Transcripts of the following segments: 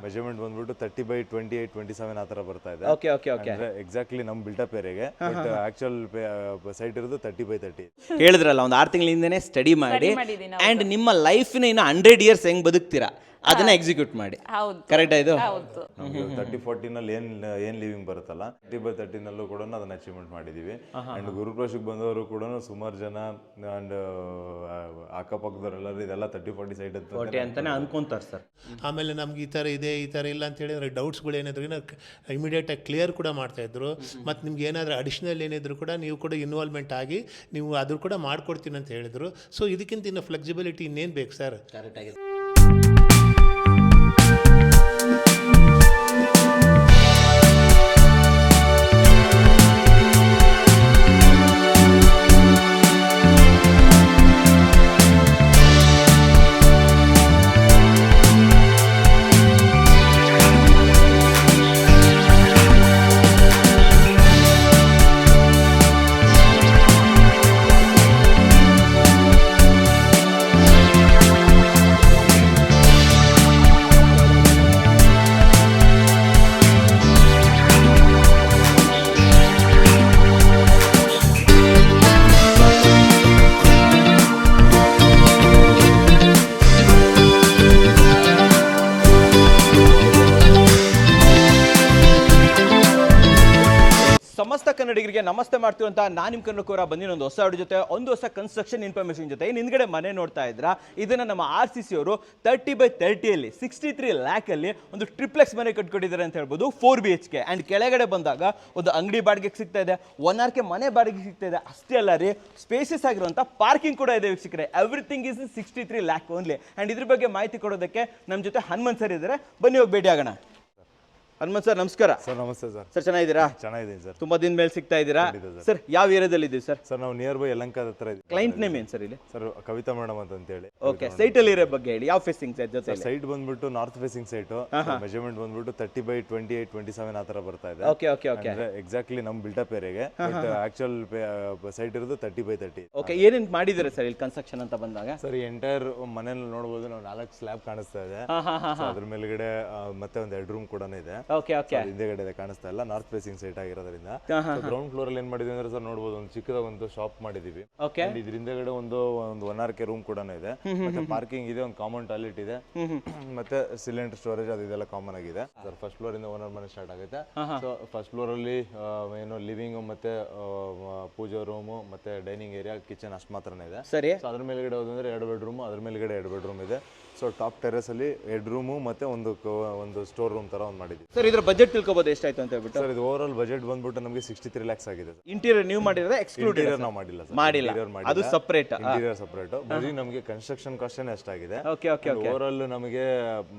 Measurement ಬಂದ್ಬಿಟ್ಟು 30/28-27 ಆ ತರ ಬರ್ತಾ ಇದೆ. Okay okay okay. ಅಂದ್ರೆ ಎಕ್ಸಾಕ್ಟ್ಲಿ ನಮ್ ಬಿಲ್ಟಪ್ ಏರಿಯಾಗೆ, ಬಟ್ ಆಕ್ಚುಯಲ್ ಸೈಟ್ ಇರೋದು 30/30. ಹೇಳಿದ್ರಲ್ಲ ಒಂದು 6 ತಿಂಗಳಿಂದನೇ ಸ್ಟಡಿ ಮಾಡಿ ಅಂಡ್ ನಿಮ್ಮ ಲೈಫ್ನ ಇನ್ನು 100 ಇಯರ್ಸ್ ಹೆಂಗ್ ಬದುಕ್ತೀರಾ ಅದನ್ನ ಎಕ್ಸಿಕ್ಯೂಟ್ ಮಾಡಿ. ಕರೆಕ್ಟ್ ಇದು 30-40 ನಲ್ಲಿ ಏನ್ ಲಿವಿಂಗ್ ಬರುತ್ತಲ್ಲ 30/30 ನಲ್ಲೂ ಕೂಡ ಅದನ್ನ ಅಚೀವ್ಮೆಂಟ್ ಮಾಡಿದೀವಿ. ಅಂಡ್ ಗುರುಪ್ರವೇಶಕ್ಕೆ ಬಂದವರು ಕೂಡ ಸುಮಾರು ಜನ ಅಂಡ್ ಅಕ್ಕಪಕ್ಕದವರೆಲ್ಲರೂ ಇದೆಲ್ಲ 30-40 ಸೈಟ್ ಅಂತಾನೆ ಅನ್ಕೊಂತಾರೆ ಸರ್. ಆಮೇಲೆ ನಮ್ಗೆ ಈ ಥರ ಇದೆ ಈ ಥರ ಇಲ್ಲ ಅಂತ ಹೇಳಿದ್ರೆ ಡೌಟ್ಸ್ಗಳು ಏನಾದ್ರು ಇಮಿಡಿಯೇಟಾಗಿ ಕ್ಲಿಯರ್ ಕೂಡ ಮಾಡ್ತಾಯಿದ್ರು. ಮತ್ತು ನಿಮ್ಗೆ ಏನಾದರೂ ಅಡಿಷ್ನಲ್ ಏನಿದ್ರು ಕೂಡ ನೀವು ಕೂಡ ಇನ್ವಾಲ್ವ್ಮೆಂಟ್ ಆಗಿ ನೀವು ಅದ್ರ ಕೂಡ ಮಾಡ್ಕೊಡ್ತೀನಿ ಅಂತ ಹೇಳಿದ್ರು. ಸೊ ಇದಕ್ಕಿಂತ ಇನ್ನು ಫ್ಲೆಕ್ಸಿಬಿಲಿಟಿ ಇನ್ನೇನು ಬೇಕು ಸರ್? ಕರೆಕ್ಟ್ ಆಗಿದೆ. ಸಮಸ್ತ ಕನ್ನಡಿಗರಿಗೆ ನಮಸ್ತೆ ಮಾಡ್ತೀವಂತ ನಾನು ನಿಮ್ಮ ಕನ್ನಡಕೋರ ಬಂದಿನ ಒಂದು ಹೊಸ ಆಡಿಯೋ ಜೊತೆ ಒಂದು ಹೊಸ ಕನ್ಸ್ಟ್ರಕ್ಷನ್ ಇನ್ಫಾರ್ಮೇಷನ್ ಜೊತೆ. ಹಿಂದ್ಗಡೆ ಮನೆ ನೋಡ್ತಾ ಇದ್ರ ಇದನ್ನ ನಮ್ಮ RCC ಅವರು 30/30 63 ಲ್ಯಾಕ್ ಅಲ್ಲಿ ಒಂದು ಟ್ರಿಪ್ಲೆಕ್ಸ್ ಮನೆ ಕಟ್ಕೊಟ್ಟಿದ್ದಾರೆ ಅಂತ ಹೇಳ್ಬೋದು. 4 BHK ಅಂಡ್ ಕೆಳಗಡೆ ಬಂದಾಗ ಒಂದು ಅಂಗಡಿ ಬಾಡಿಗೆಗೆ ಸಿಗ್ತಾ ಇದೆ, 1 RK ಮನೆ ಬಾಡಿಗೆ ಸಿಗ್ತಾ ಇದೆ. ಅಷ್ಟೇ ಅಲ್ಲ ರೀ, ಸ್ಪೇಸಸ್ ಆಗಿರುವಂತ ಪಾರ್ಕಿಂಗ್ ಕೂಡ ಇದೆ ವೀಕ್ಷಕರೇ. Everything is 63 lac only. And ಇದ್ರ ಬಗ್ಗೆ ಮಾಹಿತಿ ಕೊಡೋದಕ್ಕೆ ನಮ್ಮ ಜೊತೆ ಹನುಮಂತ್ ಸರ್ ಇದ್ದಾರೆ. ಬನ್ನಿ ಹೋಗಿ ಭೇಟಿ ಆಗೋಣ. ಹನುಮಂತ್ ಸರ್ ನಮಸ್ಕಾರ. ಸರ್ ನಮಸ್ತೆ ಸರ್. ಸರ್ ಚೆನ್ನಾಗಿದ್ದೀರಾ? ಚೆನ್ನಾಗಿದ್ದೀನಿ ಸರ್. ತುಂಬಾ ದಿನ ಮೇಲೆ ಸಿಗ್ತಾ ಇದ್ದೀರಾ ಸರ್. ಯಾವ ಏರಿಯಾದಲ್ಲಿ ಇದ್ದೀವಿ ಸರ್? ಸರ್ ನಾವು ನಿಯರ್ ಬೈ ಯಲಹಂಕದ ಹತ್ರ ಇದ್ದೀವಿ. ಕ್ಲೈಂಟ್ ನೇಮ್ ಏನು ಸರ್ ಇಲ್ಲಿ? ಸರ್ ಕವಿತಾ ಮೇಡಮ್ ಅಂತ ಹೇಳಿ. ಓಕೆ, ಸೈಟ್ ಅಲ್ಲಿ ಇರೋ ಬಗ್ಗೆ ಹೇಳಿ. ಯಾವ ಫೇಸಿಂಗ್ ಸೈಟ್ ಜೊತೆ? ಸೈಟ್ ಬಂದ್ಬಿಟ್ಟು ನಾರ್ತ್ ಫೇಸಿಂಗ್ ಸೈಟ್. ಮೆಜರ್ಮೆಂಟ್ ಬಂದ್ಬಿಟ್ಟು 30/28-27 ಆ ತರ ಬರ್ತಾ ಇದೆ. Okay okay okay. ಅಂದ್ರೆ ಎಕ್ಸಾಕ್ಟ್ಲಿ ನಮ್ ಬಿಲ್ಟಪ್ ಏರಿಯಾಗೆ, ಬಟ್ ಆಕ್ಚುಯಲ್ ಸೈಟ್ ಇರೋದು 30/30. ಓಕೆ, ಏನೇನ್ ಮಾಡಿದಿರಾ ಸರ್ ಇಲ್ಲಿ ಕನ್ಸ್ಟ್ರಕ್ಷನ್ ಅಂತ ಬಂದಾಗ? ಸರ್ ಎಂಟೈರ್ ಮನೇಲಿ ನೋಡಬಹುದು ನಾವು 4 ಸ್ಲ್ಯಾಬ್ ಕಾಣಿಸ್ತಾ ಇದೆ. ಅದ್ರ ಮೇಲ್ಗಡೆ ಮತ್ತೆ ಒಂದು 2 ರೂಮ್ ಕೂಡ ಇದೆ. Okay okay. ಹಿಂದೆಗಡೆ ಕಾಣಿಸ್ತಾ ಇಲ್ಲ, ನಾರ್ತ್ ಫೇಸಿಂಗ್ ಸೈಟ್ ಆಗಿರೋದ್ರಿಂದ. ಗ್ರೌಂಡ್ ಫ್ಲೋರ್ ಅಲ್ಲಿ ಏನ್ ಮಾಡಿದೀವಿ ಅಂದ್ರೆ ಸರ್ ನೋಡಬಹುದು ಒಂದು ಚಿಕ್ಕದಾಗ ಒಂದು ಶಾಪ್ ಮಾಡಿದೀವಿ. ಇದ್ರ ಹಿಂದೆಗಡೆ ಒಂದು 1 RK ರೂಮ್ ಕೂಡ ಇದೆ, ಮತ್ತೆ ಪಾರ್ಕಿಂಗ್ ಇದೆ, ಒಂದು ಕಾಮನ್ ಟಾಯ್ಲೆಟ್ ಇದೆ, ಮತ್ತೆ ಸಿಲಿಂಡರ್ ಸ್ಟೋರೇಜ್ ಅದೆಲ್ಲ ಕಾಮನ್ ಆಗಿದೆ. ಸರ್ ಫಸ್ಟ್ ಫ್ಲೋರ್ ಇಂದ ಓನರ್ ಮನೆ ಸ್ಟಾರ್ಟ್ ಆಗುತ್ತೆ. ಸೊ ಫಸ್ಟ್ ಫ್ಲೋರ್ ಅಲ್ಲಿ ಏನು ಲಿವಿಂಗ್ ಮತ್ತೆ ಪೂಜಾ ರೂಮ್ ಮತ್ತೆ ಡೈನಿಂಗ್ ಏರಿಯಾ ಕಿಚನ್ ಅಷ್ಟು ಮಾತ್ರನೇ ಇದೆ. ಸರಿ. ಅದ್ರ ಮೇಲ್ಗಡೆ ಹೋದಂದ್ರೆ 2 ಬೆಡ್ರೂಮ್, ಅದ್ರ ಮೇಲ್ಗಡೆ 2 ಬೆಡ್ರೂಮ್ ಇದೆ. ಸೊ ಟಾಪ್ ಟೆರೆಸ್ ಅಲ್ಲಿ 2 ರೂಮು ಮತ್ತೆ ಒಂದು ಸ್ಟೋರ್ ರೂಮ್ ತರ ಒಂದು ಮಾಡಿದ್ವಿ. ಸರ್ ಇದ್ರ ಬಜೆಟ್ ತಿಳ್ಕೊಬೋದು ಎಷ್ಟಾಯ್ತು ಅಂತ ಹೇಳ್ಬಿಟ್ಟು? ಸರ್ ಇದು ಓವರ್ ಆಲ್ ಬಜೆಟ್ ಬಂದ್ಬಿಟ್ಟು ನಮಗೆ 63 lakhs ಆಗಿದೆ. ಇಂಟೀರಿಯರ್ ನೀವು ಮಾಡಿದ್ರೆ ಎಕ್ಸ್ಕ್ಲೂಡೆಡ್? ನಾವು ಮಾಡಿಲ್ಲ ಸರ್, ಮಾಡಿಲ್ಲ, ಅದು ಸಪರೇಟ್. Interior separate. ಬರೀ ನಮಗೆ ಕನ್ಸ್ಟ್ರಕ್ಷನ್ ಕಾಸ್ಟ್ ಅಷ್ಟಾಗಿದೆ. Okay okay okay. Over all ನಮಗೆ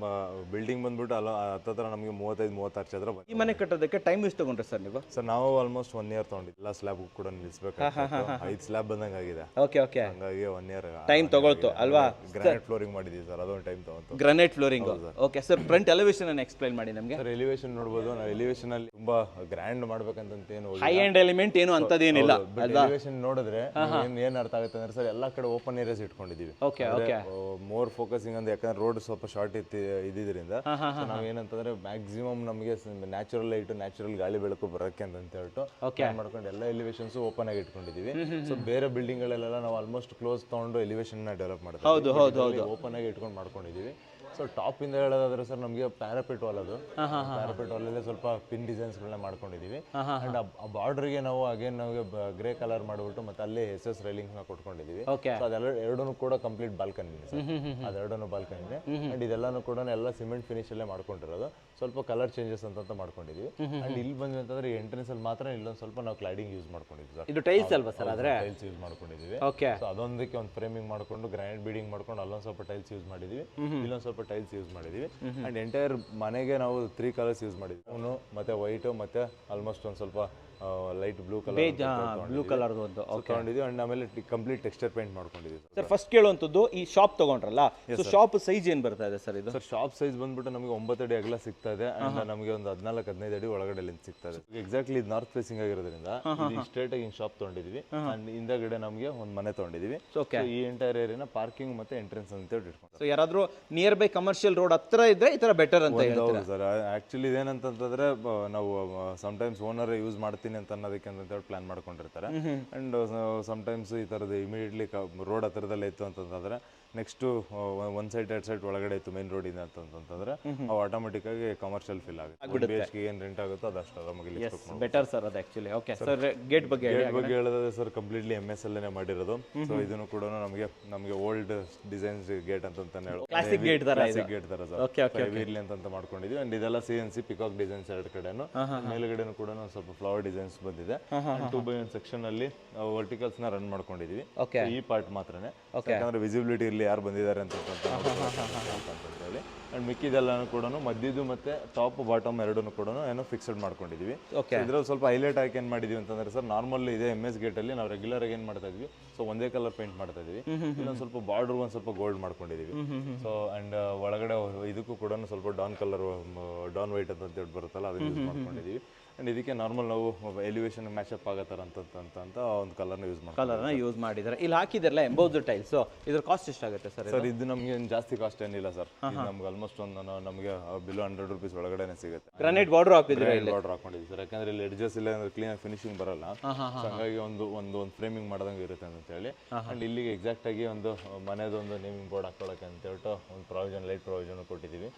ಬಿಲ್ಡಿಂಗ್ ಬಂದ್ಬಿಟ್ಟು ಹತ್ತತ್ರ ನಮಗೆ 35-36 ಚದರ ಬಂದಿದೆ. ಈ ಮನೆ ಕಟ್ಟೋದಕ್ಕೆ ಟೈಮ್ ಎಷ್ಟು ತಗೊಂಡ್ರೆ ಸರ್ ನೀವು? ಸರ್ ನಾವು ಆಲ್ಮೋಸ್ಟ್ 1 year ತಗೊಂಡಿದ್ವಿ. ಎಲ್ಲ ಸ್ಲ್ಯಾಬ್ ಕೂಡ ನಿಲ್ಲಿಸಬೇಕು, 5 ಸ್ಲ್ಯಾಬ್ ಬಂದಂಗ ಆಗಿದೆ. Okay okay. ಹಂಗಾಗಿ 1 year ಟೈಮ್ ತಗೊಳ್ತು ಅಲ್ವಾ? ಗ್ರಾನೈಟ್ ಫ್ಲೋರಿಂಗ್ ಮಾಡಿದೀವಿ ಸರ್, ಅದೊಂದು ಟೈಮ್ ತಗೊಂತು. Granite flooring. Okay sir, front elevation ಅನ್ನು ಎಕ್ಸ್ಪ್ಲೈನ್ ಮಾಡಿ ನಮಗೆ. ಸರ್ ಎಲಿವೇಶನ್ ನೋಡಬಹುದು, ನಾವು ಎಲಿವೇಶನ್ ಅಲ್ಲಿ ತುಂಬಾ ಗ್ರ್ಯಾಂಡ್ ಮಾಡ್ಬೇಕಂತ ಏನು ಹೈ ಎಂಡ್ ಎಲಿಮೆಂಟ್ ಏನು ಅಂತದೇನಿಲ್ಲ. ಎಲಿವೇಶನ್ ನೋಡಿದ್ರೆ ಏನ್ ಅರ್ಥ ಆಗುತ್ತೆ ಅಂದ್ರೆ ಸರ್ ಎಲ್ಲಾ ಕಡೆ ಓಪನ್ ಏರಿಯಾಸ್ ಇಟ್ಕೊಂಡಿದೀವಿ. Okay okay. ಮೋರ್ ಫೋಕಸಿಂಗ್ ಅಂದ್ರೆ ಯಾಕಂದ್ರೆ ರೋಡ್ ಸ್ವಲ್ಪ ಶಾರ್ಟ್ ಇದ್ದಿದ್ರಿಂದ ನಾವ್ ಏನಂತಂದ್ರೆ ಮ್ಯಾಕ್ಸಿಮಮ್ ನಮಗೆ ನ್ಯಾಚುರಲ್ ಲೈಟ್, ನ್ಯಾಚುರಲ್ ಗಾಳಿ ಬೆಳಕು ಬರಕ್ಕೆ ಅಂತ ಹೇಳ್ಬಿಟ್ಟು ಮಾಡ್ಕೊಂಡು ಎಲ್ಲ ಎಲಿವೇಶನ್ಸ್ ಓಪನ್ ಆಗಿ ಇಟ್ಕೊಂಡಿದೀವಿ. ಸೊ ಬೇರೆ ಬಿಲ್ಡಿಂಗ್ ಗಳಲ್ಲೆಲ್ಲ ನಾವು ಆಲ್ಮೋಸ್ಟ್ ಕ್ಲೋಸ್ ತಗೊಂಡು ಎಲಿವೇಶನ್ ನ ಡೆವಲಪ್ ಮಾಡ್ತೀವಿ. ಹೌದು ಹೌದು ಹೌದು. ಓಪನ್ ಆಗಿ ಇಟ್ಕೊಂಡು ಮಾಡ್ಕೊಂಡಿದೀವಿ. ಸೊ ಟಾಪ್ ಇಂದ ಹೇಳೋದಾದ್ರೆ ಸರ್ ನಮಗೆ ಪ್ಯಾರಾಪೆಟ್ ವಾಲ್, ಅದು ಪ್ಯಾರಾಪೆಟ್ ವಾಲ್ ಸ್ವಲ್ಪ ಪಿನ್ ಡಿಸೈನ್ಸ್ ಗಳನ್ನ ಮಾಡ್ಕೊಂಡಿದೀವಿ. ಅಂಡ್ ಆ ಬಾರ್ಡರ್ ಗೆ ನಾವು ಅಗೇನ್ ನಾವು ಗ್ರೇ ಕಲರ್ ಮಾಡ್ಬಿಟ್ಟು ಮತ್ತೆ ಅಲ್ಲಿ SS ರೈಲಿಂಗ್ಸ್ ನ ಕೊಟ್ಕೊಂಡಿದೀವಿ. ಅದೆಲ್ಲ ಎರಡೂ ಕೂಡ ಕಂಪ್ಲೀಟ್ ಬಾಲ್ಕನಿ ಇದೆ ಸರ್, ಅದೆರಡೂ ಬಾಲ್ಕನಿ ಇದೆ. ಅಂಡ್ ಇದೆಲ್ಲಾನು ಕೂಡ ಎಲ್ಲ ಸಿಮೆಂಟ್ ಫಿನಿಶ್ ಅಲ್ಲೇ ಮಾಡ್ಕೊಂಡಿರೋದು. ಸ್ವಲ್ಪ ಕಲರ್ ಚೇಂಜಸ್ ಅಂತ ಮಾಡ್ಕೊಂಡಿದೀವಿ. ಅಂಡ್ ಇಲ್ಲಿ ಬಂದ್ವಿ ಅಂತಂದ್ರೆ ಎಂಟ್ರೆನ್ಸ್ ಅಲ್ಲಿ ಮಾತ್ರ ಇಲ್ಲೊಂದು ಸ್ವಲ್ಪ ನಾವು ಕ್ಲೈಡಿಂಗ್ ಯೂಸ್ ಮಾಡ್ಕೊಂಡಿದ್ವಿ ಸರ್. ಇದು ಟೈಲ್ಸ್ ಅಲ್ವಾ ಸರ್? ಆದ್ರೆ ಟೈಲ್ಸ್ ಯೂಸ್ ಮಾಡ್ಕೊಂಡಿದೀವಿ. ಓಕೆ. ಸೊ ಅದೊಂದಕ್ಕೆ ಒಂದು ಫ್ರೇಮಿಂಗ್ ಮಾಡ್ಕೊಂಡು ಗ್ರಾನೈಟ್ ಬೀಡಿಂಗ್ ಮಾಡ್ಕೊಂಡು ಅಲ್ಲೊಂದು ಸ್ವಲ್ಪ ಟೈಲ್ಸ್ ಯೂಸ್ ಮಾಡಿದೀವಿ, ಇಲ್ಲೊಂದು ಸ್ವಲ್ಪ ಟೈಲ್ಸ್ ಯೂಸ್ ಮಾಡಿದೀವಿ. ಅಂಡ್ ಎಂಟೈರ್ ಮನೆಗೆ ನಾವು 3 ಕಲರ್ಸ್ ಯೂಸ್ ಮಾಡಿದ್ವಿ. ಅವನು ಮತ್ತೆ ವೈಟ್ ಮತ್ತೆ ಆಲ್ಮೋಸ್ಟ್ ಒಂದು ಸ್ವಲ್ಪ ಲೈಟ್ ಬ್ಲೂ ಬ್ಲೂ ಕಲರ್ದು ಒಂದು ತಗೊಂಡಿದ್ವಿ ಅಂಡ್ ಆಮೇಲೆ ಕಂಪ್ಲೀಟ್ ಟೆಕ್ಸ್ಚರ್ ಪೇಂಟ್ ಮಾಡ್ಕೊಂಡಿದ್ವಿ ಸರ್. ಫಸ್ಟ್ ಕೇಳುವಂಥದ್ದು ಈ ಶಾಪ್ ತಗೊಂಡ್ರಲ್ಲ, ಸೊ ಶಾಪ್ ಸೈಜ್ ಏನು ಬರ್ತಾ ಇದೆ ಸರ್ ಇದು? ಸರ್ ಶಾಪ್ ಸೈಜ್ ಬಂದ್ಬಿಟ್ಟು ನಮಗೆ 9 ಅಡಿ ಅಗಲ ಸಿಗ್ತಾ ಇದೆ ಅಂಡ್ ನಮಗೆ ಒಂದು 14-15 ಅಡಿ ಒಳಗಡೆ ಲೆಂತ್ ಸಿಗ್ತಾ ಇದೆ. ಎಕ್ಸಾಕ್ಟ್ಲಿ ಇದು ನಾರ್ತ್ ಫೇಸಿಂಗ್ ಆಗಿರೋದ್ರಿಂದ ಸ್ಟ್ರೇಟ್ ಆಗಿ ಶಾಪ್ ತಗೊಂಡಿದ್ವಿ ಅಂಡ್ ಹಿಂದಗಡೆ ನಮಗೆ ಒಂದು ಮನೆ ತಗೊಂಡಿದ್ವಿ. ಈ ಎಂಟೈರ್ ಏರಿಯಾನ ಪಾರ್ಕಿಂಗ್ ಮತ್ತೆ ಎಂಟ್ರೆನ್ಸ್ ಅಂತ ಇಟ್ಕೊಂಡು. ಸೊ ಯಾರಾದ್ರೂ ನಿಯರ್ ಬೈ ಕಮರ್ಷಿಯಲ್ ರೋಡ್ ಹತ್ರ ಇದ್ರೆ ಈ ತರ ಬೆಟರ್ ಅಂತ ಹೇಳ್ತಾರೆ ಸರ್. ಆಕ್ಚುಲಿ ಇದೇನಂತಂದ್ರೆ ನಾವು ಸಮ್ಟೈಮ್ಸ್ ಓನರ್ ಯೂಸ್ ಮಾಡ್ತೀನಿ ಅಂತ ಅನ್ನೋದಕ್ಕೆ ಅಂತ ಪ್ಲಾನ್ ಮಾಡ್ಕೊಂಡಿರ್ತಾರೆ ಅಂಡ್ ಸಮ್ಟೈಮ್ಸ್ ಈ ತರದ್ದು ಇಮಿಡಿಯೇಟ್ಲಿ ರೋಡ್ ಹತ್ರದಲ್ಲೇ ಇತ್ತು ಅಂತಂದ್ರೆ ನೆಕ್ಸ್ಟ್ ಒನ್ ಸೈಡ್ 2 ಸೈಡ್ ಒಳಗಡೆ ಇತ್ತು ಮೇನ್ ರೋಡ್ ಇದೆ ಅಂತಂದ್ರೆ ಅವು ಆಟೋಮೆಟಿಕ್ ಆಗಿ ಕಮರ್ಷಿಯಲ್ ಫೀಲ್ ಆಗುತ್ತೆ. BHK ಏನು ರೆಂಟ್ ಆಗುತ್ತೋ ಅದಷ್ಟು ಆರಾಮಾಗಿ ಬೆಟರ್ ಸರ್ ಅದು ಆಕ್ಚುಲಿ. ಓಕೆ ಸರ್, ಗೇಟ್ ಬಗ್ಗೆ ಹೇಳಿದ್ರೆ ಸರ್ ಕಂಪ್ಲೀಟ್ಲಿ MS ಅಲ್ಲೇ ಮಾಡಿರೋದು. ಸೊ ಇದನ್ನು ಕೂಡ ನಮಗೆ ಓಲ್ಡ್ ಡಿಸೈನ್ಸ್ ಗೇಟ್ ಅಂತಾನೆ ಹೇಳೋದು, ಕ್ಲಾಸಿಕ್ ಗೇಟ್ ತರ ಸರ್ ಇರ್ಲಿ ಅಂತ ಮಾಡ್ಕೊಂಡಿದ್ವಿ ಅಂಡ್ ಇದೆಲ್ಲ CNC ಪಿಕಾಕ್ ಡಿಸೈನ್ಸ್ ಎರಡು ಕಡೆನು. ಮೇಲ್ಗಡೆನೂ ಕೂಡ ಸ್ವಲ್ಪ ಫ್ಲವರ್ ಡಿಸೈನ್ಸ್ ಬಂದಿದೆ. 2x1 ಸೆಕ್ಷನ್ ಅಲ್ಲಿ ವರ್ಟಿಕಲ್ಸ್ ನ ರನ್ ಮಾಡ್ಕೊಂಡಿದ್ವಿ. ಈ ಪಾರ್ಟ್ ಮಾತ್ರನೇ, ಯಾಕಂದ್ರೆ ವಿಸಿಬಿಲಿಟಿ ಇರ್ಲಿ ಯಾರು ಬಂದಿದ್ದಾರೆ ಅಂತ ಹೇಳಿ. ಅಂಡ್ ಮಿಕ್ಕಿದೆಲ್ಲಾನು ಕೂಡ ಮಧ್ಯದ್ದು ಮತ್ತೆ ಟಾಪ್ ಬಾಟಮ್ ಎರಡನ್ನು ಕೂಡ ಏನೋ ಫಿಕ್ಸ್ಡ್ ಮಾಡ್ಕೊಂಡಿದ್ವಿ. ಇದ್ರಲ್ಲಿ ಸ್ವಲ್ಪ ಹೈಲೈಟ್ ಆಗಿ ಏನ್ ಮಾಡಿದೀವಿ ಅಂತಂದ್ರೆ ಸರ್, ನಾರ್ಮಲ್ ಇದೆ MS ಗೇಟ್ ಅಲ್ಲಿ ನಾವು ರೆಗ್ಯುಲರ್ ಆಗಿ ಏನ್ ಮಾಡ್ತಾ ಇದ್ವಿ, ಸೊ ಒಂದೇ ಕಲರ್ ಪೇಂಟ್ ಮಾಡ್ತಾ ಇದೀವಿ. ಇನ್ನೊಂದು ಸ್ವಲ್ಪ ಬಾರ್ಡರ್ ಒಂದ್ ಸ್ವಲ್ಪ ಗೋಲ್ಡ್ ಮಾಡ್ಕೊಂಡಿದೀವಿ. ಸೊ ಅಂಡ್ ಒಳಗಡೆ ಇದಕ್ಕೂ ಕೂಡ ಸ್ವಲ್ಪ ಡಾನ್ ವೈಟ್ ಅಂತ ಹೇಳಿ ಬರುತ್ತಲ್ಲ, ಅದನ್ನ ಯೂಸ್ ಮಾಡ್ಕೊಂಡಿದೀವಿ. ಅಂಡ್ ಇದಕ್ಕೆ ನಾರ್ಮಲ್ ನಾವು ಎಲಿವೇಶನ್ ಮ್ಯಾಚ್ ಅಪ್ ಆಗತ್ತಾರ ಅಂತ ಒಂದು ಕಲರ್ನ ಯೂಸ್ ಮಾಡಿದ್ದಾರೆ. ಇಲ್ಲಿ ಹಾಕಿದ್ರಲ್ಲ ಎಂಬೋಸ್ಡ್ ಟೈಲ್ಸ್, ಇದ್ರ ಕಾಸ್ಟ್ ಎಷ್ಟಾಗುತ್ತೆ ಸರ್? ಸರ್ ಇದು ನಮಗೆ ಜಾಸ್ತಿ ಕಾಸ್ಟ್ ಏನಿಲ್ಲ ಸರ್. ನಮ್ಗೆ ಆಲ್ಮೋಸ್ಟ್ ನಮಗೆ ಬಿಲೋ 100 ರೂಪೀಸ್ ಒಳಗಡೆನೆ ಸಿಗುತ್ತೆ. ಗ್ರಾನೈಟ್ ಬಾರ್ಡರ್ ಹಾಕಿದ್ರೆ ಬಾರ್ಡರ್ ಹಾಕೊಂಡಿದ್ವಿ ಸರ್, ಯಾಕಂದ್ರೆ ಇಲ್ಲಿ ಎಡ್ಜಸ್ ಇಲ್ಲ ಅಂದ್ರೆ ಕ್ಲೀನ್ ಆಗಿ ಫಿನಿಶಿಂಗ್ ಬರಲ್ಲ. ಹಂಗಾಗಿ ಒಂದು ಫ್ರೇಮಿಂಗ್ ಮಾಡ್ದಂಗೆ ಇರುತ್ತೆ ಅಂತ ಹೇಳಿ. ಅಂಡ್ ಇಲ್ಲಿಗೆ ಎಕ್ಸಾಕ್ಟ್ ಆಗಿ ಒಂದು ಮನೆದೊಂದು ನೇಮಿಂಗ್ ಬೋರ್ಡ್ ಹಾಕೊಳ್ಳೋಕೆ ಅಂತ ಹೇಳ್ಬಿಟ್ಟು ಒಂದು ಪ್ರಾವಿಷನ್, ಲೈಟ್ ಪ್ರಾವಿಷನ್ ಕೊಟ್ಟಿದ್ದೀವಿ.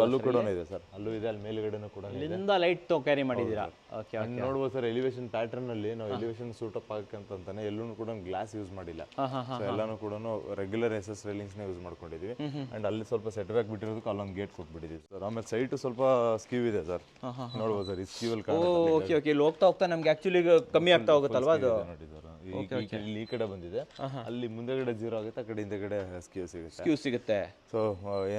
ಅಲ್ಲೂ ಕೂಡ ಇದೆ ಸರ್, ಅಲ್ಲೂ ಇದೆ, ಅಲ್ಲಿ ಮೇಲ್ಗಡೆನೂ ಕೂಡ ಇದೆ. ಲೈಟ್ ಕ್ಯಾರಿ ಮಾಡಿದ್ದೀರಾ? ಓಕೆ, ನೋಡ್ಬೋದು ಸರ್. ಎಲಿವೇಶನ್ ಪ್ಯಾಟರ್ನ್ ಅಲ್ಲಿ ನಾವು ಎಲಿವೇಶನ್ ಸೂಟ್ ಅಪ್ ಆಗಕ್ಕಂತಾನೆ ಎಲ್ಲೂ ಕೂಡ ಗ್ಲಾಸ್ ಯೂಸ್ ಮಾಡಿಲ್ಲ. ಸೊ ಎಲ್ಲಾನು ಕೂಡ ರೆಗ್ಯುಲರ್ SS ರೈಲಿಂಗ್ಸ್ ನ ಯೂಸ್ ಮಾಡ್ಕೊಂಡಿದ್ವಿ. ಅಂಡ್ ಅಲ್ಲಿ ಸ್ವಲ್ಪ ಸೆಟ್ ಬ್ಯಾಕ್ ಬಿಟ್ಟಿರೋದಕ್ಕೆ ಅಲ್ಲೊಂದು ಗೇಟ್ ಕೊಟ್ಬಿಟ್ಟಿದ್ವಿ ಸರ್. ಆಮೇಲೆ ಸೈಟ್ ಸ್ವಲ್ಪ ಸ್ಕ್ಯೂ ಇದೆ ಸರ್, ನೋಡ್ಬೋದು ಸರ್. ಈ ಸ್ಕ್ಯೂ ಅಲ್ಲಿ ಓಕೆ ಓಕೆ, ಇಲ್ಲಿ ಹೋಗ್ತಾ ನಮ್ಗೆ ಆಕ್ಚುಲಿ ಕಮ್ಮಿ ಆಗ್ತಾ ಹೋಗುತ್ತಲ್ವಾ ಅದು? ನೋಡಿ ಸರ್, ಈ ಕಡೆ ಬಂದಿದೆ, ಅಲ್ಲಿ ಮುಂದೆಗಡೆ 0 ಆಗುತ್ತೆ, ಆ ಕಡೆ ಹಿಂದೆಗಡೆ ಸ್ಕ್ಯೂ ಸಿಗುತ್ತೆ. ಸೊ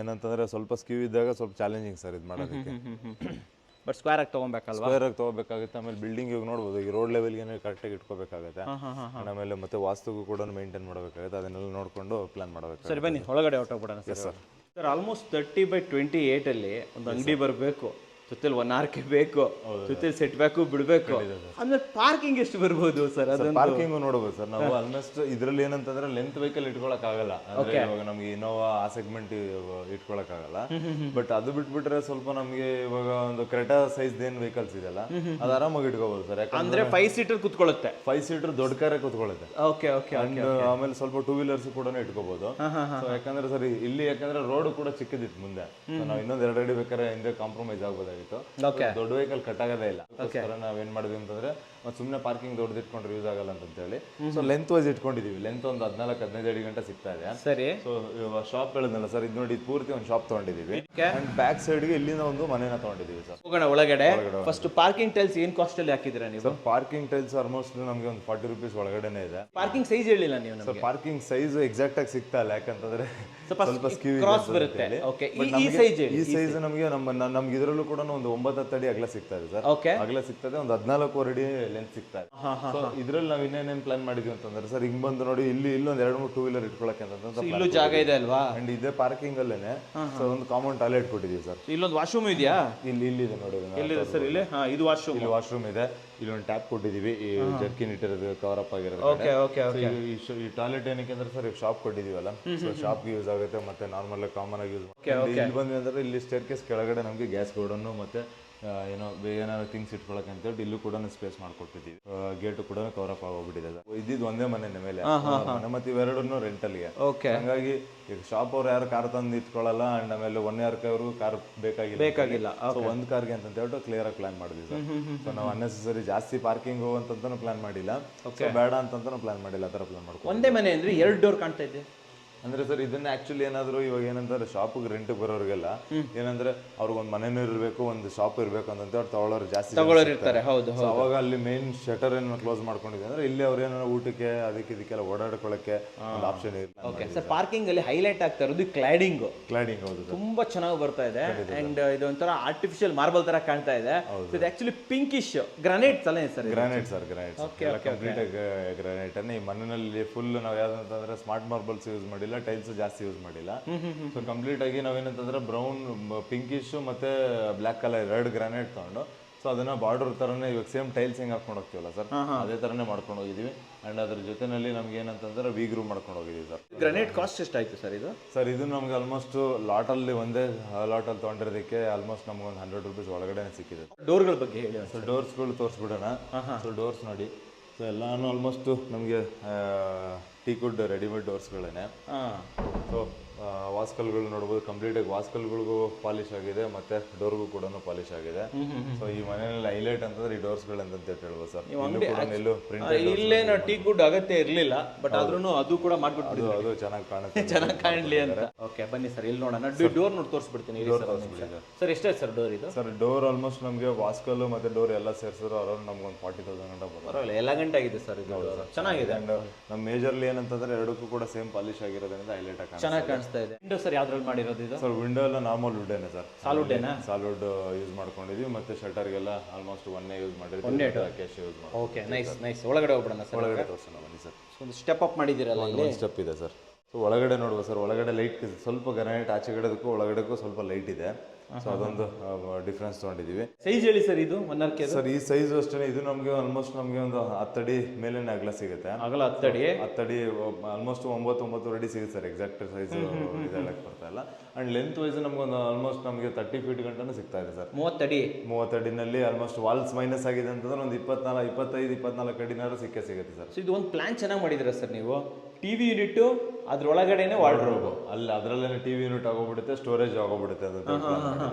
ಏನಂತಂದ್ರೆ ಸ್ವಲ್ಪ ಸ್ಕ್ಯೂ ಇದ್ದಾಗ ಸ್ವಲ್ಪ ಚಾಲೆಂಜಿಂಗ್ ಸರ್ ಇದು ಮಾಡೋದಕ್ಕೆ. ಬಟ್ ಸ್ಕ್ವೇರ್ ಆಗಿ ತಗೊಬೇಕಾಲ್ವಾ? ಸ್ಕ್ವೇರ್ ಆಗಿ ತಗೋಬೇಕಾಗುತ್ತೆ. ಆಮೇಲೆ ಬಿಲ್ಡಿಂಗ್ ಇವಾಗ ನೋಡ್ಬೋದು, ಈ ರೋಡ್ ಲೆವೆಲ್ಗೆ ಕರೆಕ್ಟಾಗಿ ಇಟ್ಕೋಬೇಕಾಗುತ್ತೆ. ಆಮೇಲೆ ಮತ್ತೆ ವಾಸ್ತುಗೂ ಕೂಡ ಮೇಂಟೈನ್ ಮಾಡಬೇಕಾಗುತ್ತೆ. ಅದನ್ನೆಲ್ಲ ನೋಡ್ಕೊಂಡು ಪ್ಲಾನ್ ಮಾಡಬೇಕು. ಸರಿ, ಬನ್ನಿ ಒಳಗಡೆ ಹೊರಟೋಗ್ಬಿಡೋಣ ಸರ್. ಸರ್ ಆಲ್ಮೋಸ್ಟ್ 30x28 ಅಲ್ಲಿ ಒಂದು ಅಂಗಡಿ ಬರಬೇಕು, ಜೊತೆಲಿ 1 RK ಬೇಕು, ಜೊತೆಲಿ ಸೆಟ್ ಬ್ಯಾಕು ಬಿಡಬೇಕು. ಅಂದ್ರೆ ಪಾರ್ಕಿಂಗ್ ಎಷ್ಟು ಬರ್ಬೋದು ಸರ್? ಅದನ್ನ ಪಾರ್ಕಿಂಗ್ ನೋಡಬಹುದು ಸರ್. ನಾವು ಆಲ್ಮೋಸ್ಟ್ ಇದರಲ್ಲಿ ಏನಂತಂದ್ರೆ ಲೆಂತ್ ವೆಹಿಕಲ್ ಇಟ್ಕೊಳಕ್ ಆಗಲ್ಲ. ಅಂದ್ರೆ ಇವಾಗ ನಮ್ಗೆ ಇನೋವಾ ಆ ಸೆಗ್ಮೆಂಟ್ ಇಟ್ಕೊಳಕ್ ಆಗಲ್ಲ. ಬಟ್ ಅದು ಬಿಟ್ಬಿಟ್ರೆ ಸ್ವಲ್ಪ ನಮ್ಗೆ ಇವಾಗ ಒಂದು ಕ್ರೆಟಾ ಸೈಜ್ ಏನ್ ವೆಹಿಕಲ್ಸ್ ಇದೆಲ್ಲ ಅದು ಆರಾಮಾಗಿ ಇಟ್ಕೋಬಹುದು ಸರ್. ಯಾಕಂದ್ರೆ 5 ಸೀಟರ್ ಕುತ್ಕೊಳ್ಳುತ್ತೆ. 5 ಸೀಟರ್ ದೊಡ್ಡ ಕಾರೇ ಕುತ್ಕೊಳ್ಳುತ್ತೆ. Okay okay. ಆಮೇಲೆ ಸ್ವಲ್ಪ 2 ವೀಲರ್ಸ್ ಕೂಡ ಇಟ್ಕೋಬಹುದು. ಯಾಕಂದ್ರೆ ಸರ್ ಇಲ್ಲಿ ಯಾಕಂದ್ರೆ ರೋಡ್ ಕೂಡ ಚಿಕ್ಕದಿತ್ತು ಮುಂದೆ, ನಾವು ಇನ್ನೊಂದು 2 ಅಡಿ ಬೇಕಾದ್ರೆ ಹಿಂದೆ ಕಾಂಪ್ರಮೈಸ್ ಆಗ್ಬೋದಾಗಿತ್ತು. ದೊಡ್ಡ ವೆಹಿಕಲ್ ಕಟ್ ಆಗೋದೇ ಇಲ್ಲ. ನಾವೇನ್ ಮಾಡಿದ್ವಿ ಅಂತಂದ್ರೆ ಸುಮ್ಮನೆ ಪಾರ್ಕಿಂಗ್ ದೊಡ್ಡದು ಇಟ್ಕೊಂಡ್ರೆ ಯೂಸ್ ಆಗಲ್ಲ ಅಂತ ಹೇಳಿ ಸೊ ಲೆಂತ್ ವೈಸ್ ಇಟ್ಕೊಂಡಿದೀವಿ. ಲೆಂತ್ ಒಂದು 14-15 ಅಡಿ ಗಂಟೆ ಸಿಗ್ತಾ ಇದೆ. ಸರಿ. ಸೊ ಶಾಪ್ ಹೇಳಿದ್ನಲ್ಲ ಸರ್, ಇದು ನೋಡಿ, ಪೂರ್ತಿ ಒಂದು ಶಾಪ್ ತಗೊಂಡಿದೀವಿ. ಅಂಡ್ ಬ್ಯಾಕ್ ಸೈಡ್ ಗೆ ಇಲ್ಲಿಂದ ಒಂದು ಮನೆನ ತಗೊಂಡಿದೀವಿ ಸರ್. ಹೋಗೋಣ ಒಳಗಡೆ. ಫಸ್ಟ್ ಪಾರ್ಕಿಂಗ್ ಟೈಲ್ಸ್ ಏನ್ ಕಾಸ್ಟ್ ಅಲ್ಲಿ ಹಾಕಿದ್ದೀರಾ ನೀವು? ಸರ್ ಪಾರ್ಕಿಂಗ್ ಟೈಲ್ಸ್ ಆಲ್ಮೋಸ್ಟ್ ನಮಗೆ ಒಂದು 40 ರೂಪೀಸ್ ಒಳಗಡೆನೆ ಇದೆ. ಪಾರ್ಕಿಂಗ್ ಸೈಜ್ ಹೇಳಿಲ್ಲ ನೀವು ನಮಗೆ? ಪಾರ್ಕಿಂಗ್ ಸೈಜ್ ಎಕ್ಸಾಕ್ಟ್ ಆಗಿ ಸಿಗ್ತಾ ಇಲ್ಲ, ಯಾಕಂತಂದ್ರೆ ಸ್ವಲ್ಪ ಸ್ಕ್ಯೂ ಕ್ರಾಸ್ ಬರುತ್ತೆ. ಓಕೆ, ಈ ಸೈಜ್ ನಮಗೆ ನಮ್ಗೆ ಇದರಲ್ಲೂ ಕೂಡ ಒಂದು 9-10 ಅಡಿ ಅಗಲ ಸಿಗ್ತಾ ಇದೆ ಸರ್. ಅಗಲ ಸಿಗ್ತದೆ, ಒಂದು 14 ಅಡಿ ಲೆಂತ್ ಸಿಗ್ತಾ ಇದೆ. ಸೊ ಇದ್ರಲ್ಲಿ ನಾವು ಇನ್ನೇನೇನ್ ಪ್ಲಾನ್ ಮಾಡಿದ್ವಿ ಅಂತಂದ್ರೆ ಸರ್, ಹಿಂಗ್ ಬಂದು ನೋಡಿ, ಇಲ್ಲಿ ಇಲ್ಲೊಂದ್ 2-3 2 ವೀಲರ್ ಇಟ್ಕೊಳಕ್ಕೆ ಅಂತ ಇಲ್ಲೂ ಜಾಗ ಇದೆ ಅಲ್ವಾ? ಅಂಡ್ ಇದೇ ಪಾರ್ಕಿಂಗ್ ಅಲ್ಲೇನೆ ಸೊ ಒಂದು ಕಾಮನ್ ಟಾಯ್ಲೆಟ್ ಕೊಟ್ಟಿದೀವಿ ಸರ್. ಇಲ್ಲೊಂದು ವಾಶ್ರೂಮ್ ಇದೆಯಾ? ಇಲ್ಲಿ ಇದೆ ನೋಡಿ, ಎಲ್ಲಿದೆ ಸರ್? ಇಲ್ಲಿ ಇದು ವಾಶ್ರೂಮ್. ಇಲ್ಲಿ ವಾಶ್ರೂಮ್ ಇದೆ. ಇಲ್ಲಿ ಒಂದು ಟ್ಯಾಪ್ ಕೊಟ್ಟಿದೀವಿ, ಈ ಜರ್ಕಿನ್ ಇಟ್ಟಿರೋದು ಕವರ್ ಅಪ್ ಆಗಿರೋದು. ಈ ಟಾಯ್ಲೆಟ್ ಏನಕ್ಕೆ ಅಂದ್ರೆ ಸರ್, ಶಾಪ್ ಕೊಟ್ಟಿದೀವಲ್ಲ, ಸೊ ಶಾಪ್ಗೆ ಯೂಸ್ ಆಗುತ್ತೆ, ಮತ್ತೆ ನಾರ್ಮಲ್ ಕಾಮನ್ ಆಗಿ ಯೂಸ್. ಇಲ್ಲಿ ಬಂದ್ವಿ ಅಂದ್ರೆ ಇಲ್ಲಿ ಸ್ಟೇರ್ ಕೇಸ್ ಕೆಳಗಡೆ ನಮಗೆ ಗ್ಯಾಸ್ ಗೋಡನ್ನು ಮತ್ತೆ ಏನೋ ಏನಾದ್ರು ಥಿಂಗ್ಸ್ ಇಟ್ಕೊಳಕ್ಕೆ ಅಂತ ಹೇಳಿ ಇಲ್ಲೂ ಕೂಡ ಸ್ಪೇಸ್ ಮಾಡ್ಕೊಟ್ಟಿದ್ದೀವಿ. ಗೇಟು ಕೂಡ ಕವರ್ ಅಪ್ ಆಗೋಗ್ಬಿಟ್ಟಿದೆ. ಇದ್ದಿದ್ದು ಒಂದೇ ಮನೆ ಮೇಲೆ ಮನೆ, ಮತ್ತೆ ಇವೆರಡನ್ನು ರೆಂಟಲ್ಗೆ. ಹಂಗಾಗಿ ಈಗ ಶಾಪ್ ಅವ್ರು ಯಾರು ಕಾರ್ ತಂದು ಇಟ್ಕೊಳ್ಳಲ್ಲ. ಅಂಡ್ ಆಮೇಲೆ 1 RK ಅವರು ಕಾರ್ ಬೇಕಾಗಿಲ್ಲ. ಒಂದು ಕಾರ್ಗೆ ಅಂತ ಹೇಳ್ಬಿಟ್ಟು ಕ್ಲಿಯರ್ ಆಗಿ ಪ್ಲಾನ್ ಮಾಡಿದ್ವಿ ಸರ್. ಸೊ ನಾವು ಅನ್ನೆಸೆಸರಿ ಜಾಸ್ತಿ ಪಾರ್ಕಿಂಗ್ ಅಂತಾನು ಪ್ಲಾನ್ ಮಾಡಿಲ್ಲ, ಬೇಡ ಅಂತಂತಾನು ಪ್ಲಾನ್ ಮಾಡಿಲ್ಲ. ಆ ಥರ ಪ್ಲಾನ್ ಮಾಡ್ಕೊಂಡು ಒಂದೇ ಮನೆ ಅಂದ್ರೆ 2 ಡೋರ್ ಕಾಣ್ತಾ ಇದೆ. ಅಂದ್ರೆ ಸರ್ ಇದನ್ನ ಆಕ್ಚುಲಿ ಏನಾದ್ರು ಇವಾಗ ಏನಂತಾರೆ ಶಾಪಿಗೆ ರೆಂಟ್ ಬರೋರಿಗೆಲ್ಲ ಏನಂದ್ರೆ ಅವ್ರಿಗೊಂದು ಮನೆನೂ ಇರಬೇಕು ಒಂದು ಶಾಪ್ ಇರಬೇಕು ಅಂತ ಅವ್ರು ತಗೊಳ್ಳೋರು ಜಾಸ್ತಿ ಇರ್ತಾರೆ. ಹೌದು. So ಅವಾಗ ಅಲ್ಲಿ ಮೇನ್ ಶಟರ್ ಏನು ಕ್ಲೋಸ್ ಮಾಡ್ಕೊಂಡಿದೆ ಅಂದ್ರೆ ಇಲ್ಲಿ ಅವ್ರು ಏನಾದ್ರು ಊಟಕ್ಕೆ ಅದಕ್ಕೆ ಇದಕ್ಕೆಲ್ಲ ಓಡಾಡ್ಕೊಳ್ಳಕ್ಕೆ ಒಂದು ಆಪ್ಷನ್ ಇಲ್ಲ. ಓಕೆ ಸರ್, ಪಾರ್ಕಿಂಗ್ ಅಲ್ಲಿ ಹೈಲೈಟ್ ಆಗ್ತಾ ಇರೋದು ಕ್ಲಾಡಿಂಗ್. ಕ್ಲಾಡಿಂಗ್ ಹೌದು ತುಂಬಾ ಚೆನ್ನಾಗಿ ಬರ್ತಾ ಇದೆ ಅಂಡ್ ಇದು ಒಂಥರ ಆರ್ಟಿಫಿಷಿಯಲ್ ಮಾರ್ಬಲ್ ತರ ಕಾಣ್ತಾ ಇದೆ. ಇದು ಆಕ್ಚುಲಿ ಪಿಂಕಿಶ್ ಗ್ರಾನೈಟ್ಸ್ ಅಲ್ಲ sir? Granite sir, granite complete granite ಈ ಮಣ್ಣಿನಲ್ಲಿ ಫುಲ್ ನಾವು ಯಾವ್ದಂತಂದ್ರೆ ಸ್ಮಾರ್ಟ್ ಮಾರ್ಬಲ್ಸ್ ಯೂಸ್ ಮಾಡಿಲ್ಲ, ಟೈಲ್ಸ್ ಜಾಸ್ತಿ ಯೂಸ್ ಮಾಡಿಲ್ಲ. ಸೊ ಕಂಪ್ಲೀಟ್ ಆಗಿ ನಾವೇನಂತಂದ್ರೆ ಬ್ರೌನ್, ಪಿಂಕಿಶ್ ಮತ್ತೆ ಬ್ಲಾಕ್ ಕಲರ್ 2 ಗ್ರಾನೈಟ್ ತಗೊಂಡು ಸೊ ಅದನ್ನ ಬಾರ್ಡರ್ ತರನೇ ಇವಾಗ ಸೇಮ್ ಟೈಲ್ಸ್ ಹೆಂಗ್ ಹಾಕೊಂಡು ಹೋಗ್ತೀವಲ್ಲ ಸರ್, ಅದೇ ತರನೇ ಮಾಡ್ಕೊಂಡು ಹೋಗಿದೀವಿ. ಅಂಡ್ ಅದ್ರ ಜೊತೆನಲ್ಲಿ ನಮ್ಗೆ ಏನಂತಂದ್ರೆ ವೀಗ್ರೂ ಮಾಡ್ಕೊಂಡು ಹೋಗಿದೀವಿ ಸರ್. ಗ್ರಾನೈಟ್ ಕಾಸ್ಟ್ ಎಷ್ಟಾಯ್ತು ಸರ್ ಇದು? ಸರ್ ಇದು ನಮ್ಗೆ ಆಲ್ಮೋಸ್ಟ್ ಲಾಟಲ್ಲಿ ಒಂದೇ ಲಾಟಲ್ಲಿ ತೊಗೊಂಡಿರೋದಕ್ಕೆ ಆಲ್ಮೋಸ್ಟ್ ನಮ್ಗೆ ಒಂದು 100 ರೂಪೀಸ್ ಒಳಗಡೆ ಸಿಕ್ಕಿದೆ. ಡೋರ್ಗಳ ಬಗ್ಗೆ ಹೇಳಿ. ಸೊ ಡೋರ್ಸ್ಗಳು ತೋರಿಸ್ಬಿಡೋಣ. ಸೊ ಡೋರ್ಸ್ ನೋಡಿ, ಸೊ ಎಲ್ಲಾನು ಆಲ್ಮೋಸ್ಟ್ ನಮಗೆ ಟೀಕುಡ್ ರೆಡಿಮೇಡ್ ಡೋರ್ಸ್ಗಳೇನೆ. ಸೊ ವಾಸ್ಕಲ್ಗಳು ನೋಡ್ಬೋದು, ಕಂಪ್ಲೀಟಾಗಿ ವಾಸ್ಕಲ್ಗಳಿಗೂ ಪಾಲಿಶ್ ಆಗಿದೆ ಮತ್ತೆ ಡೋರ್ಗೂ ಕೂಡ ಪಾಲಿಶ್ ಆಗಿದೆ. ಸೊ ಈ ಮನೆಯಲ್ಲಿ ಹೈಲೈಟ್ ಅಂತಂದ್ರೆ ಈ ಡೋರ್ಸ್ಗಳು ಅಂತ ಹೇಳ್ಬೋದು ಸರ್. ಎಲ್ಲೂ ಪ್ರಿಂಟ್ ಇಲ್ಲೇನು ಟೀ ಗುಡ್ ಅಗತ್ಯ ಇರಲಿಲ್ಲ, ಬಟ್ ಆದ್ರೂ ಅದು ಕೂಡ ಮಾಡ್ಬಿಟ್ಟು ಅದು ಚೆನ್ನಾಗಿ ಕಾಣುತ್ತೆ, ಚೆನ್ನಾಗಿ ಕಾಣಲಿ ಅಂತ. ಓಕೆ ಬನ್ನಿ ಸರ್, ಇಲ್ಲಿ ನೋಡೋಣ. ಡೋರ್ ನೋಡಿ ತೋರಿಸ್ಬಿಡ್ತೀನಿ ಸರ್. ಎಷ್ಟಾಯ್ತು ಸರ್ ಡೋರ್ ಇದು? ಸರ್ ಡೋರ್ ಆಲ್ಮೋಸ್ಟ್ ನಮಗೆ ವಾಸ್ಕಲ್ ಮತ್ತೆ ಡೋರ್ ಎಲ್ಲ ಸೇರಿಸಿದ್ರು ಅರೌಂಡ್ ನಮ್ಗೆ ಒಂದು 40,000 ಗಂಟೆ ಬರುತ್ತೆ. ಪರವಾಗಿಲ್ಲ, ಎಲ್ಲ ಗಂಟೆ ಆಗಿದೆ ಸರ್ ಇದು. ಚೆನ್ನಾಗಿದೆ. ಅಂಡ್ ನಮ್ಮ ಮೇಜರ್ಲಿ ಏನಂತಂದ್ರೆ ಎರಡಕ್ಕೂ ಕೂಡ ಸೇಮ್ ಪಾಲಿಶ್ ಆಗಿರೋದ್ರಿಂದ ಹೈಲೈಟ್ ಆಗಿ ಚೆನ್ನಾಗಿ ಕಾಣಿಸ್ತಾ ಇದೆ. ವಿಂಡೋ ಸರ್ ಯಾವ್ದ್ರಲ್ಲಿ ಮಾಡಿರೋದು ಇದು? ಸರ್ ವಿಂಡೋ ಎಲ್ಲ ನಾರ್ಮಲ್ ವುಡ್ಡೇನೆ ಸರ್, ಸಾಲ್ವುಡ್ಡೇನಾ? ಸಾಲ್ವುಡ್ ಯೂಸ್ ಮಾಡ್ಕೊಂಡಿದೀವಿ. ಮತ್ತೆ ಶಟರ್ಗೆಲ್ಲ ಆಲ್ಮೋಸ್ಟ್ ಒನ್ನೇ ಯೂಸ್ ಮಾಡಿದ್ವಿ, ಕ್ಯಾಶ್ ಯೂಸ್ ಮಾಡಿ. Okay, nice nice. ಒಳಗಡೆ ಹೋಗ್ಬಿಡೋಣ ಸರ್. ಒಳಗಡೆ ತೋರಿಸೋಣ ಬನ್ನಿ ಸರ್. ಒಂದು ಸ್ಟೆಪ್ ಅಪ್ ಮಾಡಿದ್ದೀರಲ್ಲ, ಇಲ್ಲಿ ಸ್ಟೆಪ್ ಇದೆ ಸರ್. ಸೊ ಒಳಗಡೆ ನೋಡ್ಬೋದು ಸರ್, ಒಳಗಡೆ ಲೈಟ್ ಸ್ವಲ್ಪ ಗ್ರಾನೈಟ್ ಆಚೆಗಡೆದಕ್ಕೂ ಒಳಗಡೆಗೂ ಸ್ವಲ್ಪ ಲೈಟ್ ಇದೆ. ಸೊ ಅದೊಂದು ಡಿಫ್ರೆನ್ಸ್ ತೊಗೊಂಡಿದ್ದೀವಿ. ಸೈಜ್ ಹೇಳಿ ಸರ್ ಇದು 1 RK? ಸರ್ ಈ ಸೈಜ್ ಅಷ್ಟೇ, ಇದು ನಮಗೆ ಆಲ್ಮೋಸ್ಟ್ ನಮಗೆ ಒಂದು 10 ಅಡಿ ಮೇಲೆ ಅಗಲ ಸಿಗುತ್ತೆ. ಅಗಲ 10 ಅಡಿ, 10 ಅಡಿ ಆಲ್ಮೋಸ್ಟ್ 9 ಅಡಿ ಸಿಗುತ್ತೆ ಸರ್. ಎಕ್ಸಾಕ್ಟ್ ಸೈಜ್ ಇದೆಲ್ಲಕ್ಕೆ ಬರ್ತಾ ಇಲ್ಲ. ಅಂಡ್ ಲೆಂತ್ ವೈಸ್ ನಮ್ಗೆ ಒಂದು ಆಲ್ಮೋಸ್ಟ್ ನಮಗೆ 30 ಫೀಟ್ ಗಂಟನೂ ಸಿಗ್ತಾ ಇದೆ ಸರ್. 30 ಅಡಿ, 30 ಅಡಿನಲ್ಲಿ ಆಲ್ಮೋಸ್ಟ್ ವಾಲ್ಸ್ ಮೈನಸ್ ಆಗಿದೆ ಅಂತಂದ್ರೆ ಒಂದು 25-24 ಅಡಿನಾರು ಸಿಕ್ಕೇ ಸಿಗುತ್ತೆ ಸರ್. ಸೊ ಇದು ಒಂದು ಪ್ಲಾನ್ ಚೆನ್ನಾಗಿ ಮಾಡಿದ್ದೀರಾ ಸರ್ ನೀವು. ಟಿವಿ ಯೂನಿಟ್ ಅದ್ರೊಳಗಡೆನೆ ವಾರ್ಡ್ರೋಬ್, ಅಲ್ಲಿ ಅದರಲ್ಲೇನೆ ಟಿವಿ ಯೂನಿಟ್ ಆಗೋಗ್ಬಿಡುತ್ತೆ, ಸ್ಟೋರೇಜ್ ಆಗೋಗ್ಬಿಡುತ್ತೆ ಅಂತ.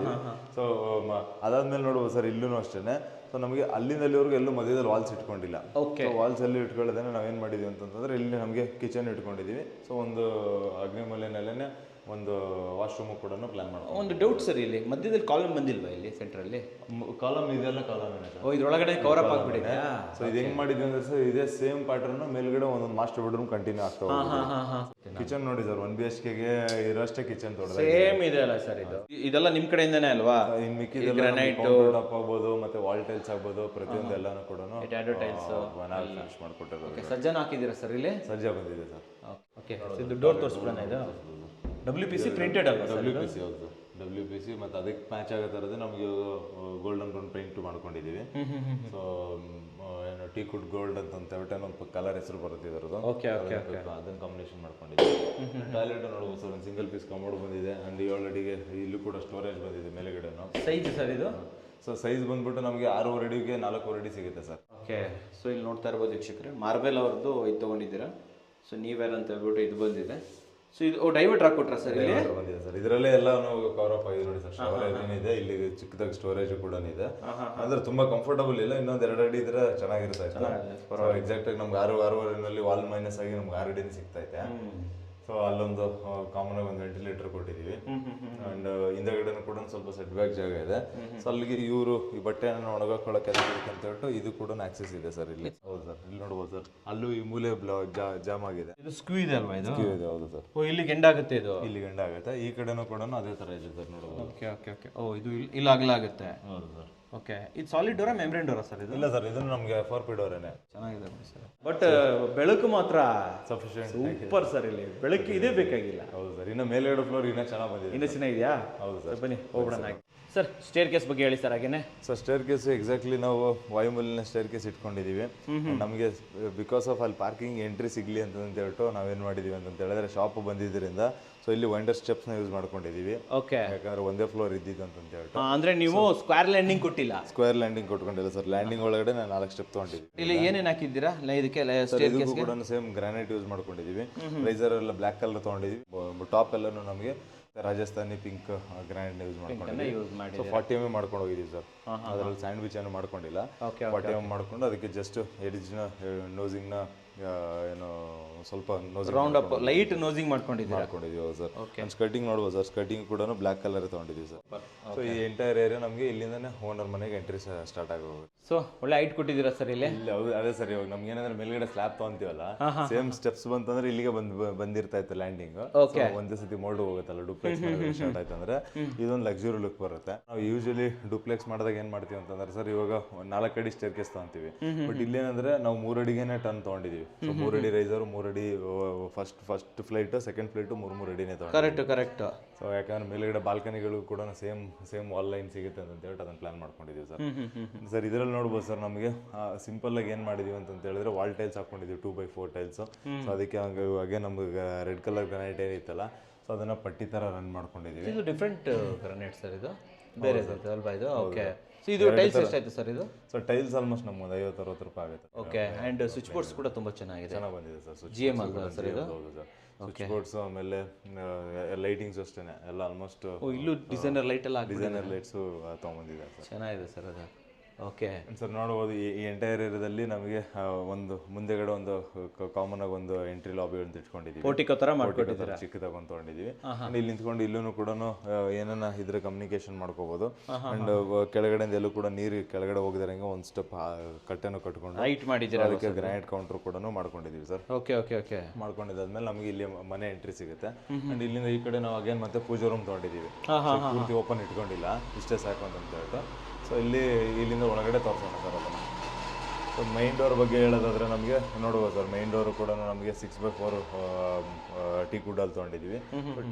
ಸೊ ಅದಾದ್ಮೇಲೆ ನೋಡ್ಬೋದು ಸರ್, ಇಲ್ಲೂ ಅಷ್ಟೇನೆ. ಸೊ ನಮಗೆ ಅಲ್ಲಿಂದ ಅಲ್ಲಿವರೆಗೂ ಎಲ್ಲೂ ಮಧ್ಯದಲ್ಲಿ ವಾಲ್ಸ್ ಇಟ್ಕೊಂಡಿಲ್ಲ. ವಾಲ್ಸ್ ಎಲ್ಲಿ ಇಟ್ಕೊಳ್ಳೋದೇನೆ ನಾವೇನು ಮಾಡಿದ್ವಿ ಅಂತಂದ್ರೆ ಇಲ್ಲಿ ನಮಗೆ ಕಿಚನ್ ಇಟ್ಕೊಂಡಿದ್ದೀವಿ. ಸೊ ಒಂದು ಅಗ್ನಿಮೂಲೆನಲ್ಲೇ ಒಂದು ವಾಶ್ರೂಮ್ ಕೂಡ ಪ್ಲಾನ್ ಮಾಡ್ಕೊಂಡು. ಒಂದು ಡೌಟ್ ಸರ್, ಇಲ್ಲಿ ಮಧ್ಯದಲ್ಲಿ ಕಾಲಮ್ ಬಂದಿಲ್ವಾ? ಇಲ್ಲಿ ಸೆಂಟ್ರಲ್ಲಿ ಕಾಲಮ್ ಇದೆಲ್ಲ ಕಾಲಮ್ ಇದ್ರೊಳಗಡೆ ಕವರ್ ಅಪ್ ಆಗ್ಬಿಟ್ಟಿದೆ. ಸೊ ಇದು ಹೆಂಗ್ ಮಾಡಿದ್ವಿ ಅಂದ್ರೆ ಸರ್, ಇದೇ ಸೇಮ್ ಪ್ಯಾಟರ್ನ್ ಮೇಲ್ಗಡೆ ಒಂದೊಂದು ಮಾಸ್ಟರ್ ಬೆಡ್ರೂಮ್ ಕಂಟಿನ್ಯೂ ಆಗ್ತಾ ಹೋಗುತ್ತೆ. ಕಿಚನ್ ನೋಡಿ ಸರ್, 1 BHK ಗೆ ಇರೋಷ್ಟೇ ಕಿಚನ್ ದೊಡ್ಡದು ಸೇಮ್ ಇದೆ ಅಲ್ಲ ಸರ್ ಇದು? ಇದೆಲ್ಲ ನಿಮ್ ಕಡೆಯಿಂದಾನೇ ಅಲ್ವಾ? ಇನ್ ಮಿಕ್ಕಿದೆಲ್ಲ ಗ್ರಾನೈಟ್ ಟಾಪ್ ಆಗ್ಬೋದು, ಮತ್ತೆ ವಾಲ್ ಟೈಲ್ಸ್ ಆಗ್ಬೋದು, ಪ್ರತಿಯೊಂದು ಎಲ್ಲಾನು ಕೂಡ ಟೈಲ್ಸ್ ಫಿನಿಶ್ ಮಾಡ್ಕೊಟ್ಟಿರೋದು. ಸಜ್ಜನ ಹಾಕಿದ್ದೀರಾ ಸರ್ ಇಲ್ಲಿ? ಸಜ್ಜಾ ಬಂದಿದೆ ಸರ್. ಓಕೆ, ಇದು ಡೋರ್ ತೋರಿಸ್ಬಿಡೋಣ. ಇದು WPC ಪ್ರಿಂಟೆಡ್ ಅಲ್ಲ? WPC ಹೌದು, WPC. ಮತ್ತೆ ಅದಕ್ಕೆ ಮ್ಯಾಚ್ ಆಗೋ ಥರದ್ದು ನಮಗೆ ಗೋಲ್ಡನ್ ಬ್ರೌನ್ ಪೇಂಟ್ ಮಾಡ್ಕೊಂಡಿದ್ದೀವಿ. ಸೊ ಏನು ಟೀಕುಡ್ ಗೋಲ್ಡ್ ಅಂತ ಹೇಳ್ಬಿಟ್ಟು ಒಂದು ಕಲರ್ ಹೆಸರು ಬರುತ್ತೆ ಇದರದ್ದು. ಅದನ್ನ ಕಾಂಬಿನೇಷನ್ ಮಾಡ್ಕೊಂಡಿದ್ದೀವಿ. ಟಾಯ್ಲೆಟ್ ನೋಡ್ಬೋದು ಸರ್, ಒಂದು ಸಿಂಗಲ್ ಪೀಸ್ ಕಮೋಡ್ ಬಂದಿದೆ. ಅಂಡ್ 7 ಅಡಿಗೆ ಇಲ್ಲೂ ಕೂಡ ಸ್ಟೋರೇಜ್ ಬಂದಿದೆ ಮೇಲೆಗಡೆನು. ಸೈಜ್ ಸರ್ ಇದು? ಸೊ ಸೈಜ್ ಬಂದ್ಬಿಟ್ಟು ನಮಗೆ 6.5 ಅಡಿಗೆ 4.5 ಅಡಿ ಸಿಗುತ್ತೆ ಸರ್. ಓಕೆ, ಸೊ ಇಲ್ಲಿ ನೋಡ್ತಾ ಇರ್ಬೋದು ವೀಕ್ಷಕರೇ, ಮಾರ್ಬೆಲ್ ಅವ್ರದ್ದು ಇದು ತೊಗೊಂಡಿದ್ದೀರಾ. ಸೊ ನೀವೇರ್ ಅಂತ ಹೇಳ್ಬಿಟ್ಟು ಇದು ಬಂದಿದೆ. ಸೊ ಇದು ಡೈವರ್ಟ್ ಹಾಕೊಟ್ರಾ ಸರ್? ಇಲ್ಲಿ ಬಂದಿದೆ ಸರ್, ಇದರಲ್ಲೇ ಎಲ್ಲ ಕವರ್ ಅಪ್ ಆಗಿದೆ ನೋಡಿ ಸರ್. ಶವರ್ ಏನಿದೆ, ಇಲ್ಲಿ ಚಿಕ್ಕದಾಗಿ ಸ್ಟೋರೇಜ್ ಕೂಡ ಇದೆ. ಅಂದ್ರೆ ತುಂಬಾ ಕಂಫರ್ಟಬಲ್ ಇಲ್ಲ, ಇನ್ನೊಂದು 2 ಅಡಿ ಇದ್ರೆ ಚೆನ್ನಾಗಿರುತ್ತೆ. ಎಕ್ಸಾಕ್ಟ್ ಆಗಿ ನಮ್ಗೆ 6.5 ವಾಲ್ ಮೈನಸ್ ಆಗಿ ನಮ್ಗೆ 6 ಅಡಿನೇ ಸಿಗ್ತೈತೆ. ಸೊ ಅಲ್ಲೊಂದು ಕಾಮನ್ ಆಗಿ ಒಂದು ವೆಂಟಿಲೇಟರ್ ಕೊಟ್ಟಿದ್ದೀವಿ. ಅಂಡ್ ಹಿಂದಗಡೆನೂ ಕೂಡ ಸ್ವಲ್ಪ ಸೆಟ್ ಬ್ಯಾಕ್ ಜಾಗ ಇದೆ. ಸೊ ಅಲ್ಲಿಗೆ ಇವರು ಈ ಬಟ್ಟೆಯನ್ನು ಒಣಗಾಕೊಳ್ಳೋಕೆ ಅಂತ ಹೇಳ್ಬಿಟ್ಟು ಇದು ಕೂಡ ಆಕ್ಸೆಸ್ ಇದೆ ಸರ್ ಇಲ್ಲಿ. ಹೌದು ಸರ್, ಇಲ್ಲಿ ನೋಡ್ಬೋದು ಸರ್, ಅಲ್ಲೂ ಈ ಮೂಲೆ ಜಾಮ್ ಆಗಿದೆ. ಇದು ಸ್ಕ್ಯೂ ಇದೆ ಅಲ್ವಾ? ಇದು ಸ್ಕ್ಯೂ ಇದೆ, ಹೌದು ಸರ್. ಓ, ಇಲ್ಲಿ ಗೆಂಡ ಆಗುತ್ತೆ, ಇದು ಇಲ್ಲಿ ಗೆಂಡ ಆಗುತ್ತೆ. ಈ ಕಡೆನೂ ಕೂಡ ಅದೇ ತರ ಇದೆ ಸರ್, ನೋಡ್ಬೋದು. Okay okay okay. ಓ, ಇದು ಇಲ್ಲಿ ಅಗಲ ಆಗುತ್ತೆ. ಹೌದು ಸರ್. ಓಕೆ, ಇದು solid Dora membrane Dora sir ಇದು? ಇಲ್ಲ ಸರ್, ಇದನ್ನು ನಮಗೆ 4P ಡೋರೇನೆ. ಚೆನ್ನಾಗಿದೆ ಸರ್, ಬಟ್ ಬೆಳಕು ಮಾತ್ರ ಸಫಿಷಿಯಂಟ್ ಸೂಪರ್ ಸರ್. ಇಲ್ಲಿ ಬೆಳಕು ಇದೇ ಬೇಕಾಗಿಲ್ಲ. ಹೌದು ಸರ್, ಇನ್ನು ಮೇಲ್ಗಡೆ ಫ್ಲೋರ್ ಇನ್ನೂ ಚೆನ್ನಾಗಿ ಬಂದಿದೆ. ಇನ್ನೂ ಚೆನ್ನಾಗಿದೆಯಾ? ಹೌದು ಸರ್, ಬನ್ನಿ ಹೋಗ್ಬಿಡೋಣ. ಸರ್ ಸ್ಟೇರ್ ಕೇಸ್ ಬಗ್ಗೆ ಹೇಳಿ ಸರ್. ಹಾಗೇನೆ ಸರ್ ಸ್ಟೇರ್ ಕೇಸ್ ಎಕ್ಸಾಕ್ಟ್ಲಿ ನಾವು ವಾಯುಮೂಲಿನ ಸ್ಟೇರ್ ಕೇಸ್ ಇಟ್ಕೊಂಡಿದ್ದೀವಿ. ನಮಗೆ ಬಿಕಾಸ್ ಆಫ್ ಅಲ್ಲಿ ಪಾರ್ಕಿಂಗ್ ಎಂಟ್ರಿ ಸಿಗಲಿ ಅಂತ ಹೇಳ್ಬಿಟ್ಟು ನಾವೇನು ಮಾಡಿದ್ದೀವಿ ಅಂತ ಹೇಳಿದ್ರೆ, ಶಾಪ್ ಬಂದಿದ್ದರಿಂದ ಸೊ ಇಲ್ಲಿ ವೈಂಡರ್ ಸ್ಟೆಪ್ಸ್ನ ಯೂಸ್ ಮಾಡ್ಕೊಂಡಿದ್ದೀವಿ. ಓಕೆ, ಯಾಕಂದ್ರೆ ಒಂದೇ ಫ್ಲೋರ್ ಇದ್ದಿದ್ದು ಅಂತ ಹೇಳ್ಬಿಟ್ಟು. ಅಂದ್ರೆ ನೀವು ಸ್ಕ್ವೇರ್ ಲ್ಯಾಂಡಿಂಗ್ ಕೊಟ್ಟಿಲ್ಲ? ಸ್ಕ್ವೇರ್ ಲ್ಯಾಂಡಿಂಗ್ ಕೊಟ್ಕೊಂಡಿಲ್ಲ ಸರ್. ಲ್ಯಾಂಡಿಂಗ್ ಒಳಗಡೆ ನಾನು 4 ಸ್ಟೆಪ್ ತೊಗೊಂಡಿದ್ದೀವಿ. ಇಲ್ಲಿ ಏನೇನು ಹಾಕಿದ್ದೀರಾ ಇದಕ್ಕೆ? ಇದಕ್ಕೂ ಕೂಡ ಸೇಮ್ ಗ್ರಾನೈಟ್ ಯೂಸ್ ಮಾಡ್ಕೊಂಡಿದ್ದೀವಿ. ರೈಸರ್ ಎಲ್ಲ ಬ್ಲ್ಯಾಕ್ ಕಲರ್ ತೊಗೊಂಡಿದ್ದೀವಿ. ಟಾಪ್ ಎಲ್ಲನೂ ನಮಗೆ ರಾಜಸ್ಥಾನಿ ಪಿಂಕ್ ಗ್ರಾನೈಟ್ ಯೂಸ್ ಮಾಡ್ಕೊಂಡಿದ್ದೀವಿ. ಸೊ 40 mm ಮಾಡ್ಕೊಂಡು ಹೋಗಿದ್ದೀವಿ ಸರ್. ಅದರಲ್ಲಿ ಸ್ಯಾಂಡ್ವಿಚ್ ಏನು ಮಾಡ್ಕೊಂಡಿಲ್ಲ. 40 mm ಮಾಡ್ಕೊಂಡು ಅದಕ್ಕೆ ಜಸ್ಟ್ ಎಡ್ಜ್ನ ನೋಸಿಂಗ್ನ ಏನು ಸ್ವಲ್ಪ ರೌಂಡ್ ಅಪ್ ಲೈಟ್ ನೋಸಿಂಗ್ ಮಾಡ್ಕೊಂಡಿದ್ದೀರಾ? ಮಾಡ್ಕೊಂಡಿದ್ದೀವಿ ಸರ್. ಸ್ಕರ್ಟಿಂಗ್ ನೋಡ್ಬೋದು ಸರ್, ಸ್ಕರ್ಟಿಂಗ್ ಕೂಡ ಬ್ಲ್ಯಾಕ್ ಕಲರ್ ತೊಗೊಂಡಿದ್ದೀವಿ ಸರ್. ಸೊ ಈ ಎಂಟೈರ್ ಏರಿಯಾ ನಮಗೆ ಇಲ್ಲಿಂದಾನೆ ಓನರ್ ಮನೆಗೆ ಎಂಟ್ರಿ ಸ್ಟಾರ್ಟ್ ಆಗೋದು. ಸೊ ಒಳ್ಳೆ ಹೈಟ್ ಕೊಟ್ಟಿದ್ದೀರಾ ಸರ್ ಇಲ್ಲಿ? ಅದೇ ಸರ್, ಇವಾಗ ನಮ್ಗೆ ಏನಂದ್ರೆ ಮೇಲ್ಗಡೆ ಸ್ಲ್ಯಾಬ್ ತೊಗೊಂತೀವಲ್ಲ, ಸೇಮ್ ಸ್ಟೆಪ್ಸ್ ಬಂತಂದ್ರೆ ಇಲ್ಲಿಗೆ ಬಂದಿರ್ತಾ ಇತ್ತು ಲ್ಯಾಂಡಿಂಗ್. ಒಂದೇ ಸತಿ ಮೋಲ್ಡ್ ಹೋಗುತ್ತಲ್ಲ, ಡುಪ್ಲೆಕ್ಸ್ ಸ್ಟಾರ್ಟ್ ಆಯ್ತು ಅಂದ್ರೆ ಇದೊಂದು ಲಕ್ಸುರಿ ಲುಕ್ ಬರುತ್ತೆ. ನಾವು ಯೂಶಲಿ ಡುಪ್ಲೆಕ್ಸ್ ಮಾಡಿದಾಗ ಏನ್ ಮಾಡ್ತೀವಿ ಅಂತಂದ್ರೆ ಸರ್, ಇವಾಗ 4 ಅಡಿ ಸ್ಟೇರ್ ಕೇಸ್ ತಗೊಂತೀವಿ. ಬಟ್ ಇಲ್ಲೇನಂದ್ರೆ ನಾವು 3 ಅಡಿಗೆನೆ ಟನ್ ತೊಗೊಂಡಿದೀವಿ. 3 ಅಡಿ ರೈಸರ್, 3 ಅಡಿ ಫಸ್ಟ್ ಫ್ಲೈಟ್, ಸೆಕೆಂಡ್ ಫ್ಲೈಟ್ 3 ಅಡಿನೇ ತೊಗೊಂಡು. ಕರೆಕ್ಟ್. ಸೊ ಯಾಕಂದ್ರೆ ಮೇಲ್ಗಡೆ ಬಾಲ್ಕನಿಗಳು ಕೂಡ ಸೇಮ್ ವಾಲ್ ಲೈನ್ ಸಿಗುತ್ತೆ ಅಂತ ಹೇಳ್ಬಿಟ್ಟು ಅದನ್ನ ಪ್ಲಾನ್ ಮಾಡ್ಕೊಂಡಿದ್ದೀವಿ ಸರ್. ಸರ್ ಇದರಲ್ಲಿ ನೋಡ್ಬೋದು ಸರ್, ನಮಗೆ ಸಿಂಪಲ್ ಆಗಿ ಏನ್ ಮಾಡಿದೀವಿ ಅಂತ ಹೇಳಿದ್ರೆ ವಾಲ್ ಟೈಲ್ಸ್ ಹಾಕೊಂಡಿದೀವಿ, 2x4 ಟೈಲ್ಸ್. ಸೊ ಅದಕ್ಕೆ ಹಾಗೆ ನಮ್ಗೆ ರೆಡ್ ಕಲರ್ ಗ್ರಾನೈಟ್ ಏನಿತ್ತಲ್ಲ, ಸೊ ಅದನ್ನ ಪಟ್ಟಿ ತರ ರನ್ ಮಾಡ್ಕೊಂಡಿದೀವಿ. ಇದು ಡಿಫ್ರೆಂಟ್ ಗ್ರಾನೈಟ್ ಸರ್, ಇದು ಬೇರೆ ಅಲ್ವಾ ಇದು? ಓಕೆ. ಸೊ ಇದು ಟೈಲ್ಸ್ ಎಷ್ಟಾಯ್ತು ಸರ್ ಇದು? ಸೊ ಟೈಲ್ಸ್ ಆಲ್ಮೋಸ್ಟ್ ನಮ್ಗೆ ಒಂದು 50-60 ರೂಪಾಯಿ ಆಗುತ್ತೆ. ಓಕೆ. ಅಂಡ್ ಸ್ವಿಚ್ ಬೋರ್ಡ್ಸ್ ಕೂಡ ತುಂಬಾ ಚೆನ್ನಾಗಿದೆ, ಚೆನ್ನಾಗಿ ಬಂದಿದೆ ಸರ್. GM ಅಲ್ವಾ ಸರ್ ಇದು? ಸ್ವಿಚ್ ಬೋರ್ಡ್ಸ್ ಆಮೇಲೆ ಲೈಟಿಂಗ್ಸ್ ಅಷ್ಟೇನೆ ಎಲ್ಲ ಆಲ್ಮೋಸ್ಟ್. ಇಲ್ಲೂ ಡಿಸೈನರ್ ಲೈಟ್ ಎಲ್ಲ ಡಿಸೈನರ್ ಲೈಟ್ಸ್ ತೊಗೊಂಬಂದಿದ್ದಾರೆ ಸರ್. ಚೆನ್ನಾಗಿದೆ ಸರ್ ಅದು. ಓಕೆ ಸರ್ ನೋಡ್ಬೋದು ಈ ಎಂಟೈರ್ ಏರಿಯಾದಲ್ಲಿ ನಮಗೆ ಒಂದು ಮುಂದೆಗಡೆ ಒಂದು ಕಾಮನ್ ಆಗಿ ಒಂದು ಎಂಟ್ರಿ ಲಾಬಿ ಅಂತ ಇಟ್ಕೊಂಡಿದ್ದೀವಿ. ಪೋರ್ಟಿಕೋ ತರ ಮಾಡ್ಕೊಟ್ಟಿದ್ದಾರೆ, ಚಿಕ್ಕದಾಗಿ ಒಂದು ತೊಗೊಂಡಿದ್ದೀವಿ. ಇಲ್ಲಿ ನಿಂತ್ಕೊಂಡು ಇಲ್ಲೂ ಕೂಡ ಏನನ್ನ ಇದ್ರ ಕಮ್ಯುನಿಕೇಶನ್ ಮಾಡ್ಕೋಬಹುದು. ಅಂಡ್ ಕೆಳಗಡೆಯಿಂದ ಎಲ್ಲೂ ಕೂಡ ನೀರು ಕೆಳಗಡೆ ಹೋಗಿದಾರಂಗೆ ಒಂದು ಸ್ಟೆಪ್ ಕಟ್ಟೆನೂ ಕಟ್ಕೊಂಡು ಹೈಟ್ ಮಾಡಿದ್ದೀರಾ. ಅದಕ್ಕೆ ಗ್ರಾನೈಟ್ ಕೌಂಟರ್ ಕೂಡ ಮಾಡ್ಕೊಂಡಿದ್ದೀವಿ ಸರ್. Okay okay okay. ಮಾಡ್ಕೊಂಡಿದ್ದಾದ್ಮೇಲೆ ನಮಗೆ ಇಲ್ಲಿ ಮನೆ ಎಂಟ್ರಿ ಸಿಗುತ್ತೆ. ಅಂಡ್ ಇಲ್ಲಿಂದ ಈ ಕಡೆ ನಾವು ಅಗೇನ್ ಮತ್ತೆ ಪೂಜಾ ರೂಮ್ ತೊಗೊಂಡಿದ್ದೀವಿ. ಪೂರ್ತಿ ಓಪನ್ ಇಟ್ಕೊಂಡಿಲ್ಲ, ಇಷ್ಟೇ ಸಾಕು ಅಂತ ಹೇಳ್ಬಿಟ್ಟು. ಸೊ ಇಲ್ಲಿಂದ ಒಳಗಡೆ ತೋರಿಸೋಣ ಸರ್ ಅದನ್ನು. ಸೊ ಮೈನ್ ಡೋರ್ ಬಗ್ಗೆ ಹೇಳೋದಾದ್ರೆ ನಮಗೆ ನೋಡ್ಬೋದು ಸರ್, ಮೈನ್ ಡೋರು ಕೂಡ ನಮಗೆ 6x4 ಟೀಕ್ ವುಡ್ ಅಲ್ಲಿ ತೊಗೊಂಡಿದ್ವಿ.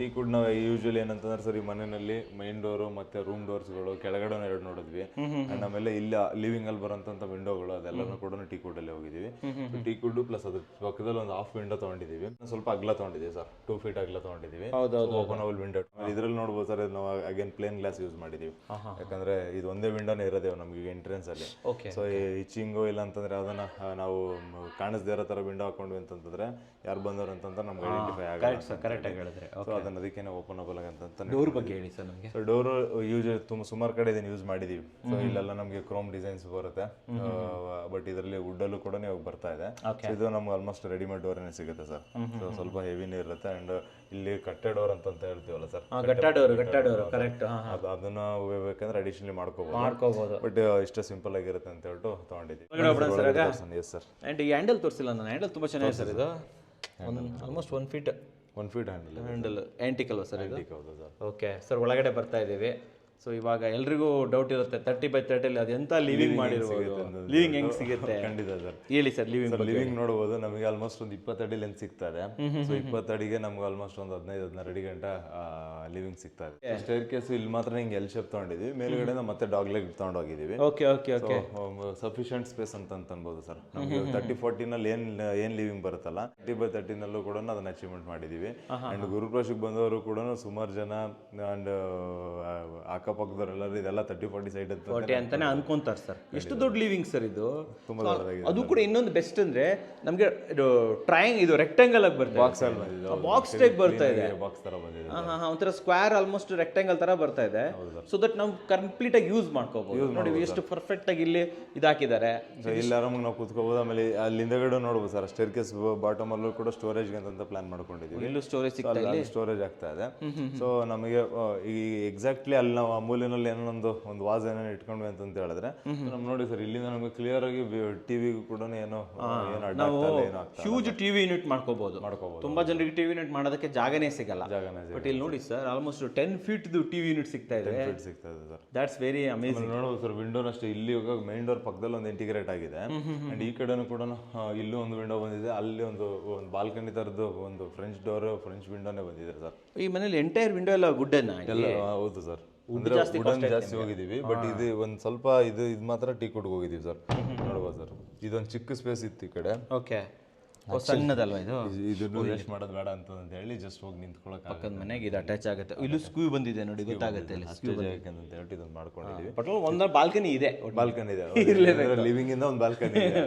ಟೀಕ್ ವುಡ್ ನಾವು ಯೂಶಲಿ ಏನಂತಂದ್ರೆ ಸರ್, ಈ ಮನೆಯಲ್ಲಿ ಮೈನ್ ಡೋರು ಮತ್ತೆ ರೂಮ್ ಡೋರ್ಸ್ಗಳು ಕೆಳಗಡೆ 2 ನೋಡಿದ್ವಿ. ಅಂಡ್ ಆಮೇಲೆ ಇಲ್ಲಿ ಲಿವಿಂಗ್ ಅಲ್ಲಿ ಬರೋಂಥ ವಿಂಡೋಗಳು ಅದೆಲ್ಲನೂ ಕೂಡ ಟೀಕ್ ವುಡ್ ಅಲ್ಲಿ ಹೋಗಿದ್ದೀವಿ. ಟೀಕ್ ವುಡ್ ಪ್ಲಸ್ ಅದ್ರ ಪಕ್ಕದಲ್ಲಿ ಒಂದು ಹಾಫ್ ವಿಂಡೋ ತೊಗೊಂಡಿದ್ದೀವಿ. ಸ್ವಲ್ಪ ಅಗ್ಲ ತೊಗೊಂಡಿದ್ದೀವಿ ಸರ್, 2 ಫೀಟ್ ಅಗ್ಲ ತೊಗೊಂಡಿದ್ದೀವಿ. ಓಪನ್ ಅವಲ್ ವಿಂಡೋ ಇದ್ರಲ್ಲಿ ನೋಡ್ಬೋದು ಸರ್, ನಾವು ಅಗೇನ್ ಪ್ಲೇನ್ ಗ್ಲಾಸ್ ಯೂಸ್ ಮಾಡಿದ್ದೀವಿ. ಯಾಕಂದ್ರೆ ಇದು ಒಂದೇ ವಿಂಡೋನೇ ಇರೋದೇ ನಮಗೆ ಎಂಟ್ರೆನ್ಸ್ ಅಲ್ಲಿ. ಸೊ ಇಚಿಂಗು ಇಲ್ಲ ಅಂತಂದ್ರೆ ಅದನ್ನ ನಾವು ಕಾಣಿಸ್ದೇ ಇರೋ ತರ ವಿಂಡೋ ಹಾಕೊಂಡ್ವಿ ಅಂತಂದ್ರೆ ಯಾರು ಬಂದವರು ಅಂತ ನಮ್ಗೆ ಐಡೆಂಟಿಫೈ ಆಗಲ್ಲ. ಕರೆಕ್ಟ್ ಆಗಿ ಹೇಳಿದ್ರೆ. ಸೊ ಅದನ್ನ ಅದಕ್ಕೇನೆ ಓಪನ್ ಅಬಲ್ ಅಂತ. ಡೋರ್ ಬಗ್ಗೆ ಹೇಳಿ ಸರ್ ನಮಗೆ. ಸೊ ಡೋರ್ ಯೂಸ್ ಸುಮಾರು ಕಡೆ ಇದನ್ನ ಯೂಸ್ ಮಾಡಿದೀವಿ. ಸೊ ಇಲ್ಲೆಲ್ಲ ನಮಗೆ ಕ್ರೋಮ್ ಡಿಸೈನ್ಸ್ ಬರುತ್ತೆ, ಬಟ್ ಇದರಲ್ಲಿ ವುಡ್ ಅಲ್ಲೂ ಕೂಡ ಇವಾಗ ಬರ್ತಾ ಇದೆ. ಇದು ನಮ್ಗೆ ಆಲ್ಮೋಸ್ಟ್ ರೆಡಿಮೇಡ್ ಡೋರ್ ಸಿಗುತ್ತೆ ಸರ್. ಸೊ ಸ್ವಲ್ಪ ಹೆವಿನೇ ಇರುತ್ತೆ. ಅಂಡ್ ಇಲ್ಲಿ ಕಟ್ಟೆ ಡೋರ್ ಅಂತ ಹೇಳ್ತೀವಲ್ಲ ಸರ್, ಗಟ್ಟಾ ಡೋರ್ ಕರೆಕ್ಟ್. ಅದನ್ನ ಬೇಕಂದ್ರೆ ಅಡಿಷನಲಿ ಮಾಡ್ಕೋಬಹುದು. ಬಟ್ ಇಷ್ಟ ಸಿಂಪಲ್ ಆಗಿರುತ್ತೆ ಅಂತ ಹೇಳ್ಬಿಟ್ಟು ತಗೊಂಡಿದ್ದೀವಿ. Yes sir. ಅಂಡ್ ಈ ಹ್ಯಾಂಡಲ್ ತೋರಿಸಿಲ್ಲ ನಾನು. ಹ್ಯಾಂಡಲ್ ತುಂಬಾ ಚೆನ್ನಾಗಿದೆ ಸರ್. ಇದು ಆಲ್ಮೋಸ್ಟ್ 1 ಫೀಟ್ ಹ್ಯಾಂಡಲ್ ಆಂಟಿಕ್ ಅಲ್ವಾ ಸರ್ ಇದು? ಹೌದು ಸರ್. ಓಕೆ ಸರ್, ಒಳಗಡೆ ಬರ್ತಾ ಇದ್ದೀವಿ. ಸೊ ಇವಾಗ ಎಲ್ರಿಗೂ ಡೌಟ್ ಇರುತ್ತೆ 30x30 ಅದೆಂತ ಲಿವಿಂಗ್ ಮಾಡಿರ್ಬೋದು, ಲಿವಿಂಗ್ ಹೆಂಗ್ ಸಿಗುತ್ತೆ? ಖಂಡಿತ ಸರ್, ಹೇಳಿ ಸರ್. ಲಿವಿಂಗ್ ನೋಡಬಹುದು. ನಮಗೆ ಆಲ್ಮೋಸ್ಟ್ ಒಂದು 20 ಅಡಿ ಲೆಂತ್ ಸಿಗ್ತಾ ಇದೆ. ಸೊ 20 ಅಡಿಗೆ ನಮ್ಗೆ ಆಲ್ಮೋಸ್ಟ್ ಒಂದು 15-16 ಅಡಿ ಗಂಟ ಲಿವಿಂಗ್ ಸಿಗ್ತಾ ಇದೆ. ಸ್ಟೇರ್ ಕೇಸ್ ಇಲ್ಲಿ ಮಾತ್ರ ಹಿಂಗೆ ಎಲ್ ಶೇಪ್ ತಗೊಂಡಿದ್ವಿ, ಮೇಲ್ಗಡೆ ಮತ್ತೆ ಡಾಗ್ ಲೆಗ್ ತಗೊಂಡು ಹೋಗಿದ್ದೀವಿ. Okay okay okay. Sufficient space ಅಂತ ಅನ್ಬೋದು ಸರ್. 30-40 ನಲ್ಲಿ ಏನ್ ಲಿವಿಂಗ್ ಬರುತ್ತಲ್ಲ, 30x30 ನಲ್ಲೂ ಕೂಡ ಅದನ್ನ ಅಚೀವ್ಮೆಂಟ್ ಮಾಡಿದೀವಿ. ಅಂಡ್ ಗುರುಪ್ರವೇಶಕ್ಕೆ ಬಂದವರು ಕೂಡ ಸುಮಾರು ಜನ ಅಂಡ್ ಅಕ್ಕಪಕ್ಕದವರೆಲ್ಲರೂ ಇದೆಲ್ಲ 30-40 ಸೈಡ್ ಅಂತಾನೆ ಅನ್ಕೊಂತಾರೆ ಸರ್. ಎಷ್ಟು ದೊಡ್ಡ ಲಿವಿಂಗ್ ಸರ್ ಇದು, ತುಂಬಾ ದೊಡ್ಡದಾಗಿದೆ. ಅದು ಕೂಡ ಇನ್ನೊಂದು ಬೆಸ್ಟ್ ಅಂದ್ರೆ ನಮಗೆ ಇದು ರೆಕ್ಟಾಂಗಲ್ ಆಗಿ ಬರ್ತದೆ, ಬಾಕ್ಸ್ ಟೈಪ್ ಬರ್ತಾ ಇದೆ. ಬಾಕ್ಸ್ ತರ ಬಂದಿದೆ, ಒಂಥರ ಸ್ಕ್ವೇರ್ ಆಲ್ಮೋಸ್ಟ್ ರೆಕ್ಟಾಂಗಲ್ ತರ ಬರ್ತಾ ಇದೆ. ಸೊ ದಟ್ ನಾವು ಕಂಪ್ಲೀಟ್ ಆಗಿ ಯೂಸ್ ಮಾಡ್ಕೋಬಹುದು. ನೋಡಿ ಎಷ್ಟು ಪರ್ಫೆಕ್ಟ್ ಆಗಿ ಇಲ್ಲಿ ಇದಾಕಿದ್ದಾರೆ. ಇಲ್ಲಿ ಆರಾಮಾಗಿ ನಾವು ಕೂತ್ಕೋಬಹುದು. ಆಮೇಲೆ ಅಲ್ಲಿ ಹಿಂದೆಗಡೆ ನೋಡಬಹುದು ಸರ್, ಸ್ಟೇರ್ ಕೇಸ್ ಬಾಟಮ್ ಅಲ್ಲೂ ಕೂಡ ಸ್ಟೋರೇಜ್ ಅಂತ ಪ್ಲಾನ್ ಮಾಡ್ಕೊಂಡಿದ್ದೀವಿ. ಇಲ್ಲೂ ಸ್ಟೋರೇಜ್ ಸಿಗ್ತಾ ಇದೆ, ಸ್ಟೋರೇಜ್ ಆಗ್ತಾ ಇದೆ. ಸೊ ನಮಗೆ ಈ ಎಕ್ಸಾಕ್ಟ್ಲಿ ಅಲ್ಲಿ ನಾವು ಆ ಮೂಲೆಯಲ್ಲಿ ಏನೋ ಒಂದು ವಾಸ್ ಏನೋ ಇಟ್ಕೊಂಡ್ವಿ ಅಂತ ಹೇಳಿದ್ರೆ ನಮ್ ನೋಡಿ ಸರ್, ಇಲ್ಲಿಂದ ನಮಗೆ ಕ್ಲಿಯರ್ ಆಗಿ ಟಿವಿ ಕೂಡ ಏನೋ ಹ್ಯೂಜ್ ಟಿವಿ ಯೂನಿಟ್ ಮಾಡ್ಕೋಬಹುದು. ತುಂಬಾ ಜನರಿಗೆ ಟಿವಿ ಯೂನಿಟ್ ಮಾಡೋದಕ್ಕೆ ಜಾಗನೇ ಸಿಗಲ್ಲ. ಬಟ್ ಇಲ್ಲಿ ನೋಡಿ sir, almost 10 feet TV unit ಸಿಗ್ತಾ ಇದೆ ಸರ್. That's very amazing. ನೋಡಬಹುದು ಸರ್, ವಿಂಡೋನ ಅಷ್ಟೇ ಇಲ್ಲಿ ಇವಾಗ ಮೈನ್ ಡೋರ್ ಪಕ್ಕದಲ್ಲಿ ಒಂದು ಇಂಟಿಗ್ರೇಟ್ ಆಗಿದೆ. ಅಂಡ್ ಈ ಕಡೆನೂ ಕೂಡ ಇಲ್ಲೂ ಒಂದು ವಿಂಡೋ ಬಂದಿದೆ, ಅಲ್ಲಿ ಒಂದು ಬಾಲ್ಕನಿ ತರದ್ದು ಒಂದು ಫ್ರೆಂಚ್ ಡೋರ್, ಫ್ರೆಂಚ್ ವಿಂಡೋನೇ ಬಂದಿದೆ ಸರ್. ಈ ಮನೇಲಿ ಎಂಟೈರ್ ವಿಂಡೋ ಎಲ್ಲ ವುಡ್ ಎಲ್ಲ ಹೌದು ಸರ್. ಜಾಸ್ತಿ ಹೋಗಿದೀವಿ, ಬಟ್ ಇದು ಒಂದ್ ಸ್ವಲ್ಪ ಇದು ಮಾತ್ರ ಟೀಕ್ ವುಡ್ ಹೋಗಿದೀವಿ ಸರ್. ನೋಡ್ಬೋದು ಸರ್, ಇದೊಂದು ಚಿಕ್ಕ ಸ್ಪೇಸ್ ಇತ್ತು ಈ ಕಡೆ. ಓಕೆ, ಸಣ್ಣದಲ್ವಾ ಇದು? ಇದನ್ನು ವೇಸ್ಟ್ ಮಾಡೋದು ಬೇಡ ಅಂತ ಹೇಳಿ ಜಸ್ಟ್ ಹೋಗಿ ನಿಂತ್ಕೊಳ್ಳೋಕೆ ಪಕ್ಕದ ಮನೆಗೆ ಇದು ಅಟ್ಯಾಚ್ ಆಗುತ್ತೆ. ಇಲ್ಲೂ ಸ್ಕ್ಯೂ ಬಂದಿದೆ ನೋಡಿ, ಗೊತ್ತಾಗುತ್ತೆ ಇಲ್ಲಿ ಸ್ಕ್ಯೂ ಅಂತ ಹೇಳ್ಬಿಟ್ಟು ಇದನ್ನು ಮಾಡ್ಕೊಂಡಿದ್ದೀವಿ. ಬಟ್ ಒಂದು ಬಾಲ್ಕನಿ ಇದೆ, ಬಾಲ್ಕನಿ ಇದೆ, ಲಿವಿಂಗ್ ಇಂದ ಒಂದು ಬಾಲ್ಕನಿ ಇದೆ.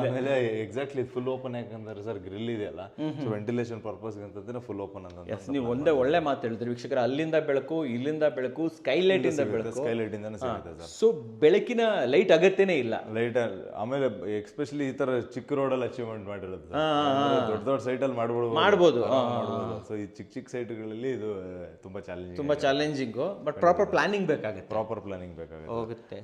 ಆಮೇಲೆ ಎಕ್ಸಾಕ್ಟ್ಲಿ ಫುಲ್ ಓಪನ್ ಯಾಕಂದ್ರೆ ಸರ್ ಗ್ರಿಲ್ ಇದೆಯಲ್ಲ, ಸೊ ವೆಂಟಿಲೇಷನ್ ಪರ್ಪಸ್ ಅಂತಂದ್ರೆ ಫುಲ್ ಓಪನ್ ಅಂತ. ನೀವು ಒಂದೇ ಒಳ್ಳೆ ಮಾತು ಹೇಳಿದ್ರಿ ವೀಕ್ಷಕರ. ಅಲ್ಲಿಂದ ಬೆಳಕು, ಇಲ್ಲಿಂದ ಬೆಳಕು, ಸ್ಕೈಲೈಟ್ ಇಂದ ಬೆಳಕು, ಸ್ಕೈಲೈಟ್ ಇಂದಾನೆ ಸಿಗುತ್ತೆ ಸರ್. ಸೊ ಬೆಳಕಿನ ಲೈಟ್ ಅಗತ್ಯನೇ ಇಲ್ಲ. ಲೈಟ್ ಆಮೇಲೆ ಎಕ್ಸ್ಪೆಷಲಿ ಈ ತರ ಚಿಕ್ಕ ರೋಡಲ್ಲಿ ಅಚೀವ್ಮೆಂಟ್ ಮಾಡಿರೋದು ದೊಡ್ಡ ದೊಡ್ಡ ಸೈಟಲ್ಲಿ ಮಾಡ್ಬೋದು. ಸೊ ಈ ಚಿಕ್ಕ ಚಿಕ್ಕ ಸೈಟ್ಗಳಲ್ಲಿ ಇದು ತುಂಬಾ ಚಾಲೆಂಜಿಂಗ್, ತುಂಬಾ ಚಾಲೆಂಜಿಂಗು. ಬಟ್ ಪ್ರಾಪರ್ ಪ್ಲಾನಿಂಗ್ ಬೇಕಾಗುತ್ತೆ. ಪ್ರಾಪರ್ ಪ್ಲಾನಿಂಗ್ ಬೇಕಾಗುತ್ತೆ. ಹೋಗುತ್ತೆ.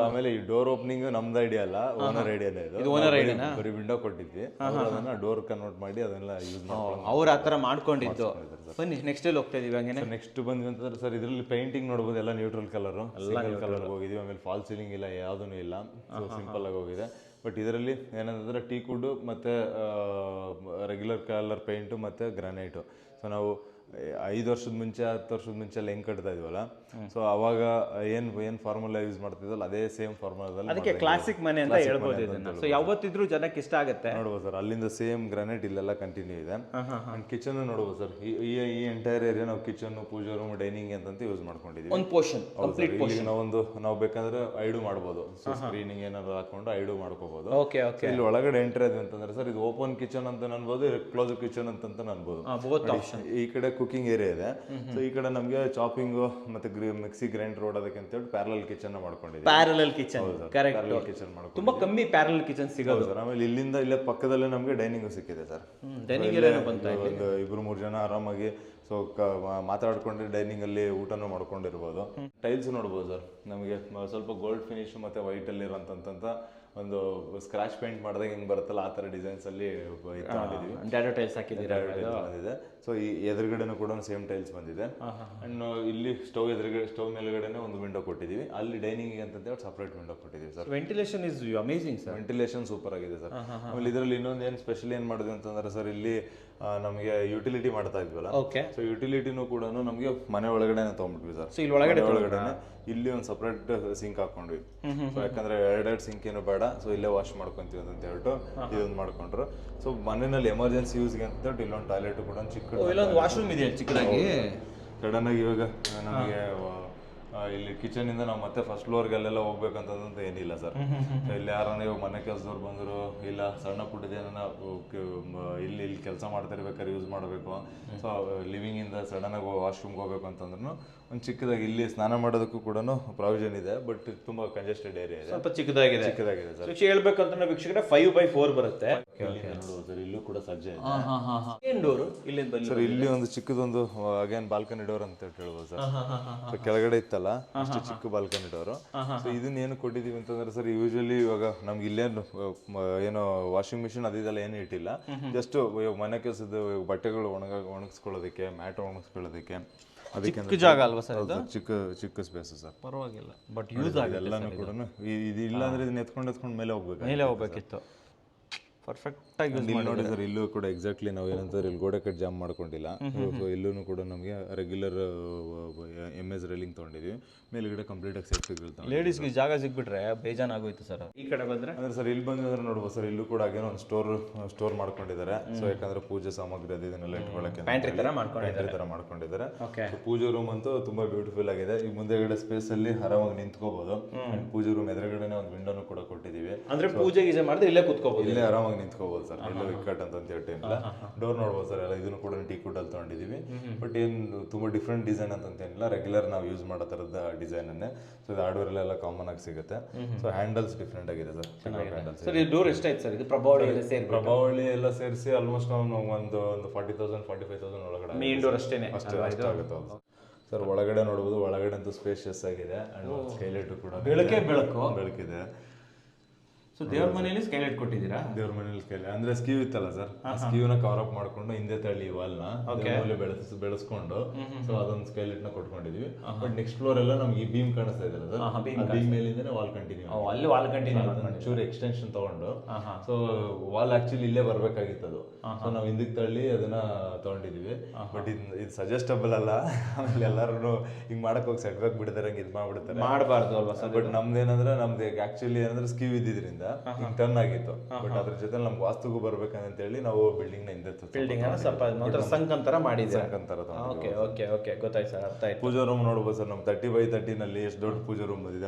ಆಮೇಲೆ ಈ ಡೋರ್ ಓಪನಿಂಗ್ ನಮ್ದು ಐಡಿಯಾ ಅಲ್ಲ, ಓನರ್ ಐಡಿಯಾನೇ ಇದು. ಓನರ್ ಐಡಿಯಾನಾ? ಬರೀ ವಿಂಡೋ ಕೊಟ್ಟಿದ್ವಿ, ಅದನ್ನ ಡೋರ್ ಕನ್ವರ್ಟ್ ಮಾಡಿ ಅದನ್ನೆಲ್ಲ ಯೂಸ್ ಮಾಡಿ ಅವ್ರು ಆ ಥರ ಮಾಡ್ಕೊಂಡಿದ್ದು. ಬನ್ನಿ ನೆಕ್ಸ್ಟ್ ಎಲ್ಲಿ ಹೋಗ್ತಾ ಇದೀವಿ ಹಂಗೇನೆ. ನೆಕ್ಸ್ಟ್ ಬಂದ್ವಿ ಅಂತಂದ್ರೆ ಸರ್ ಇದರಲ್ಲಿ ಪೇಂಟಿಂಗ್ ನೋಡ್ಬೋದು, ಎಲ್ಲ ನ್ಯೂಟ್ರಲ್ ಕಲರ್, ಸಿಂಗಲ್ ಕಲರ್ ಹೋಗಿದ್ವಿ. ಆಮೇಲೆ ಫಾಲ್ ಸೀಲಿಂಗ್ ಇಲ್ಲ, ಯಾವುದೂ ಇಲ್ಲ, ಸಿಂಪಲ್ ಆಗಿ ಹೋಗಿದೆ. ಬಟ್ ಇದರಲ್ಲಿ ಏನಂತಂದ್ರೆ ಟೀಕ್ ವುಡ್ ಮತ್ತೆ ರೆಗ್ಯುಲರ್ ಕಲರ್ ಪೇಂಟು ಮತ್ತೆ ಗ್ರಾನೈಟು. ಸೊ ನಾವು 5 ವರ್ಷದ ಮುಂಚೆ 10 ವರ್ಷದ ಮುಂಚೆ ಎಲ್ಲ ಹೆಂಗ್ ಕಟ್ತಾ ಇದೀವಲ್ಲ, ಸೊ ಅವಾಗ ಏನ್ ಫಾರ್ಮುಲಾ ಯೂಸ್ ಮಾಡ್ತಿದ್ವಲ್ಲ ಅದೇ ಸೇಮ್ ಫಾರ್ಮುಲಾದಲ್ಲಿ ಅದಕ್ಕೆ ಕ್ಲಾಸಿಕ್ ಮನೆ ಅಂತ ಹೇಳ್ಬೋದು ಇದನ್ನ. ಸೊ ಯಾವತ್ತಿದ್ರೂ ಜನಕ್ಕೆ ಇಷ್ಟ ಆಗುತ್ತೆ. ನೋಡ್ಬೋದು ಸರ್, ಅಲ್ಲಿಂದ ಸೇಮ್ ಗ್ರಾನೈಟ್ ಇಲ್ಲೆಲ್ಲ ಕಂಟಿನ್ಯೂ ಇದೆ. ಅಂಡ್ ಕಿಚನ್ ನೋಡ್ಬೋದು ಸರ್, ಈ ಎಂಟೈರ್ ಏರಿಯಾ ನಾವು ಕಿಚನ್, ಪೂಜಾ ರೂಮ್, ಡೈನಿಂಗ್ ಅಂತ ಯೂಸ್ ಮಾಡ್ಕೊಂಡಿದೀವಿ. ಒಂದು ಪೋರ್ಷನ್ ಕಂಪ್ಲೀಟ್ ಪೋರ್ಷನ್ ನಾವು ಬೇಕಂದ್ರೆ ಐಡು ಮಾಡ್ಬೋದು. ಸೊ ಸ್ಕ್ರೀನಿಂಗ್ ಏನಾದ್ರು ಹಾಕೊಂಡು ಐಡು ಮಾಡ್ಕೋಬಹುದು. Okay okay. ಇಲ್ಲಿ ಒಳಗಡೆ ಎಂಟ್ರಿ ಆದ್ವಿ ಅಂತಂದ್ರೆ ಸರ್ ಇದು ಓಪನ್ ಕಿಚನ್ ಅಂತ ಅನ್ಬೋದು, ಕ್ಲೋಸ್ ಕಿಚನ್ ಅಂತ ಅನ್ಬೋದು. ಈ ಕಡೆ ಕುಕಿಂಗ್ ಏರಿಯಾ ಇದೆ. ಸೊ ಈ ಕಡೆ ನಮಗೆ ಚಾಪಿಂಗ್ ಮತ್ತೆ ಮಿಕ್ಸಿ ಗ್ರೈಂಡರ್ ಓಡೋದಕ್ಕೆ ಅಂತ ಹೇಳಿ ಪ್ಯಾರಲಲ್ ಕಿಚನ್ ಮಾಡ್ಕೊಂಡಿದ್ದೀವಿ. Parallel kitchen, correct. ಕಿಚನ್ ಮಾಡ್ಕೊಂಡು ತುಂಬಾ ಕಮ್ಮಿ ಪ್ಯಾರಲಲ್ ಕಿಚನ್ ಸಿಗೋದು ಸರ್. ಆಮೇಲೆ ಇಲ್ಲಿಂದ ಇಲ್ಲೇ ಪಕ್ಕದಲ್ಲೇ ನಮಗೆ ಡೈನಿಂಗ್ ಸಿಕ್ಕಿದೆ ಸರ್. ಡೈನಿಂಗ್ ಬಂತ ಒಂದು 2-3 ಜನ ಆರಾಮಾಗಿ ಸೊ ಮಾತಾಡ್ಕೊಂಡು ಡೈನಿಂಗ್ ಅಲ್ಲಿ ಊಟನೂ ಮಾಡ್ಕೊಂಡಿರ್ಬೋದು. ಟೈಲ್ಸ್ ನೋಡ್ಬೋದು ಸರ್, ನಮಗೆ ಸ್ವಲ್ಪ ಗೋಲ್ಡ್ ಫಿನಿಶ್ ಮತ್ತೆ ವೈಟ್ ಅಲ್ಲಿ ಇರೋಂತ ಒಂದು ಸ್ಕ್ರಾಚ್ ಪೇಂಟ್ ಮಾಡಿದಾಗ ಹೆಂಗ್ ಬರುತ್ತಲ್ಲ ಆ ತರ ಡಿಸೈನ್ಸ್ ಅಲ್ಲಿ ಡ್ಯಾಡೋ ಟೈಲ್ಸ್ ಹಾಕಿದ್ದೀರಾ. ಬಂದಿದೆ. ಸೊ ಈ ಎದುರುಗಡೆನೂ ಕೂಡ ಸೇಮ್ ಟೈಲ್ಸ್ ಬಂದಿದೆ. ಅಂಡ್ ಇಲ್ಲಿ ಸ್ಟವ್ ಮೇಲ್ಗಡೆನೆ ಒಂದು ವಿಂಡೋ ಕೊಟ್ಟಿದೀವಿ. ಅಲ್ಲಿ ಡೈನಿಂಗ್ ಅಂತ ಹೇಳಿ ಸಪರೇಟ್ ವಿಂಡೋ ಕೊಟ್ಟಿದ್ದೀವಿ sir. Ventilation is amazing sir. Ventilation super ಆಗಿದೆ ಸರ್. ಆಮೇಲೆ ಇದರಲ್ಲಿ ಇನ್ನೊಂದು ಏನು ಸ್ಪೆಷಲ್ ಏನ್ ಮಾಡಿದ್ವಿ ಅಂತಂದ್ರೆ ಸರ್, ಇಲ್ಲಿ ನಮಗೆ ಯುಟಿಲಿಟಿ ಮಾಡ್ತಾ ಇದ್ವಲ್ಲ, ಸೊ ಯುಟಿಲಿಟಿನೂ ಕೂಡ ನಮಗೆ ಮನೆ ಒಳಗಡೆನೆ ತಗೊಂಡ್ಬಿಟ್ವಿ ಸರ್. ಸೊ ಇಲ್ಲಿ ಒಳಗಡೆ ಇಲ್ಲಿ ಒಂದು ಸಪರೇಟ್ ಸಿಂಕ್ ಹಾಕೊಂಡ್ವಿ. ಸೊ ಯಾಕಂದ್ರೆ 2 ಸಿಂಕ್ ಏನು ಬೇಡ, ಸೊ ಇಲ್ಲೇ ವಾಶ್ ಮಾಡ್ಕೊಂತೀವಿ ಅಂತ ಹೇಳ್ಬಿಟ್ಟು ಇದೊಂದು ಮಾಡ್ಕೊಂಡ್ರು. ಸೊ ಮನೆಯಲ್ಲಿ ಎಮರ್ಜೆನ್ಸಿ ಯೂಸ್ಗೆ ಅಂತ ಹೇಳ್ಬಿಟ್ಟು ಇಲ್ಲೊಂದು ಟಾಯ್ಲೆಟ್ ಕೂಡ ಚಿಕ್ಕ ವಾಶ್ರೂಮ್ ಇದೆ ಚಿಕ್ಕದಾಗಿ. ಸಡನ್ ಆಗಿ ಇವಾಗ ನಮಗೆ ಇಲ್ಲಿ ಕಿಚನ್ ಇಂದ ನಾವು ಮತ್ತೆ ಫಸ್ಟ್ ಫ್ಲೋರ್ಗೆ ಅಲ್ಲೆಲ್ಲ ಹೋಗ್ಬೇಕಂತಂತ ಏನಿಲ್ಲ ಸರ್. ಇಲ್ಲಿ ಯಾರನ್ನ ಇವಾಗ ಮನೆ ಕೆಲಸದವ್ರು ಬಂದ್ರು, ಇಲ್ಲ ಸಣ್ಣ ಪುಟ್ಟದೇನ ಇಲ್ಲಿ ಕೆಲಸ ಮಾಡ್ತಿರ್ಬೇಕಾದ್ರೆ ಯೂಸ್ ಮಾಡಬೇಕು. ಸೊ ಲಿವಿಂಗ್ ಇಂದ ಸಡನ್ ಆಗಿ ವಾಶ್ರೂಮ್ಗೆ ಹೋಗ್ಬೇಕು ಅಂತಂದ್ರೂ ಒಂದು ಚಿಕ್ಕದಾಗಿ ಇಲ್ಲಿ ಸ್ನಾನ ಮಾಡೋದಕ್ಕೂ ಕೂಡ ಪ್ರಾವಿಷನ್ ಇದೆ. ಬಟ್ ತುಂಬಾ ಕಂಜೆಸ್ಟೆಡ್ ಏರಿಯಾ ಇದೆ, ಸ್ವಲ್ಪ ಚಿಕ್ಕದಾಗಿದೆ ಸರ್. ಹೇಳ್ಬೇಕಂತ ವೀಕ್ಷಕರೇ 5x4 ಬರುತ್ತೆ. ಸರ್ ಇಲ್ಲೂ ಕೂಡ ಸಜ್ಜೆ ಇದೆ. ಏನ್ ಡೋರು ಇಲ್ಲಿಂದ ಸರ್ ಇಲ್ಲಿ ಒಂದು ಚಿಕ್ಕದೊಂದು ಅಗೇನ್ ಬಾಲ್ಕನಿ ಡೋರ್ ಅಂತ ಹೇಳ್ಬೋದು ಸರ್. ಸೊ ಕೆಳಗಡೆ ಇತ್ತಲ್ಲ ಅಷ್ಟು ಚಿಕ್ಕ ಬಾಲ್ಕನಿ ಡೋರು. ಸೊ ಇದನ್ನ ಏನು ಕೊಟ್ಟಿದೀವಿ ಅಂತಂದ್ರೆ ಸರ್, ಯೂಶಲಿ ಇವಾಗ ನಮ್ಗೆ ಇಲ್ಲೇನು ಏನೋ ವಾಷಿಂಗ್ ಮಿಷಿನ್ ಅದೆಲ್ಲ ಏನು ಇಟ್ಟಿಲ್ಲ. ಜಸ್ಟ್ ಮನೆ ಕೆಲಸದ ಬಟ್ಟೆಗಳು ಒಣಗಿಸ್ಕೊಳ್ಳೋದಕ್ಕೆ, ಮ್ಯಾಟ್ ಒಣಗಿಸ್ಕೊಳ್ಳೋದಕ್ಕೆ, ಅದಕ್ಕೆ ಜಾಗ ಅಲ್ವಾ ಸರ್? ಚಿಕ್ಕ ಸ್ಪೇಸ್ ಸರ್. ಪರವಾಗಿಲ್ಲ, ಬಟ್ ಯೂಸ್ ಆಗುತ್ತೆ ಎಲ್ಲಾನು ಕೂಡ. ಇದು ಇಲ್ಲ ಅಂದ್ರೆ ಇದನ್ನ ಎತ್ಕೊಂಡು ಮೇಲೆ ಹೋಗ್ಬೇಕಿತ್ತು. ಪರ್ಫೆಕ್ಟ್ ಆಗಿ ಇಲ್ಲಿ ನೋಡಿ ಸರ್, ಇಲ್ಲೂ ಕೂಡ ಎಕ್ಸಾಕ್ಟ್ಲಿ ನಾವು ಏನಂತಾರೆ ಇಲ್ಲಿ ಗೋಡೆ ಕಟ್ ಜಾಮ್ ಮಾಡ್ಕೊಂಡಿಲ್ಲ. ಇಲ್ಲೂ ಕೂಡ ನಮಗೆ ರೆಗ್ಯುಲರ್ MS ರೈಲಿಂಗ್ ತಗೊಂಡಿದ್ವಿ. ಮೇಲ್ಗಡೆ ಕಂಪ್ಲೀಟ್ ಆಗಿ ಸೇಫ್ಟಿ ಲೇಡೀಸ್ಗೆ ಜಾಗ ಸಿಕ್ಬಿಟ್ರೆ ಬೇಜಾನ್ ಆಗೋಯ್ತು ಸರ್. ಈ ಕಡೆ ಬಂದ್ರೆ ಅಂದ್ರೆ ಸರ್ ಇಲ್ಲಿ ಬಂದ್ರೆ ನೋಡ್ಬೋದು ಸರ್, ಇಲ್ಲೂ ಕೂಡ ಹಾಗೇನೋ ಒಂದು ಸ್ಟೋರ್ ಮಾಡ್ಕೊಂಡಿದ್ದಾರೆ. ಸೊ ಯಾಕಂದ್ರೆ ಪೂಜೆ ಸಾಮಗ್ರಿ ಅದನ್ನೆಲ್ಲ ಇಟ್ಕೊಳ್ಳಕ್ಕೆ ಪ್ಯಾಂಟ್ರಿ ತರ ಮಾಡ್ಕೊಂಡಿದ್ದಾರೆ. ಪೂಜೆ ರೂಮ್ ಅಂತೂ ತುಂಬಾ ಬ್ಯೂಟಿಫುಲ್ ಆಗಿದೆ. ಈ ಮುಂದೆಗಡೆ ಸ್ಪೇಸ್ ಅಲ್ಲಿ ಆರಾಮಾಗಿ ನಿಂತ್ಕೋಬಹುದು. ಪೂಜೆ ರೂಮ್ ಎದುರುಗಡೆನೆ ಒಂದು ವಿಂಡೋನು ಕೂಡ ಕೊಟ್ಟಿದ್ದೀವಿ. ಅಂದ್ರೆ ಪೂಜೆ ಗೀಜೆ ಮಾಡಿದ್ರೆ ಇಲ್ಲೇ ಕೂತ್ಕೋಬಹುದು, ಇಲ್ಲೇ ಆರಾಮಾಗಿ ನಿಂತ್ಕೋಬಹುದು ಸರ್. ಎಲ್ಲೋ ಇಕ್ಕಟ್ ಅಂತ ಹೇಳ್ತೇನಿಲ್ಲ. ಡೋರ್ ನೋಡ್ಬೋದು ಸರ್, ಎಲ್ಲ ಇದನ್ನು ಕೂಡ ಟೀಕ್ ವುಡ್ ಅಲ್ಲಿ ತಗೊಂಡಿದೀವಿ. ಬಟ್ ಏನು ತುಂಬಾ ಡಿಫ್ರೆಂಟ್ ಡಿಸೈನ್ ಅಂತೇನಿಲ್ಲ, ರೆಗ್ಯುಲರ್ ನಾವು ಯೂಸ್ ಮಾಡೋ ತರದ ಡಿಸೈನ್ ಅನ್ನೇ. ಸೊ ಇದು ಹಾರ್ಡ್ವೇರ್ ಎಲ್ಲ ಕಾಮನ್ ಆಗಿ ಸಿಗುತ್ತೆ. ಸೊ ಹ್ಯಾಂಡಲ್ಸ್ ಡಿಫ್ರೆಂಟ್ ಆಗಿದೆ ಸರ್. ಸರ್ ಈ ಡೋರ್ ಎಷ್ಟಾಯ್ತು ಸರ್? ಇದು ಪ್ರಭಾವಳಿ ಎಲ್ಲ ಸೇರಿಸಿ ಆಲ್ಮೋಸ್ಟ್ ನಾವು ಒಂದು 40,000 45,000 ಒಳಗಡೆ ಮೇನ್ ಡೋರ್ ಅಷ್ಟೇನೆ ಅಷ್ಟೇ ಆಗುತ್ತೆ ಸರ್. ಒಳಗಡೆ ನೋಡ್ಬೋದು, ಒಳಗಡೆ ಅಂತೂ ಸ್ಪೇಷಿಯಸ್ ಆಗಿದೆ. ಸ್ಕೈಲೈಟ್ ಕೂಡ ಬೆಳಕಿದೆ. ಸೊ ದೇವ್ರ ಮನೆಯಲ್ಲಿ ಸ್ಕೈಲೈಟ್ ಕೊಟ್ಟಿದ್ದೀರಾ? ದೇವ್ರ ಮನೆಯಲ್ಲಿ ಸ್ಕೈಲೈಟ್ ಅಂದ್ರೆ ಸ್ಕೀವ್ ಇತ್ತಲ್ಲ ಸರ್, ಆ ಸ್ಕೀವ್ನ ಕವರ್ ಅಪ್ ಮಾಡ್ಕೊಂಡು ಹಿಂದೆ ತಳ್ಳಿ ವಾಲ್ನ ಬೆಳೆಸ್ಕೊಂಡು ಸೊ ಅದೊಂದು ಸ್ಕೈಲೈಟ್ ನ ಕೊಟ್ಕೊಂಡಿದೀವಿ. ಬಟ್ ನೆಕ್ಸ್ಟ್ ಫ್ಲೋರ್ ಎಲ್ಲ ನಮ್ಗೆ ಈ ಬೀಮ್ ಕಾಣಿಸ್ತಾ ಇದೆ ಸರ್, ಬೀಮ್ ಮೇಲಿಂದನೇ ವಾಲ್ ಕಂಟಿನ್ಯೂ, ಅಲ್ಲಿ ವಾಲ್ ಕಂಟಿನ್ಯೂ ಚೂರು ಎಕ್ಸ್ಟೆನ್ಷನ್ ತಗೊಂಡು. ಸೊ ವಾಲ್ ಆಕ್ಚುಲಿ ಇಲ್ಲೇ ಬರ್ಬೇಕಾಗಿತ್ತು ಅದು. ಸೊ ನಾವು ಹಿಂದಕ್ಕೆ ತಳ್ಳಿ ಅದನ್ನ ತಗೊಂಡಿದೀವಿ. ಬಟ್ ಇದು ಸಜೆಸ್ಟಬಲ್ ಅಲ್ಲ. ಆಮೇಲೆ ಎಲ್ಲಾರು ಹಿಂಗ್ ಮಾಡಕ್ ಹೋಗಿ ಸೆಟ್ ಬ್ಯಾಕ್ ಬಿಡ್ತಾರೆ, ಇದು ಮಾಡ್ಬಿಡ್ತಾರೆ, ಮಾಡಬಾರ್ದು ಅಲ್ವಾ ಸರ್. ಬಟ್ ನಮ್ದೇನಂದ್ರೆ ನಮ್ದು ಆಕ್ಚುಲಿ ಏನಂದ್ರೆ ಸ್ಕೀವ್ ಇದ್ದಿದ್ರಿಂದ ಟರ್ನ್ ಆಗಿತ್ತು. ಬಟ್ ಅದ್ರ ಜೊತೆ ನಮ್ಗೆ ವಾಸ್ತುಗೂ ಬರ್ಬೇಕಂತ ಹೇಳಿ ನಾವು ಬಿಲ್ಡಿಂಗ್ ನ ಹಿಂದೆ ಸ್ವಲ್ಪ ಸಂಕಂತರ ಮಾಡಿದ್ವಿ. ಓಕೆ ಓಕೆ ಓಕೆ, ಗೊತ್ತಾಯ್ತು ಸರ್, ಅರ್ಥ ಆಯ್ತು. ಪೂಜಾ ರೂಮ್ ನೋಡ್ಬೋದು ಸರ್, ನಮ್ 30x30 ನಲ್ಲಿ ಎಷ್ಟು ದೊಡ್ಡ ಪೂಜಾ ರೂಮ್ ಬಂದಿದೆ.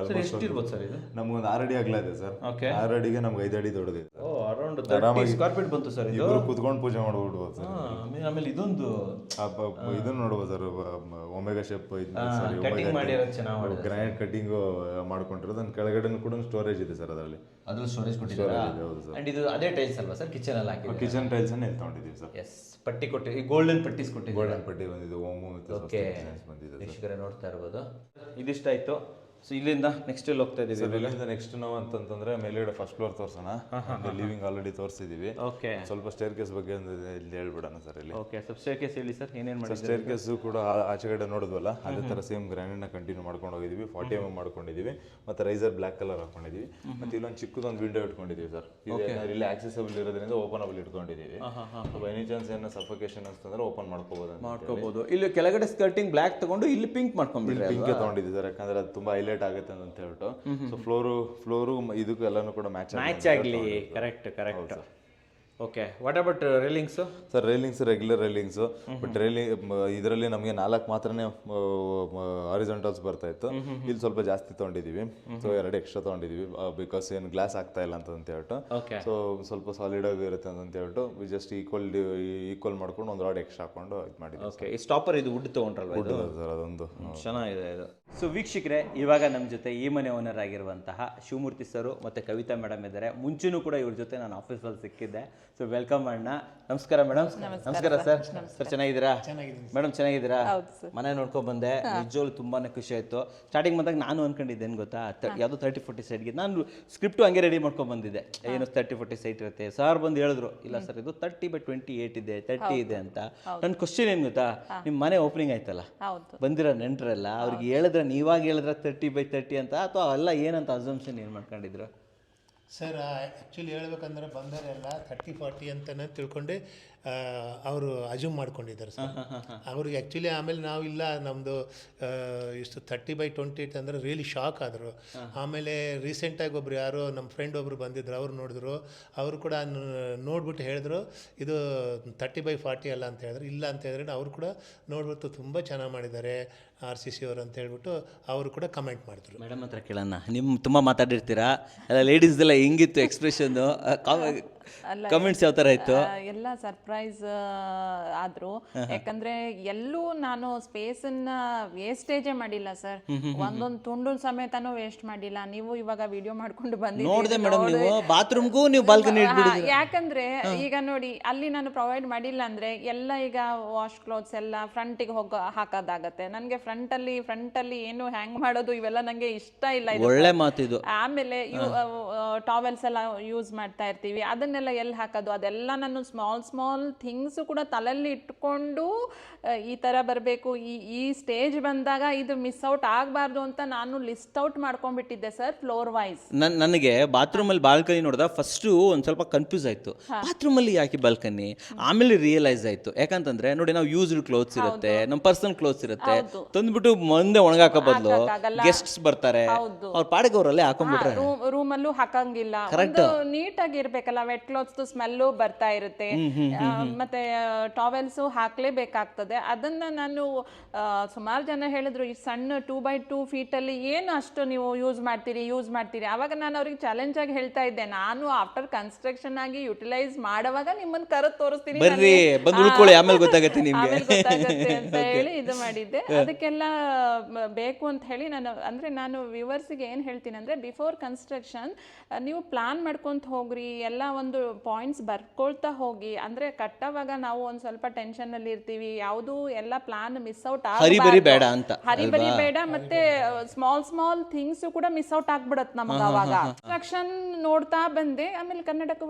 ನಮ್ಗೊಂದು 6 ಅಡಿ ಅಗಲ ಇದೆ ಸರ್. 6 ಅಡಿಗೆ ನಮ್ಗೆ 5 ಅಡಿ ದೊಡ್ಡದಿದೆ. ಅರೌಂಡ್ 30 ಸ್ಕ್ವೇರ್ ಫೀಟ್ ಬಂತು ಸರ್. ಇದು ಕುತ್ಕೊಂಡು ಪೂಜೆ ಮಾಡ್ಬಿಡ್ಬೋದು ಸರ್. ಆಮೇಲೆ ಇದೊಂದು ಇದನ್ನ ನೋಡ್ಬೋದು sir, omega shape granite cutting ಮಾಡ್ಕೊಂಡಿರೋದು. ಕೆಳಗಡೆ ಕೂಡ ಸ್ಟೋರೇಜ್ ಇದೆ ಸರ್ ಅದರಲ್ಲಿ. ಅದು ಸ್ಟೋರೇಜ್ ಕೊಟ್ಟಿದ್ದೀರಾ ಅಂಡ್ ಇದು ಅದೇ ಟೈಲ್ಸ್ ಅಲ್ವಾ ಸರ್ ಕಿಚನ್ ಅಲ್ಲಿ ಹಾಕಿದ್ದೀರಾ ಕಿಚನ್ ಟೈಲ್ಸ್ ಅನ್ನು ಇಲ್ಲಿ ತೊಗೊಂಡಿದ್ದೀವಿ ಸರ್. ಎಸ್ ಪಟ್ಟಿ ಕೊಟ್ಟು ಈ ಗೋಲ್ಡನ್ ಪಟ್ಟೀಸ್ ಕೊಟ್ಟಿದ್ದೀರಾ. ಗೋಲ್ಡನ್ ಪಟ್ಟಿ ಬಂದಿದೆ, ಓಮು ವಿತ್ ಓಕೆ ಬಂದಿದೆ. ವೀಕ್ಷಕರೇ ನೋಡ್ತಾ ಇರ್ಬೋದು. ಇದಿಷ್ಟಾಯ್ತು. ಸೊ ಇಲ್ಲಿಂದ ನೆಕ್ಸ್ಟ್ ಎಲ್ಲಿ ಹೋಗ್ತಾ ಇದೀವಿ? ಇಲ್ಲಿಂದ ನೆಕ್ಸ್ಟ್ ನಾವು ಅಂತಂದ್ರೆ ಮೇಲ್ಗಡೆ ಫಸ್ಟ್ ಫ್ಲೋರ್ ತೋರ್ಸೋಣ. ಲಿವಿಂಗ್ ಆಲ್ರೆಡಿ ತೋರಿಸಿದೀವಿ. ಓಕೆ ಸ್ವಲ್ಪ ಸ್ಟೇರ್ ಕೇಸ್ ಬಗ್ಗೆ ಇಲ್ಲಿ ಹೇಳ್ಬಿಡೋಣ ಸರ್. ಇಲ್ಲಿ ಓಕೆ ಸ್ವಲ್ಪ ಸ್ಟೇರ್ ಕೇಸ್ ಹೇಳಿ ಸರ್, ಏನೇನು ಮಾಡಿ? ಸ್ಟೇರ್ ಕೇಸ್ ಕೂಡ ಆಚೆಗಡೆ ನೋಡಿದ್ವಲ್ಲ ಅದೇ ತರ ಸೇಮ್ ಗ್ರಾನೈಟ್ ನ ಕಂಟಿನ್ಯೂ ಮಾಡ್ಕೊಂಡು ಹೋಗಿದೀವಿ. 40 mm ಮಾಡ್ಕೊಂಡಿದೀವಿ, ಮತ್ತೆ ರೈಸರ್ ಬ್ಲಾಕ್ ಕಲರ್ ಹಾಕೊಂಡಿದೀವಿ, ಮತ್ತೆ ಇಲ್ಲೊಂದು ಚಿಕ್ಕದೊಂದು ವಿಂಡೋ ಇಟ್ಕೊಂಡಿದೀವಿ ಸರ್. ಇಲ್ಲಿ ಆಕ್ಸೆಸಿಬಲ್ ಇರೋದ್ರಿಂದ ಓಪನಬಲ್ ಇಟ್ಕೊಂಡಿದೀವಿ. ಎನಿ ಚಾನ್ಸ್ ಏನೋ ಸಫೋಕೇಶನ್ ಅನ್ಸ್ತಂದ್ರೆ ಓಪನ್ ಮಾಡ್ಕೋಬಹುದು. ಇಲ್ಲಿ ಕೆಳಗಡೆ ಸ್ಕರ್ಟಿಂಗ್ ಬ್ಲಾಕ್ ತಗೊಂಡು ಇಲ್ಲಿ ಪಿಂಕ್ ಮಾಡ್ಕೊಂಡ್ಬಿಟ್ರೆ ಪಿಂಕ್ ತಗೊಂಡಿದ್ದೀವಿ ಸರ್, ಯಾಕಂದ್ರೆ ಅದು ತುಂಬಾ ಹೈಲೈಟ್ ಆಗುತ್ತೆ ಅಂತ ಹೇಳ್ಬಿಟ್ಟು. ಸೊ ಫ್ಲೋರು ಇದಕ್ಕೂ ಎಲ್ಲಾನು ಕೂಡ ಮ್ಯಾಚ್ ಆಗಲಿ. Correct. Okay, what about railings? Sir railings regular railings, but ಇದರಲ್ಲಿ ನಮಗೆ 4 ಮಾತ್ರನೇ ಹಾರಿಜಾಂಟಲ್ಸ್ ಬರ್ತಾ ಇತ್ತು. ಇಲ್ಲಿ ಸ್ವಲ್ಪ ಜಾಸ್ತಿ ತೊಗೊಂಡಿದೀವಿ, ಸೊ 2 ಎಕ್ಸ್ಟ್ರಾ ತೊಗೊಂಡಿದೀವಿ. ಬಿಕಾಸ್ ಏನು ಗ್ಲಾಸ್ ಆಗ್ತಾ ಇಲ್ಲ ಅಂತ ಹೇಳ್ಬಿಟ್ಟು, ಸೊ ಸ್ವಲ್ಪ ಸಾಲಿಡ್ ಆಗಿ ಇರುತ್ತೆ ಅಂತ ಹೇಳ್ಬಿಟ್ಟು ಜಸ್ಟ್ ಈಕ್ವಲ್ ಮಾಡ್ಕೊಂಡು ಒಂದು ರಾಡ್ ಎಕ್ಸ್ಟ್ರಾ ಹಾಕೊಂಡು ಇದು ಮಾಡಿದ್ವಿ. ಓಕೆ, ಈ ಸ್ಟಾಪರ್ ಇದು ವುಡ್ ತೊಗೊಂಡ್ರಲ್ವಾ ಇದು? ಸರ್ ಅದೊಂದು ಚೆನ್ನಾಗಿದೆ ಇದು. ಸೊ ವೀಕ್ಷಕರೇ, ಇವಾಗ ನಮ್ಮ ಜೊತೆ ಈ ಮನೆ ಓನರ್ ಆಗಿರುವಂತಹ ಶಿವಮೂರ್ತಿ ಸರ್ ಮತ್ತು ಕವಿತಾ ಮೇಡಮ್ ಇದ್ದಾರೆ. ಮುಂಚೆನೂ ಕೂಡ ಇವ್ರ ಜೊತೆ ನಾನು ಆಫೀಸಲ್ಲಿ ಸಿಕ್ಕಿದ್ದೆ. ಸೊ ವೆಲ್ಕಮ್ ಅಣ್ಣ. ನಮಸ್ಕಾರ ಮೇಡಮ್. ನಮಸ್ಕಾರ ಸರ್. ಸರ್ ಚೆನ್ನಾಗಿದ್ದೀರಾ? ಮೇಡಮ್ ಚೆನ್ನಾಗಿದ್ದೀರಾ? ಮನೆ ನೋಡ್ಕೊಂಡ್ ಬಂದೆ, ನಿಜವಾಗ್ಲೂ ತುಂಬಾನೇ ಖುಷಿ ಆಯ್ತು. ಸ್ಟಾರ್ಟಿಂಗ್ ಬಂದಾಗ ನಾನು ಅನ್ಕೊಂಡಿದ್ದೆ ಏನು ಗೊತ್ತಾ, ಯಾವುದು 30-40 ಸೈಡ್ಗೆ ನಾನು ಸ್ಕ್ರಿಪ್ಟು ಹಂಗೆ ರೆಡಿ ಮಾಡ್ಕೊಂಡ್ ಬಂದಿದ್ದೆ. ಏನು 30-40 ಸೈಟ್ ಇರುತ್ತೆ. ಸರ್ ಬಂದು ಹೇಳಿದ್ರು ಇಲ್ಲ ಸರ್ ಇದು 30/28 ಇದೆ, 30 ಇದೆ ಅಂತ. ನನ್ನ ಕ್ವಶನ್ ಏನು ಗೊತ್ತಾ, ನಿಮ್ಮ ಮನೆ ಓಪನಿಂಗ್ ಆಯ್ತಲ್ಲ, ಬಂದಿರೋ ನೆಂಟರೆಲ್ಲ ಅವ್ರಿಗೆ ಹೇಳಿದ್ರೆ, ನೀವಾಗ ಹೇಳಿದ್ರೆ 30/30 ಅಂತ, ಅಥವಾ ಅಲ್ಲ ಏನಂತ ಅಸಂಪ್ಷನ್ ಏನು ಮಾಡ್ಕೊಂಡಿದ್ರು? ಸರ್ ಆ್ಯಕ್ಚುಲಿ ಹೇಳ್ಬೇಕಂದ್ರೆ ಬಂದವರೆಲ್ಲ 30-40 ಅಂತಲೇ ತಿಳ್ಕೊಂಡೆ ಅವರು ಅಜ್ಯೂಮ್ ಮಾಡ್ಕೊಂಡಿದ್ದಾರೆ ಸರ್. ಅವ್ರಿಗೆ ಆ್ಯಕ್ಚುಲಿ ಆಮೇಲೆ ನಾವಿಲ್ಲ ನಮ್ಮದು ಇಷ್ಟು 30/28 ಅಂದರೆ ರಿಯಲಿ ಶಾಕ್ ಆದರು. ಆಮೇಲೆ ರೀಸೆಂಟಾಗಿ ಒಬ್ರು ಯಾರೋ ನಮ್ಮ ಫ್ರೆಂಡ್ ಒಬ್ಬರು ಬಂದಿದ್ರು, ಅವ್ರು ನೋಡಿದ್ರು. ಅವರು ಕೂಡ ನೋಡ್ಬಿಟ್ಟು ಹೇಳಿದ್ರು ಇದು 30/40 ಅಲ್ಲ ಅಂತ ಹೇಳಿದ್ರು. ಇಲ್ಲ ಅಂತ ಹೇಳಿದ್ರೆ ಅವರು ಕೂಡ ನೋಡ್ಬಿಟ್ಟು ತುಂಬ ಚೆನ್ನಾಗಿ ಮಾಡಿದ್ದಾರೆ RCC ಅವರು ಅಂತ ಹೇಳ್ಬಿಟ್ಟು ಅವರು ಕೂಡ ಕಮೆಂಟ್ ಮಾಡಿದ್ರು. ಮೇಡಮ್ ಹತ್ರ ಕೇಳೋಣ, ನಿಮ್ಮ ತುಂಬ ಮಾತಾಡಿರ್ತೀರಾ ಎಲ್ಲ ಲೇಡೀಸ್ದೆಲ್ಲ ಹೆಂಗಿತ್ತು ಎಕ್ಸ್ಪ್ರೆಷನ್ನು, ಕಮೆಂಟ್ಸ್ ಯಾವ ಥರ ಇತ್ತು? ಎಲ್ಲ ಸರ್ಪ್ರೈಸ್ ಆದ್ರು. ಯಾಕಂದ್ರೆ ಎಲ್ಲೂ ನಾನು ಸ್ಪೇಸನ್ನ ವೇಸ್ಟೇಜೇ ಮಾಡಿಲ್ಲ ಸರ್. ಒಂದೊಂದು ತುಂಡು ಸಮೇತನೂ ವೇಸ್ಟ್ ಮಾಡಿಲ್ಲ. ನೀವು ಇವಾಗ ವಿಡಿಯೋ ಮಾಡ್ಕೊಂಡು ನೋಡಿದೆ ಮೇಡಮ್, ನೀವು ಬಾತ್ರೂಮ್ಗೂ ನೀವು ಬಾಲ್ಕನಿ ಇಟ್ಬಿಟ್ಟಿದ್ದೀರಾ. ಯಾಕಂದ್ರೆ ಈಗ ನೋಡಿ, ಅಲ್ಲಿ ನಾನು ಪ್ರೊವೈಡ್ ಮಾಡಿಲ್ಲ ಅಂದ್ರೆ ಎಲ್ಲ ಈಗ ವಾಶ್ ಕ್ಲೋತ್ಸ್ ಎಲ್ಲ ಫ್ರಂಟಿಗೆ ಹಾಕೋದಾಗತ್ತೆ. ನನಗೆ ಫ್ರಂಟ್ ಅಲ್ಲಿ ಏನು ಹ್ಯಾಂಗ್ ಮಾಡೋದು ಇವೆಲ್ಲ ನಂಗೆ ಇಷ್ಟ ಇಲ್ಲ. ಒಳ್ಳೆ ಮಾತಿದು. ಆಮೇಲೆ ಟಾವೆಲ್ಸ್ ಎಲ್ಲ ಯೂಸ್ ಮಾಡ್ತಾ ಇರ್ತೀವಿ, ಅದನ್ನೆಲ್ಲ ಎಲ್ಲಿ ಹಾಕೋದು? ಅದೆಲ್ಲ ನಾನು ಸ್ಮಾಲ್ ಥಿಂಗ್ಸ್ ಕೂಡ ತಲೆಯಲ್ಲಿ ಇಟ್ಕೊಂಡು ಈ ತರ ಬರಬೇಕು, ಈ ಸ್ಟೇಜ್ ಬಂದಾಗ ಇದು ಮಿಸ್ ಔಟ್ ಆಗಬಾರ್ದು ಅಂತ ನಾನು ಲಿಸ್ಟ್ ಔಟ್ ಮಾಡ್ಕೊಂಡ್ಬಿಟ್ಟಿದ್ದೆ ಸರ್, ಫ್ಲೋರ್ ವೈಸ್. ನನಗೆ ಬಾತ್ರೂಮ್ ಅಲ್ಲಿ ಬಾಲ್ಕನಿ ನೋಡಿದ ಫಸ್ಟ್ ಒಂದ್ ಸ್ವಲ್ಪ ಕನ್ಫ್ಯೂಸ್ ಆಯ್ತು, ಬಾತ್ರೂಮ್ ಅಲ್ಲಿ ಯಾಕೆ ಬಾಲ್ಕನಿ. ಆಮೇಲೆ ರಿಯಲೈಸ್ ಆಯ್ತು, ಯಾಕಂತಂದ್ರೆ ನೋಡಿ ನಾವು ಯೂಸ್ಡ್ ಕ್ಲೋತ್ಸ್ ಇರುತ್ತೆ, ನಮ್ಮ ಪರ್ಸನಲ್ ಕ್ಲೋತ್ಸ್ ಇರುತ್ತೆ, ತಂದ್ಬಿಟ್ಟು ಮುಂದೆ ಒಣಗಾಕೋ ಬದಲು ಗೆಸ್ಟ್ಸ್ ಬರ್ತಾರೆ, ಅವ್ರ ಪಾಡಿಗೆ ಅವರಲ್ಲೇ ಹಾಕೊಂಡ್ಬಿಟ್ರೆ ರೂಮಲ್ಲೂ ಹಾಕಂಗಿಲ್ಲ. ನೀಟಾಗಿ ಇರ್ಬೇಕಲ್ಲ, ವೆಟ್ ಕ್ಲೋತ್ಸ್ ಸ್ಮೆಲ್ಲು ಬರ್ತಾ ಇರುತ್ತೆ, ಮತ್ತೆ ಟಾವೆಲ್ಸು ಹಾಕ್ಲೇಬೇಕಾಗ್ತದೆ. ಅದನ್ನ ನಾನು ಸುಮಾರು ಜನ ಹೇಳಿದ್ರು, ಈ ಸಣ್ಣ 2x2 ಫೀಟಲ್ಲಿ ಏನು ಅಷ್ಟು ನೀವು ಯೂಸ್ ಮಾಡ್ತೀರಿ. ಆವಾಗ ನಾನು ಅವ್ರಿಗೆ ಚಾಲೆಂಜ್ ಆಗಿ ಹೇಳ್ತಾ ಇದ್ದೆ, ನಾನು ಆಫ್ಟರ್ ಕನ್ಸ್ಟ್ರಕ್ಷನ್ ಆಗಿ ಯುಟಿಲೈಸ್ ಮಾಡುವಾಗ ನಿಮ್ಮನ್ನ ಕರೆದು ತೋರಿಸ್ತೀನಿ, ಆಮೇಲೆ ಗೊತ್ತಾಗುತ್ತೆ ಅಂತ ಹೇಳಿ ಇದು ಮಾಡಿದ್ದೆ. ಅದಕ್ಕೆಲ್ಲ ಬೇಕು ಅಂತ ಹೇಳಿ ನಾನು ವ್ಯೂವರ್ಸಿಗೆ ಏನು ಹೇಳ್ತೀನಿ ಅಂದ್ರೆ, ಬಿಫೋರ್ ಕನ್ಸ್ಟ್ರಕ್ಷನ್ ನೀವು ಪ್ಲಾನ್ ಮಾಡ್ಕೊಂತ ಹೋಗ್ರಿ, ಎಲ್ಲ ಒಂದು ಪಾಯಿಂಟ್ಸ್ ಬರ್ಕೊಳ್ತಾ ಹೋಗಿ. ಅಂದ್ರೆ ಕಟ್ಟವಾಗ ನಾವು ಒಂದ್ ಸ್ವಲ್ಪ ಟೆನ್ಷನ್ ಅಲ್ಲಿ ಇರ್ತೀವಿ, ಯಾವುದು ಎಲ್ಲ ಪ್ಲಾನ್ ಮಿಸ್ ಔಟ್ ಹರಿಬರಿ ಬೇಡ, ಮತ್ತೆ ಸ್ಮಾಲ್ ಥಿಂಗ್ಸ್ ಕೂಡ ಮಿಸ್ ಔಟ್ ಆಗ್ಬಿಡತ್ ನಮಗ. ಅವಾಗ ಕನ್ಸ್ಟ್ರಕ್ಷನ್ ನೋಡ್ತಾ ಬಂದೆ, ಆಮೇಲೆ ಕನ್ನಡಕ್ಕೂ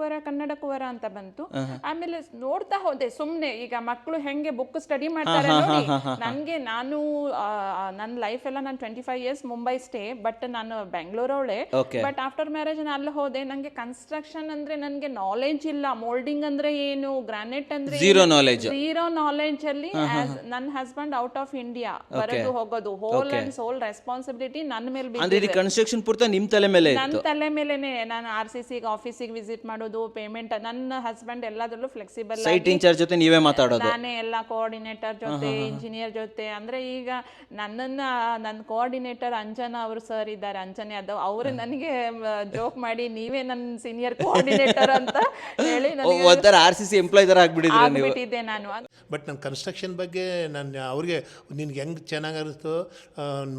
ವರ ಅಂತ ಬಂತು. ಆಮೇಲೆ ನೋಡ್ತಾ ಹೋದೆ ಸುಮ್ನೆ. ಈಗ ಮಕ್ಕಳು ಹೆಂಗೆ ಬುಕ್ ಸ್ಟಡಿ ಮಾಡ್ತಾರೆ ನೋಡಿ, ನನ್ಗೆ ನನ್ನ ಲೈಫ್ ಎಲ್ಲ ನಾನು 25 years ಮುಂಬೈ ಸ್ಟೇ, ಬಟ್ ನಾನು ಬೆಂಗಳೂರವಳೆ. ಬಟ್ ಆಫ್ಟರ್ ಮ್ಯಾರೇಜ್ ನಾನು ಅಲ್ಲಿ ಹೋದೆ. ನಂಗೆ ಕನ್ಸ್ಟ್ರಕ್ಷನ್ ಅಂದ್ರೆ ನನ್ಗೆ ನಾಲೆಜ್ ಇಲ್ಲ, ಮೋಲ್ಡಿಂಗ್ ಅಂದ್ರೆ ಏನು, ಗ್ರಾನೈಟ್ ಅಂದ್ರೆ ಝೀರೋ ನಾಲೆಜ್ ಅಲ್ಲಿ. ನನ್ನ ಹಸ್ಬೆಂಡ್ ಔಟ್ ಆಫ್ ಇಂಡಿಯಾ ಬರೋದು ಹೋಗೋದು, ಹೋಲ್ ಅಂಡ್ ಸೋಲ್ ರೆಸ್ಪಾನ್ಸಿಬಿಲಿಟಿ ನನ್ನ ಮೇಲೆ ಬಿದ್ದಿದೆ. ಕನ್ಸ್ಟ್ರಕ್ಷನ್ ಪೂರ್ತಿ ನಿಮ್ ತಲೆ ಮೇಲೆ, ನನ್ನ ತಲೆ ಮೇಲೆನೆ. ನಾನು RCC ಆಫೀಸಿಗೆ ವಿಸಿಟ್ ಮಾಡೋದು, ಪೇಮೆಂಟ್, ನನ್ನ ಹಸ್ಬೆಂಡ್ ಎಲ್ಲದರಲ್ಲೂ ಫ್ಲೆಕ್ಸಿಬಲ್. ಸೈಟ್ ಇನ್ಚಾರ್ಜ್ ಜೊತೆ ನೀವೇ ಮಾತಾಡೋದು, ನಾನೇ ಎಲ್ಲ ಕೋಆರ್ಡಿನೇಟರ್ ಜೊತೆ, ಇಂಜಿನಿಯರ್ ಜೊತೆ. ಅಂದ್ರೆ ಈಗ ನನ್ನ ಕೋಆರ್ಡಿನೇಟರ್ ಅಂಜನಾ ಅವರು ಸರ್ ಇದ್ದಾರೆ, ಅಂಜನೆ ಯಾದವ್ ಅವರು ನನಗೆ ಜೋಕ್ ಮಾಡಿ ನೀವೇ ನನ್ನ ಸೀನಿಯರ್ ಕೋಆರ್ಡಿನೇಟರ್ ಅಂತ ಹೇಳಿ RCC ಎಂಪ್ಲಾಯ್ ತರ ಆಗ್ಬಿಟ್ಟಿದ್ದೆ ನಾನು. ಬಟ್ ನನ್ನ ಕನ್ಸ್ಟ್ರಕ್ಷನ್ ಬಗ್ಗೆ ನಾನು ಅವ್ರಿಗೆ ನಿನ್ಗೆ ಹೆಂಗೆ ಚೆನ್ನಾಗಿ ಅನಿಸ್ತೋ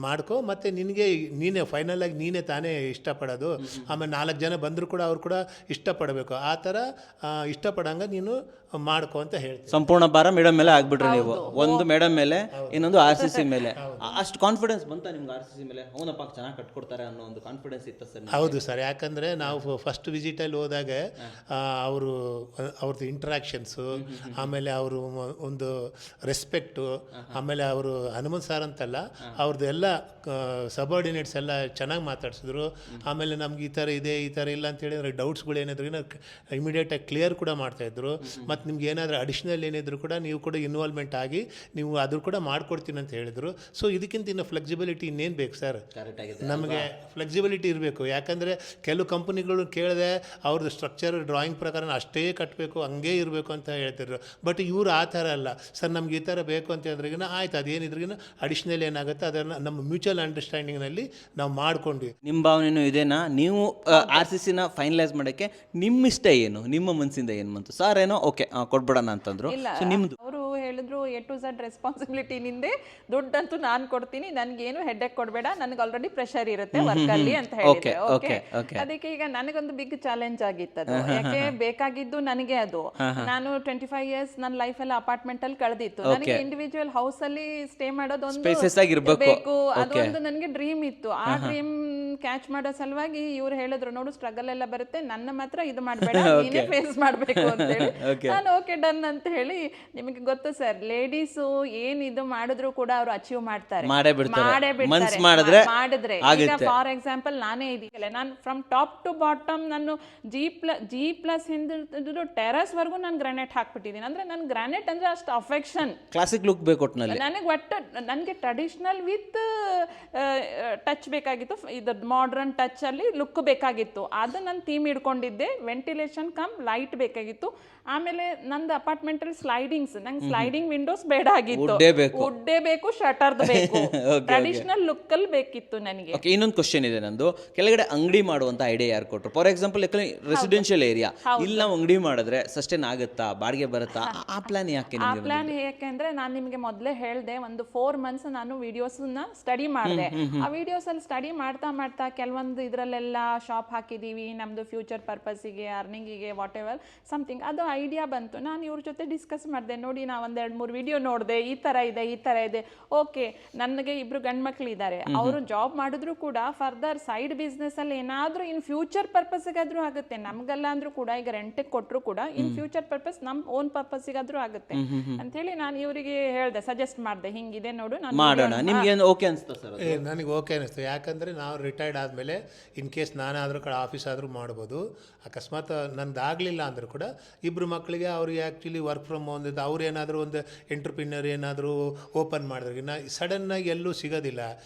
ಮಾಡ್ಕೊ, ಮತ್ತು ನಿನಗೆ ನೀನೇ ಫೈನಲ್ ಆಗಿ ನೀನೇ ತಾನೇ ಇಷ್ಟಪಡೋದು. ಆಮೇಲೆ 4 ಜನ ಬಂದರೂ ಕೂಡ ಅವ್ರು ಕೂಡ ಇಷ್ಟಪಡಬೇಕು, ಆ ಥರ ಇಷ್ಟಪಡಂಗೆ ನೀನು ಮಾಡ್ಕೊ ಅಂತ ಹೇಳ್ತೀನಿ. ಸಂಪೂರ್ಣ ಭಾರ ಮೇಡಮ್ ಮೇಲೆ ಆಗ್ಬಿಟ್ರೆ ನೀವು, ಒಂದು ಮೇಡಮ್ ಮೇಲೆ ಇನ್ನೊಂದು RCC ಮೇಲೆ. ಅಷ್ಟು ಕಾನ್ಫಿಡೆನ್ಸ್ ಬಂತ ನಿಮ್ಗೆ RCC ಮೇಲೆ? ಅವನಪ್ಪ ಚೆನ್ನಾಗಿ ಕಟ್ಕೊಡ್ತಾರೆ ಅನ್ನೋ ಒಂದು ಕಾನ್ಫಿಡೆನ್ಸ್ ಇತ್ತ ಸರ್? ಹೌದು ಸರ್, ಯಾಕಂದರೆ ನಾವು ಫಸ್ಟ್ ವಿಸಿಟಲ್ಲಿ ಹೋದಾಗ ಅವ್ರದ್ದು ಇಂಟ್ರಾಕ್ಷನ್ಸು, ಆಮೇಲೆ ಅವರು ಒಂದು ರೆಸ್ಪೆಕ್ಟು, ಆಮೇಲೆ ಅವರು ಹನುಮಂತ್ ಸರ್ ಅಂತಲ್ಲ ಅವ್ರದ್ದು ಎಲ್ಲ ಸಬಾರ್ಡಿನೇಟ್ಸ್ ಎಲ್ಲ ಚೆನ್ನಾಗಿ ಮಾತಾಡ್ಸಿದ್ರು. ಆಮೇಲೆ ನಮ್ಗೆ ಈ ಥರ ಇದೆ ಈ ಥರ ಇಲ್ಲ ಅಂತ ಹೇಳಿದ್ರೆ ಡೌಟ್ಸ್ಗಳು ಏನಿದ್ರು ಇಮಿಡಿಯೇಟಾಗಿ ಕ್ಲಿಯರ್ ಕೂಡ ಮಾಡ್ತಾಯಿದ್ರು. ಮತ್ತು ನಿಮ್ಗೆ ಏನಾದರೂ ಅಡಿಷ್ನಲ್ ಏನಿದ್ರು ಕೂಡ ನೀವು ಕೂಡ ಇನ್ವಾಲ್ವ್ಮೆಂಟ್ ಆಗಿ ನೀವು ಅದ್ರ ಕೂಡ ಮಾಡ್ಕೊಡ್ತೀನಿ ಅಂತ ಹೇಳಿದರು. ಸೊ ಇದಕ್ಕಿಂತ ಇನ್ನು ಫ್ಲೆಕ್ಸಿಬಿಲಿಟಿ ಇನ್ನೇನು ಬೇಕು ಸರ್? ನಮಗೆ ಫ್ಲೆಕ್ಸಿಬಿಲಿಟಿ ಇರಬೇಕು. ಯಾಕಂದರೆ ಕೆಲವು ಕಂಪ್ನಿಗಳು ಕೇಳಿದೆ ಅವ್ರದ್ದು ಸ್ಟ್ರಕ್ಚರ್ ಡ್ರಾಯಿಂಗ್ ಪ್ರಕಾರ ಅಷ್ಟೇ ಕಟ್ಟಬೇಕು, ಹಂಗೇ ಇರಬೇಕು ಅಂತ ಹೇಳ್ತಿದ್ರು. ಬಟ್ ಇವರು ಆ ಥರ ಅಲ್ಲ ಸರ್, ನಮ್ಗೆ ಈ ಥರ ಬೇಕು ಅಂತ ಹೇಳಿದ್ರಿಗಿನ ಆಯ್ತು, ಅದೇನಿದ್ರಿಗಿನ ಅಡಿಷ್ನಲ್ ಏನಾಗುತ್ತೆ ಅದನ್ನು ನಮ್ಮ ಮ್ಯೂಚುವಲ್ ಅಂಡರ್ಸ್ಟ್ಯಾಂಡಿಂಗ್ನಲ್ಲಿ ನಾವು ಮಾಡ್ಕೊಂಡ್ವಿ. ನಿಮ್ಮ ಭಾವನೆಯೂ ಇದೇನಾ? ನೀವು RCCನ ಫೈನಲೈಸ್ ಮಾಡೋಕ್ಕೆ ನಿಮ್ಮ ಇಷ್ಟ ಏನು, ನಿಮ್ಮ ಮನಸ್ಸಿಂದ ಏನು ಬಂತು? ಸರ್ ಏನೋ ಓಕೆ ಕೊಟ್ಬಿಡೋಣ ಅಂತಂದ್ರು. ಸೊ ನಿಮ್ಮದು ಅವರು ಹೇಳಿದ್ರು A to Z ರೆಸ್ಪಾನ್ಸಿಬಿಲಿಟಿ ನಿಂದೆ, ದುಡ್ಡಂತೂ ನಾನು ಕೊಡ್ತೀನಿ, ನನಗೇನು ಹೆಡ್ಡೇಕ್ ಕೊಡಬೇಡ, ನನಗೆ ಆಲ್ರೆಡಿ ಪ್ರೆಷರ್ ಇರುತ್ತೆ ವರ್ಕಲ್ಲಿ ಅಂತ ಹೇಳಿದೆ. ಓಕೆ, ಅದಕ್ಕೆ ಈಗ ನನಗೊಂದು ಬಿಗ್ ಚಾಲೆಂಜ್ ಆಗಿತ್ತು ಅದು. ಯಾಕೆ ಬೇಕಾಗಿದ್ದು ನನಗೆ ಅದು. ನಾನು 25 ಇಯರ್ಸ್ ನನ್ನ ಲೈಫಲ್ಲಿ ಅಪಾರ್ಟ್ಮೆಂಟ್ ಅಲ್ಲಿ ಕಳೆದಿತ್ತು. ನನಗೆ ಇಂಡಿವಿಜುವಲ್ ಹೌಸ್ ಅಲ್ಲಿ ಸ್ಟೇ ಮಾಡೋದೊಂದು ಬೇಕು, ಅದೊಂದು ನನಗೆ ಡ್ರೀಮ್ ಇತ್ತು. ಆ ಡ್ರೀಮ್ ಕ್ಯಾಚ್ ಮಾಡೋ ಸಲುವಾಗಿ ಇವ್ರು ಹೇಳಿದ್ರು, ನೋಡು ಸ್ಟ್ರಗಲ್ ಎಲ್ಲ ಬರುತ್ತೆ, ನನ್ನ ಮಾತ್ರ ಇದು ಮಾಡಬೇಡ, ನೀನೇ ಫೇಸ್ ಮಾಡಬೇಕು ಅಂತ ಹೇಳಿ ನಾನು ಓಕೆ ಡನ್ ಅಂತ ಹೇಳಿ. ನಿಮಗೆ ಗೊತ್ತು ಸರ್, ಲೇಡೀಸು ಏನ್ ಇದು ಮಾಡಿದ್ರು ಕೂಡ ಅವ್ರು ಅಚೀವ್ ಮಾಡ್ತಾರೆ, ಮಾಡಿದ್ರೆ. ಈಗ ಫಾರ್ ಎಕ್ಸಾಂಪಲ್ ನಾನೇ ಇದೀಗಲ್ಲ, ನಾನು ಫ್ರಮ್ ಟಾಪ್ ಟು ಬಾಟಮ್ ನಾನು G+ ಹಿಂದಿದ್ದು ಟೆರಸ್ ವರ್ಗು ನಾನು ಗ್ರಾನೈಟ್ ಹಾಕ್ಬಿಟ್ಟಿದ್ದೀನಿ. ಅಂದ್ರೆ ನನ್ ಗ್ರಾನೈಟ್ ಅಂದ್ರೆ ಅಷ್ಟು ಅಫೆಕ್ಷನ್, ಕ್ಲಾಸಿಕ್ ಲುಕ್ ಬೇಕು ನನಗೆ. ಒಟ್ಟು ನನಗೆ ಟ್ರೆಡಿಷನಲ್ ವಿತ್ ಟಚ್ ಬೇಕಾಗಿತ್ತು, ಇದು ಮಾಡರ್ನ್ ಟಚ್ ಅಲ್ಲಿ ಲುಕ್ ಬೇಕಾಗಿತ್ತು. ಅದು ನನ್ನ ಥೀಮ್ ಇಟ್ಕೊಂಡಿದ್ದೆ. ವೆಂಟಿಲೇಷನ್ ಕಮ್ ಲೈಟ್ ಬೇಕಾಗಿತ್ತು. ಆಮೇಲೆ ನಂದು ಅಪಾರ್ಟ್ಮೆಂಟ್ ಅಲ್ಲಿ ಸ್ಲೈಡಿಂಗ್ಸ್, ನಂಗೆ ಸ್ಲೈಡಿಂಗ್ ವಿಂಡೋಸ್ ಬೇಡ ಆಗಿತ್ತು, ವುಡ್ಡೇ ಬೇಕು, ಶಟರ್ದ್ ಬೇಕು, ಟ್ರೆಡಿಷನಲ್ ಲುಕ್ ಅಲ್ಲಿ ಬೇಕಿತ್ತು ನನಗೆ. ಇನ್ನೊಂದು ಕ್ವಶನ್ ಇದೆ ನಂದು, ಕೆಳಗಡೆ ಅಂಗಡಿ ಮಾಡುವಂತ ಐಡಿಯಾ ಯಾರು ಕೊಟ್ಟರು? ಫಾರ್ ಎಕ್ಸಾಂಪಲ್ ರೆಸಿಡೆನ್ಷಿಯಲ್ ಏರಿಯಾ ಇಲ್ಲಿ ನಾವು ಅಂಗಡಿ ಮಾಡಿದ್ರೆ ಸಸ್ಟೈನ್ ಆಗುತ್ತಾ, ಬಾಡಿಗೆ ಬರುತ್ತಾ? ಆ ಪ್ಲಾನ್ ಯಾಕೆ? ಆ ಪ್ಲಾನ್ ಯಾಕೆಂದ್ರೆ ನಾನು ನಿಮಗೆ ಮೊದಲೇ ಹೇಳಿದೆ, ಒಂದು 4 ಮಂತ್ಸ್ ನಾನು ವಿಡಿಯೋಸ್ ಸ್ಟಡಿ ಮಾಡಿದೆ. ಆ ವಿಡಿಯೋಸ್ ಅಲ್ಲಿ ಸ್ಟಡಿ ಮಾಡ್ತಾ ಕೆಲವೊಂದು ಇದ್ರಲ್ಲೆಲ್ಲ ಶಾಪ್ ಹಾಕಿದೀವಿ, ನಮ್ದು ಫ್ಯೂಚರ್ ಪರ್ಪಸ್ಗೆ, ಅರ್ನಿಂಗಿಗೆ, ವಾಟ್ ಎವರ್ ಸಮಥಿಂಗ್. ಅದು ಐಡಿಯಾ ಬಂತು. ನಾನು ಇವ್ರ ಜೊತೆ ಡಿಸ್ಕಸ್ ಮಾಡಿದೆ, ನೋಡಿ ನಾ 1-2-3 ವಿಡಿಯೋ ನೋಡಿದೆ, ಈ ಥರ ಇದೆ. ಓಕೆ, ನನಗೆ 2 ಗಂಡು ಮಕ್ಳು ಇದ್ದಾರೆ, ಅವರು ಜಾಬ್ ಮಾಡಿದ್ರು ಕೂಡ ಫರ್ದರ್ ಸೈಡ್ ಬಿಸ್ನೆಸ್ ಅಲ್ಲಿ ಏನಾದರೂ ಇನ್ ಫ್ಯೂಚರ್ ಪರ್ಪಸ್ಗಾದ್ರೂ ಆಗುತ್ತೆ. ನಮ್ಗಲ್ಲ ಅಂದ್ರೂ ಕೂಡ, ಈಗ ರೆಂಟಿಗೆ ಕೊಟ್ಟರು ಕೂಡ ಇನ್ ಫ್ಯೂಚರ್ ಪರ್ಪಸ್ ನಮ್ಮ ಓನ್ ಪರ್ಪಸ್ಗಾದ್ರೂ ಆಗುತ್ತೆ ಅಂತ ಹೇಳಿ ನಾನು ಇವರಿಗೆ ಹೇಳಿದೆ, ಸಜೆಸ್ಟ್ ಮಾಡಿದೆ, ಹಿಂಗಿದೆ ನೋಡು ಮಾಡೋಣ. ನಿಮ್ಗೆ ಓಕೆ ಅನಿಸ್ತಾ ಸರ್? ನನಗೆ ಓಕೆ ಅನಿಸ್ತು. ಯಾಕಂದರೆ ನಾವು ರಿಟೈರ್ಡ್ ಆದಮೇಲೆ ಇನ್ ಕೇಸ್ ನಾನಾದರೂ ಕಡೆ ಆಫೀಸ್ ಆದರೂ ಮಾಡ್ಬೋದು. ಅಕಸ್ಮಾತ್ ನಂದಾಗಲಿಲ್ಲ ಅಂದರೂ ಕೂಡ 2 ಮಕ್ಕಳಿಗೆ ಅವ್ರಿಗೆ ಆ್ಯಕ್ಚುಲಿ ವರ್ಕ್ ಫ್ರಮ್ ಹೋಮ್ ಇದ್ದು, ಅವ್ರು ಏನಾದರೂ ಒಂದು ಎಂಟ್ರಪ್ರಿನರ್ ಏನಾದರೂ ಓಪನ್ ಮಾಡಿದ್ರೆ ಸಡನ್ನಾಗಿ ಎಲ್ಲೂ ಸಿಗೋದಿಲ್ಲ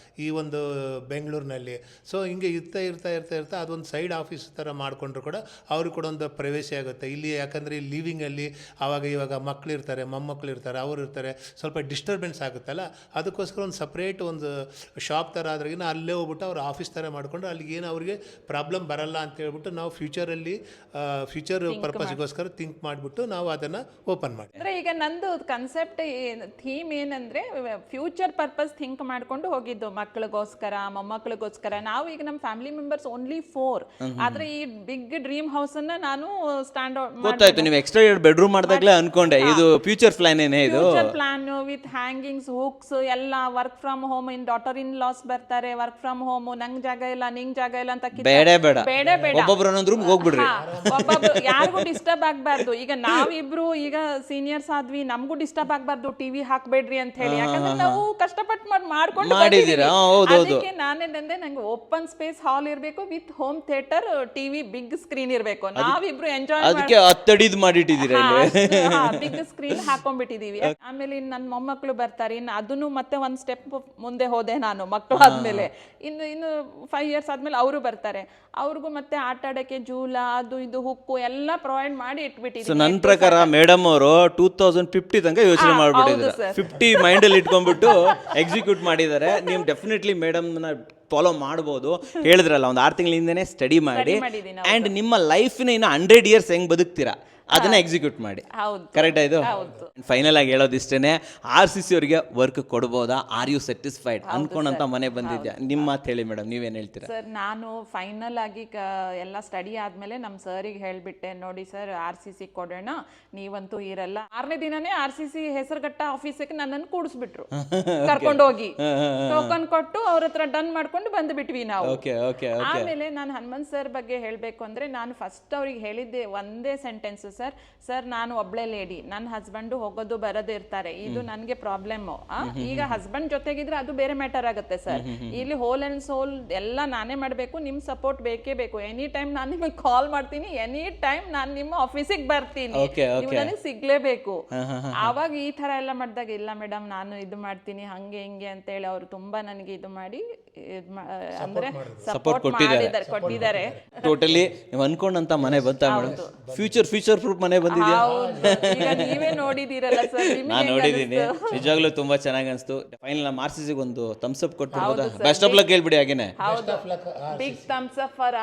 ಈ ಒಂದು ಬೆಂಗಳೂರಿನಲ್ಲಿ. ಸೊ ಹಿಂಗೆ ಇರ್ತಾ ಅದೊಂದು ಸೈಡ್ ಆಫೀಸ್ ಥರ ಮಾಡಿಕೊಂಡ್ರು ಕೂಡ ಅವ್ರಿಗೆ ಕೂಡ ಒಂದು ಪ್ರವೇಶ ಆಗುತ್ತೆ ಇಲ್ಲಿ. ಯಾಕಂದರೆ ಈ ಲಿವಿಂಗಲ್ಲಿ ಇವಾಗ ಮಕ್ಕಳಿರ್ತಾರೆ, ಮೊಮ್ಮಕ್ಕಳು ಇರ್ತಾರೆ, ಅವರು ಇರ್ತಾರೆ, ಸ್ವಲ್ಪ ಡಿಸ್ಟರ್ಬೆನ್ಸ್ ಆಗುತ್ತಲ್ಲ. ಅದಕ್ಕೋಸ್ಕರ ಒಂದು ಸಪ್ರೇಟ್ ಒಂದು ಶಾಪ್ ಥರ ಆದ್ರಿಗಿನ ಅಲ್ಲೇ ಹೋಗ್ಬಿಟ್ಟು ಅವ್ರು ಆಫೀಸ್ ಥರ ಮಾಡಿಕೊಂಡು ಅಲ್ಲಿಗೇನು ಅವ್ರಿಗೆ ಪ್ರಾಬ್ಲಮ್ ಬರಲ್ಲ ಅಂತ ಹೇಳ್ಬಿಟ್ಟು ನಾವು ಫ್ಯೂಚರ್ ಪರ್ಪಸ್ಗೋಸ್ಕರ ಥಿಂಕ್ ಮಾಡಿಬಿಟ್ಟು ನಾವು ಅದನ್ನು ಓಪನ್ ಮಾಡಿ. ಅಂದರೆ ಈಗ ನಂದು ಕನ್ಸೆಪ್ಟ್ ಥೀಮ್ ಏನಂದರೆ ಫ್ಯೂಚರ್ ಪರ್ಪಸ್ ಥಿಂಕ್ ಮಾಡಿಕೊಂಡು ಹೋಗಿದ್ದು, ಮಕ್ಕಳಿಗೋಸ್ಕರ, ಮೊಮ್ಮಕ್ಕಳಿಗೋಸ್ಕರ. ನಾವು ಈಗ ನಮ್ಮ ಫ್ಯಾಮಿಲಿ ಮೆಂಬರ್ಸ್ ಓನ್ಲಿ 4, ಆದರೆ ಈ ಬಿಗ್ ಡ್ರೀಮ್ ಹೌಸನ್ನು ನಾನು ಸ್ಟ್ಯಾಂಡ್ ಔಟ್ ಗೊತ್ತಾಯ್ತು. ನೀವು ಎಕ್ಸ್ಟ್ರಾ 2 ಬೆಡ್ರೂಮ್ ಮಾಡಿದಾಗಲೇ ಅನ್ಕೊಂಡೆ ಇದು ಫ್ಯೂಚರ್ ಪ್ಲಾನ್ ಏನೇ, ಇದು future plan with hangings, hooks ಎಲ್ಲ. Work from home, in daughter in laws ಬರ್ತಾರೆ, ವರ್ಕ್ ಫ್ರಮ್ ಹೋಮ್, ನಂಗೆ ಜಾಗ ಇಲ್ಲ, ನಿಂಗೆ ಜಾಗ ಇಲ್ಲ ಅಂತ ಬೇಡ ಒಬ್ಬೊಬ್ರು ಹೋಗ್ಬಿಡ್ರಿ, ಯಾರಿಗೂ ಡಿಸ್ಟರ್ಬ್ ಆಗ್ಬಾರ್ದು. ಈಗ ನಾವಿಬ್ರು ಈಗ ಸೀನಿಯರ್ಸ್ ಆದ್ವಿ, ನಮಗೂ ಡಿಸ್ಟರ್ಬ್ ಆಗ್ಬಾರ್ದು, ಟಿವಿ ಹಾಕ್ಬೇಡ್ರಿ ಅಂತ ಹೇಳಿ. ಯಾಕಂದ್ರೆ ನಾವು ಕಷ್ಟಪಟ್ಟು ಮಾಡ್ಕೊಂಡು ಅದಕ್ಕೆ ನಾನೇನಂದೆ, ನಂಗೆ ಓಪನ್ ಸ್ಪೇಸ್ ಹಾಲ್ ಇರಬೇಕು with home theatre, TV, big screen ಇರಬೇಕು. ನಾವಿಬ್ರು ಎಂಜಾಯ್ ಬಿಗ್ ಸ್ಕ್ರೀನ್ ಹಾಕೊಂಡ್ಬಿಟ್ಟಿದೀವಿ. ಆಮೇಲೆ ನನ್ನ ಮೊಮ್ಮಕ್ಕಳು ಬರ್ತಾರೆ, ಇನ್ನು ಅದನ್ನು ಮತ್ತೆ ಒಂದ್ ಸ್ಟೆಪ್ ಮುಂದೆ ಹೋದೆ ನಾನು. ಮಕ್ಕಳು ಆದ್ಮೇಲೆ ಇನ್ನು 5 ಇಯರ್ಸ್ ಆದ್ಮೇಲೆ ಅವರು ಬರ್ತಾರೆ, ಅವ್ರಿಗೂ ಮತ್ತೆ ಆಟ ಆಡಕ್ಕೆ ಜೂಲ, ಅದು ಇದು, ಹುಕ್ಕು ಎಲ್ಲ ಪ್ರೊವೈಡ್ ಮಾಡಿ ಇಟ್ಬಿಟ್ಟಿದ್ದೀವಿ. ನನ್ನ ಪ್ರಕಾರ ಮೇಡಮ್ ಅವರು 2050 ತನಕ ಯೋಚನೆ ಮಾಡ್ಬಿಟ್ಟಿದ್ದಾರೆ. 50 ಮೈಂಡ್ ಅಲ್ಲಿ ಇಟ್ಕೊಂಡ್ಬಿಟ್ಟು ಎಕ್ಸಿಕ್ಯೂಟ್ ಮಾಡಿದ್ದಾರೆ. ನೀವು ಡೆಫಿನೆಟ್ಲಿ ಮೇಡಮ್ ಫಾಲೋ ಮಾಡ್ಬೋದು. ಹೇಳಿದ್ರಲ್ಲ, ಒಂದು 6 ತಿಂಗಳಿಂದನೇ ಸ್ಟಡಿ ಮಾಡಿ, ಆ್ಯಂಡ್ ನಿಮ್ಮ ಲೈಫ್ನ ಇನ್ನು 100 ಇಯರ್ಸ್ ಹೆಂಗೆ ಬದುಕ್ತೀರಾ ಅದನ್ನ ಎಕ್ಸಿಕ್ಯೂಟ್ ಮಾಡಿ. ಹೌದು. ಕರೆಕ್ಟ್ ಆಯ್ತು. ಫೈನಲ್ ಆಗಿ ಹೇಳೋದಿಷ್ಟೇನೆ, RCC ಅವರಿಗೆ ವರ್ಕ್ ಕೊಡ್ಬೋದಾ? Are you satisfied? ಅನ್ಕೊಂಡಂತ ಮನೆ ಬಂದಿದ್ಯಾ? ನಿಮ್ಮ ಮಾತು ಹೇಳಿ ಮೇಡಮ್, ನೀವೇನು ಹೇಳ್ತೀರಾ? ಸರ್, ನಾನು ಫೈನಲ್ ಆಗಿ ಎಲ್ಲ ಸ್ಟಡಿ ಆದ್ಮೇಲೆ ನಮ್ಮ ಸರಿಗೆ ಹೇಳ್ಬಿಟ್ಟೆ, ನೋಡಿ ಸರ್ RCC ಕೊಡೋಣ, ನೀವಂತೂ ಇರಲ್ಲ. 6ನೇ ದಿನನೇ RCC ಹೆಸರುಘಟ್ಟ ಆಫೀಸಿಗೆ ನನ್ನನ್ನು ಕೂಡಿಸ್ಬಿಟ್ರು, ಕರ್ಕೊಂಡೋಗಿ ಟೋಕನ್ ಕೊಟ್ಟು ಅವ್ರ ಹತ್ರ ಡನ್ ಮಾಡ್ಕೊಂಡು ಬಂದ್ಬಿಟ್ವಿ ನಾವು. ಆಮೇಲೆ ನಾನು ಹನುಮಂತ್ ಸರ್ ಬಗ್ಗೆ ಹೇಳ್ಬೇಕು ಅಂದ್ರೆ, ನಾನು ಫಸ್ಟ್ ಅವ್ರಿಗೆ ಹೇಳಿದ್ದೆ ಒಂದೇ ಸೆಂಟೆನ್ಸ್, ಸರ್ ನಾನು ಒಬ್ಳೆ ಲೇಡಿ, ನನ್ನ ಹಸ್ಬೆಂಡು ಹೋಗೋದು ಬರೋದು ಇರ್ತಾರೆ, ಇದು ನನಗೆ ಪ್ರಾಬ್ಲಮ್. ಈಗ ಹಸ್ಬೆಂಡ್ ಜೊತೆಗಿದ್ರೆ ಅದು ಬೇರೆ ಮ್ಯಾಟರ್ ಆಗುತ್ತೆ ಸರ್. ಇಲ್ಲಿ ಹೋಲ್ ಅಂಡ್ ಸೋಲ್ ಎಲ್ಲ ನಾನೇ ಮಾಡಬೇಕು, ನಿಮ್ ಸಪೋರ್ಟ್ ಬೇಕೇ ಬೇಕು. ಎನಿ ಟೈಮ್ ನಾನು ನಿಮಗೆ ಕಾಲ್ ಮಾಡ್ತೀನಿ, ಎನಿ ಟೈಮ್ ನಾನು ನಿಮ್ಮ ಆಫೀಸಿಗೆ ಬರ್ತೀನಿ, ನೀವು ನನಗೆ ಸಿಗ್ಲೇಬೇಕು. ಆವಾಗ ಈ ತರ ಎಲ್ಲ ಮಾಡಿದಾಗ, ಇಲ್ಲ ಮೇಡಮ್ ನಾನು ಇದು ಮಾಡ್ತೀನಿ ಹಂಗೆ ಹಿಂಗೆ ಅಂತ ಹೇಳಿ ಅವರು ತುಂಬಾ ನನಗೆ ಇದು ಮಾಡಿ ಅಂದ್ರೆ ಸಪೋರ್ಟ್ ಕೊಟ್ಟಿದ್ದಾರೆ. ಟೋಟಲಿ ನೀವು ಅನ್ಕೊಂಡಂತ ಮನೆ ಬಂತಾ ಮೇಡಮ್? ಫ್ಯೂಚರ್ ಪ್ರೂಫ್ ಮನೆ ಬಂದಿದ್ಯಾ? ನೀವೇ ನೋಡಿದೀರಲ್ಲ ಸರ್. ನಾನು ನೋಡಿದ್ದೀನಿ, ನಿಜವಾಗ್ಲೂ ತುಂಬಾ ಚೆನ್ನಾಗಿ ಅನಿಸ್ತು. ಫೈನಲ್ ನಮ್ಮ RCC ಒಂದು ಥಮ್ಸ್ ಅಪ್ ಕೊಟ್ಬಿಡ್ಬೋದಾ? ಬೆಸ್ಟ್ ಆಫ್ ಲಕ್ ಹೇಳ್ಬಿಡಿ ಹಾಗೇನೆ. Big thumbs up for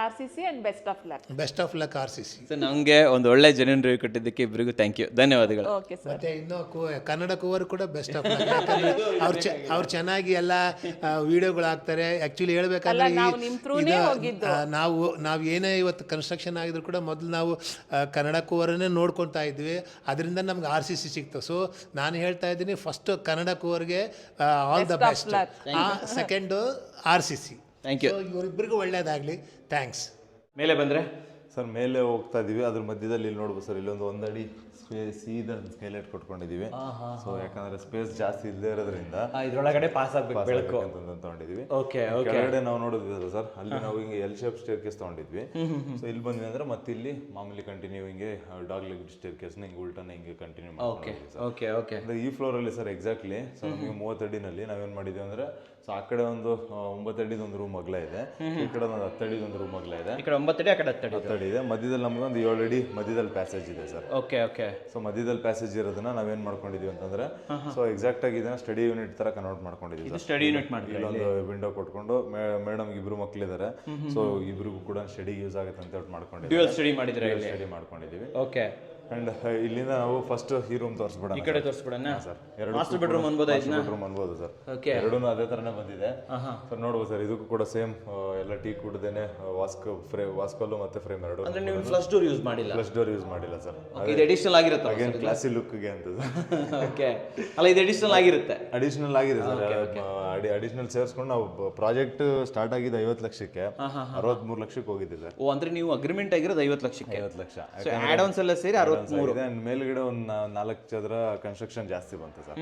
RCC and best of luck. Best of luck RCC. ನಮಗೆ ಒಂದು ಒಳ್ಳೆ ಜೆನ್ಯೂನ್ ರಿವ್ಯೂ ಕೊಟ್ಟಿದ್ದಕ್ಕೆ ಇಬ್ಬರಿಗೂ ಥ್ಯಾಂಕ್ ಯು, ಧನ್ಯವಾದಗಳು. Okay sir. ಮತ್ತೆ ಇನ್ನು ಕನ್ನಡ ಕುವರ್ ಕೂಡ ಬೆಸ್ಟ್ ಆಫ್ ಲಕ್. ಯಾಕಂದ್ರೆ ಅವ್ರು ಚೆನ್ನಾಗಿ ಎಲ್ಲ ವಿಡಿಯೋಗಳು ಹಾಕ್ತಾರೆ. ಆಕ್ಚುಲಿ ಹೇಳ್ಬೇಕಂದ್ರೆ ನಾವು ಏನೇ ಇವತ್ತು ಕನ್ಸ್ಟ್ರಕ್ಷನ್ ಆಗಿದ್ರು ಕೂಡ ಮೊದಲು ನಾವು ಕನ್ನಡ ಕುವರನ್ನೇ ನೋಡ್ಕೊತಾ ಇದ್ವಿ, ಅದರಿಂದ ನಮ್ಗೆ RCC ಸಿಕ್ತು. ಸೊ ನಾನು ಹೇಳ್ತಾ ಇದ್ದೀನಿ, ಫಸ್ಟ್ ಕನ್ನಡ ಕುವರ್ಗೆ all the best, second RCC. Thank you. ಇವರಿಬ್ಬರಿಗೂ ಒಳ್ಳೇದಾಗಲಿ. ಥ್ಯಾಂಕ್ಸ್. ಮೇಲೆ ಬಂದರೆ ಸರ್, ಮೇಲೆ ಹೋಗ್ತಾ ಇದೀವಿ, ಅದ್ರ ಮಧ್ಯದಲ್ಲಿ ಇಲ್ಲಿ ನೋಡ್ಬೋದು ಸರ್, ಇಲ್ಲೊಂದು 1 ಅಡಿ ಸೀದಾ ಸ್ಕೈಲೈಟ್ ಕೊಟ್ಕೊಂಡಿದೀವಿ. ಸೊ ಯಾಕಂದ್ರೆ ಸ್ಪೇಸ್ ಜಾಸ್ತಿ ಇಲ್ಲದೆ ಇರೋದ್ರಿಂದ ಇದ್ರೊಳಗಡೆ ಪಾಸ್ ಆಗ್ಬೇಕು ಬೆಳಕು ಅಂತ ತಗೊಂಡಿದ್ವಿ. ಕೆಳಗಡೆ ನಾವು ನೋಡಿದ್ವಿ ಸರ್, ಅಲ್ಲಿ ನಾವು ಹಿಂಗೆ L ಶೇಪ್ ಸ್ಟೇರ್ ಕೇಸ್ ತಗೊಂಡಿದ್ವಿ. ಸೊ ಇಲ್ಲಿ ಬಂದ್ವಿ ಅಂದ್ರೆ ಮತ್ತೆ ಇಲ್ಲಿ ಮಾಮೂಲಿ ಕಂಟಿನ್ಯೂ ಹಿಂಗೆ ಡಾಗ್ ಲೆಗ್ ಸ್ಟೇರ್ ಕೇಸ್ ಹಿಂಗೆ ಉಲ್ಟಾನ ಹಿಂಗೆ ಕಂಟಿನ್ಯೂ ಮಾಡ್ತೀವಿ. ಈ ಫ್ಲೋರ್ ಅಲ್ಲಿ ಸರ್ ಎಕ್ಸಾಕ್ಟ್ಲಿ ಸೊ ನಮಗೆ 30 ಅಡಿನಲ್ಲಿ ನಾವೇನ್ ಮಾಡಿದ್ವಿ ಅಂದ್ರೆ, ಸೊ ಆ ಕಡೆ ಒಂದು 9 ಅಡಿದ ಒಂದು ರೂಮ್ ಅಗಲ ಇದೆ, ಈ ಕಡೆ ಒಂದು 10 ಅಡಿದ ಒಂದು ರೂಮ್ ಅಗಲ ಇದೆ, ಈ ಕಡೆ 9 ಅಡಿ, ಆ ಕಡೆ 10 ಅಡಿ ಇದೆ. ಮಧ್ಯದಲ್ಲಿ ನಮ್ಗೆ ಒಂದು 7 ಅಡಿ ಮಧ್ಯದಲ್ಲಿ ಪ್ಯಾಸೇಜ್ ಇದೆ ಸರ್. ಸೊ ಮಧ್ಯದಲ್ಲಿ ಪ್ಯಾಸೇಜ್ ಇರೋದನ್ನ ನಾವೇನ್ ಮಾಡ್ಕೊಂಡಿದೀವಿ ಅಂತಂದ್ರೆ, ಸೊ ಎಕ್ಸಾಕ್ಟ್ ಆಗಿ ಇದನ್ನ ಸ್ಟಡಿ ಯೂನಿಟ್ ತರ ಕನ್ವರ್ಟ್ ಮಾಡ್ಕೊಂಡಿದೀವಿ. ಸ್ಟಡಿ ಯೂನಿಟ್ ಮಾಡಿ ಇಲ್ಲೊಂದು ವಿಂಡೋ ಕೊಟ್ಕೊಂಡು, ಮೇಡಮ್ ಇಬ್ರು ಮಕ್ಳಿದ್ದಾರೆ, ಸೊ ಇಬ್ರಿಗೂ ಕೂಡ ಸ್ಟಡಿ ಯೂಸ್ ಆಗುತ್ತೆ ಅಂತ ಮಾಡ್ಕೊಂಡಿದ್ದೀವಿ. ಸ್ಟಡಿ ಮಾಡ್ಕೊಂಡಿದೀವಿ. ಅಂಡ್ ಇಲ್ಲಿಂದ ನಾವು ಫಸ್ಟ್ ಈ ರೂಮ್ ತೋರಿಸ್ಬಿಡೋಣ. ಈ ಕಡೆ ತೋರಿಸ್ಬಿಡೋಣ ಸರ್. ಮಾಸ್ಟರ್ ಬೆಡ್ರೂಮ್ ಅನ್ಬೋದು, ಬೆಡ್ರೂಮ್ ಅನ್ಬೋದು ಸರ್. ಎರಡೂ ಅದೇ ತರನೇ ಬಂದಿದೆ ಸರ್. ನೋಡ್ಬೋದು ಸರ್, ಇದಕ್ಕೂ ಕೂಡ ಸೇಮ್ ಎಲ್ಲ ಟೀ ಕುಡ್ದೇನೆ ವಾಸ್ಕಲ್ಲು ಮತ್ತೆ ಫ್ರೇಮ್ ಎರಡು. ಅಂದ್ರೆ ನೀವು ಫ್ಲಶ್ ಡೋರ್ ಯೂಸ್ ಮಾಡಿಲ್ಲ? ಫ್ಲಶ್ ಡೋರ್ ಯೂಸ್ ಮಾಡಿಲ್ಲ ಸರ್. ಇದು ಅಡಿಷನಲ್ ಆಗಿರುತ್ತೆ ಅಗೇನ್ ಕ್ಲಾಸಿ ಲುಕ್ಗೆ ಅಂತ. ಓಕೆ, ಅಲ್ಲ ಇದು ಅಡಿಷನಲ್ ಆಗಿರುತ್ತೆ? ಅಡಿಷನಲ್ ಆಗಿದೆ ಸರ್. ಅಡಿಷನಲ್ ಸೇರಿಸ್ಕೊಂಡು ನಾವು ಪ್ರಾಜೆಕ್ಟ್ ಸ್ಟಾರ್ಟ್ ಆಗಿದೆ 50 ಲಕ್ಷಕ್ಕೆ, 63 ಲಕ್ಷಕ್ಕೆ ಹೋಗಿದೆ ಸರ್. ಓ, ಅಂದ್ರೆ ನೀವು ಅಗ್ರಿಮೆಂಟ್ ಆಗಿರೋದು 50 ಲಕ್ಷಕ್ಕೆ? 50 ಲಕ್ಷ. ಆಡ್ ಆನ್ಸ್ ಎಲ್ಲ ಸೇರಿ 63. ಮೇಲ್ಗಡೆ ಒಂದು 4 ಚದರ ಕನ್ಸ್ಟ್ರಕ್ಷನ್ ಜಾಸ್ತಿ ಬಂತು ಸರ್.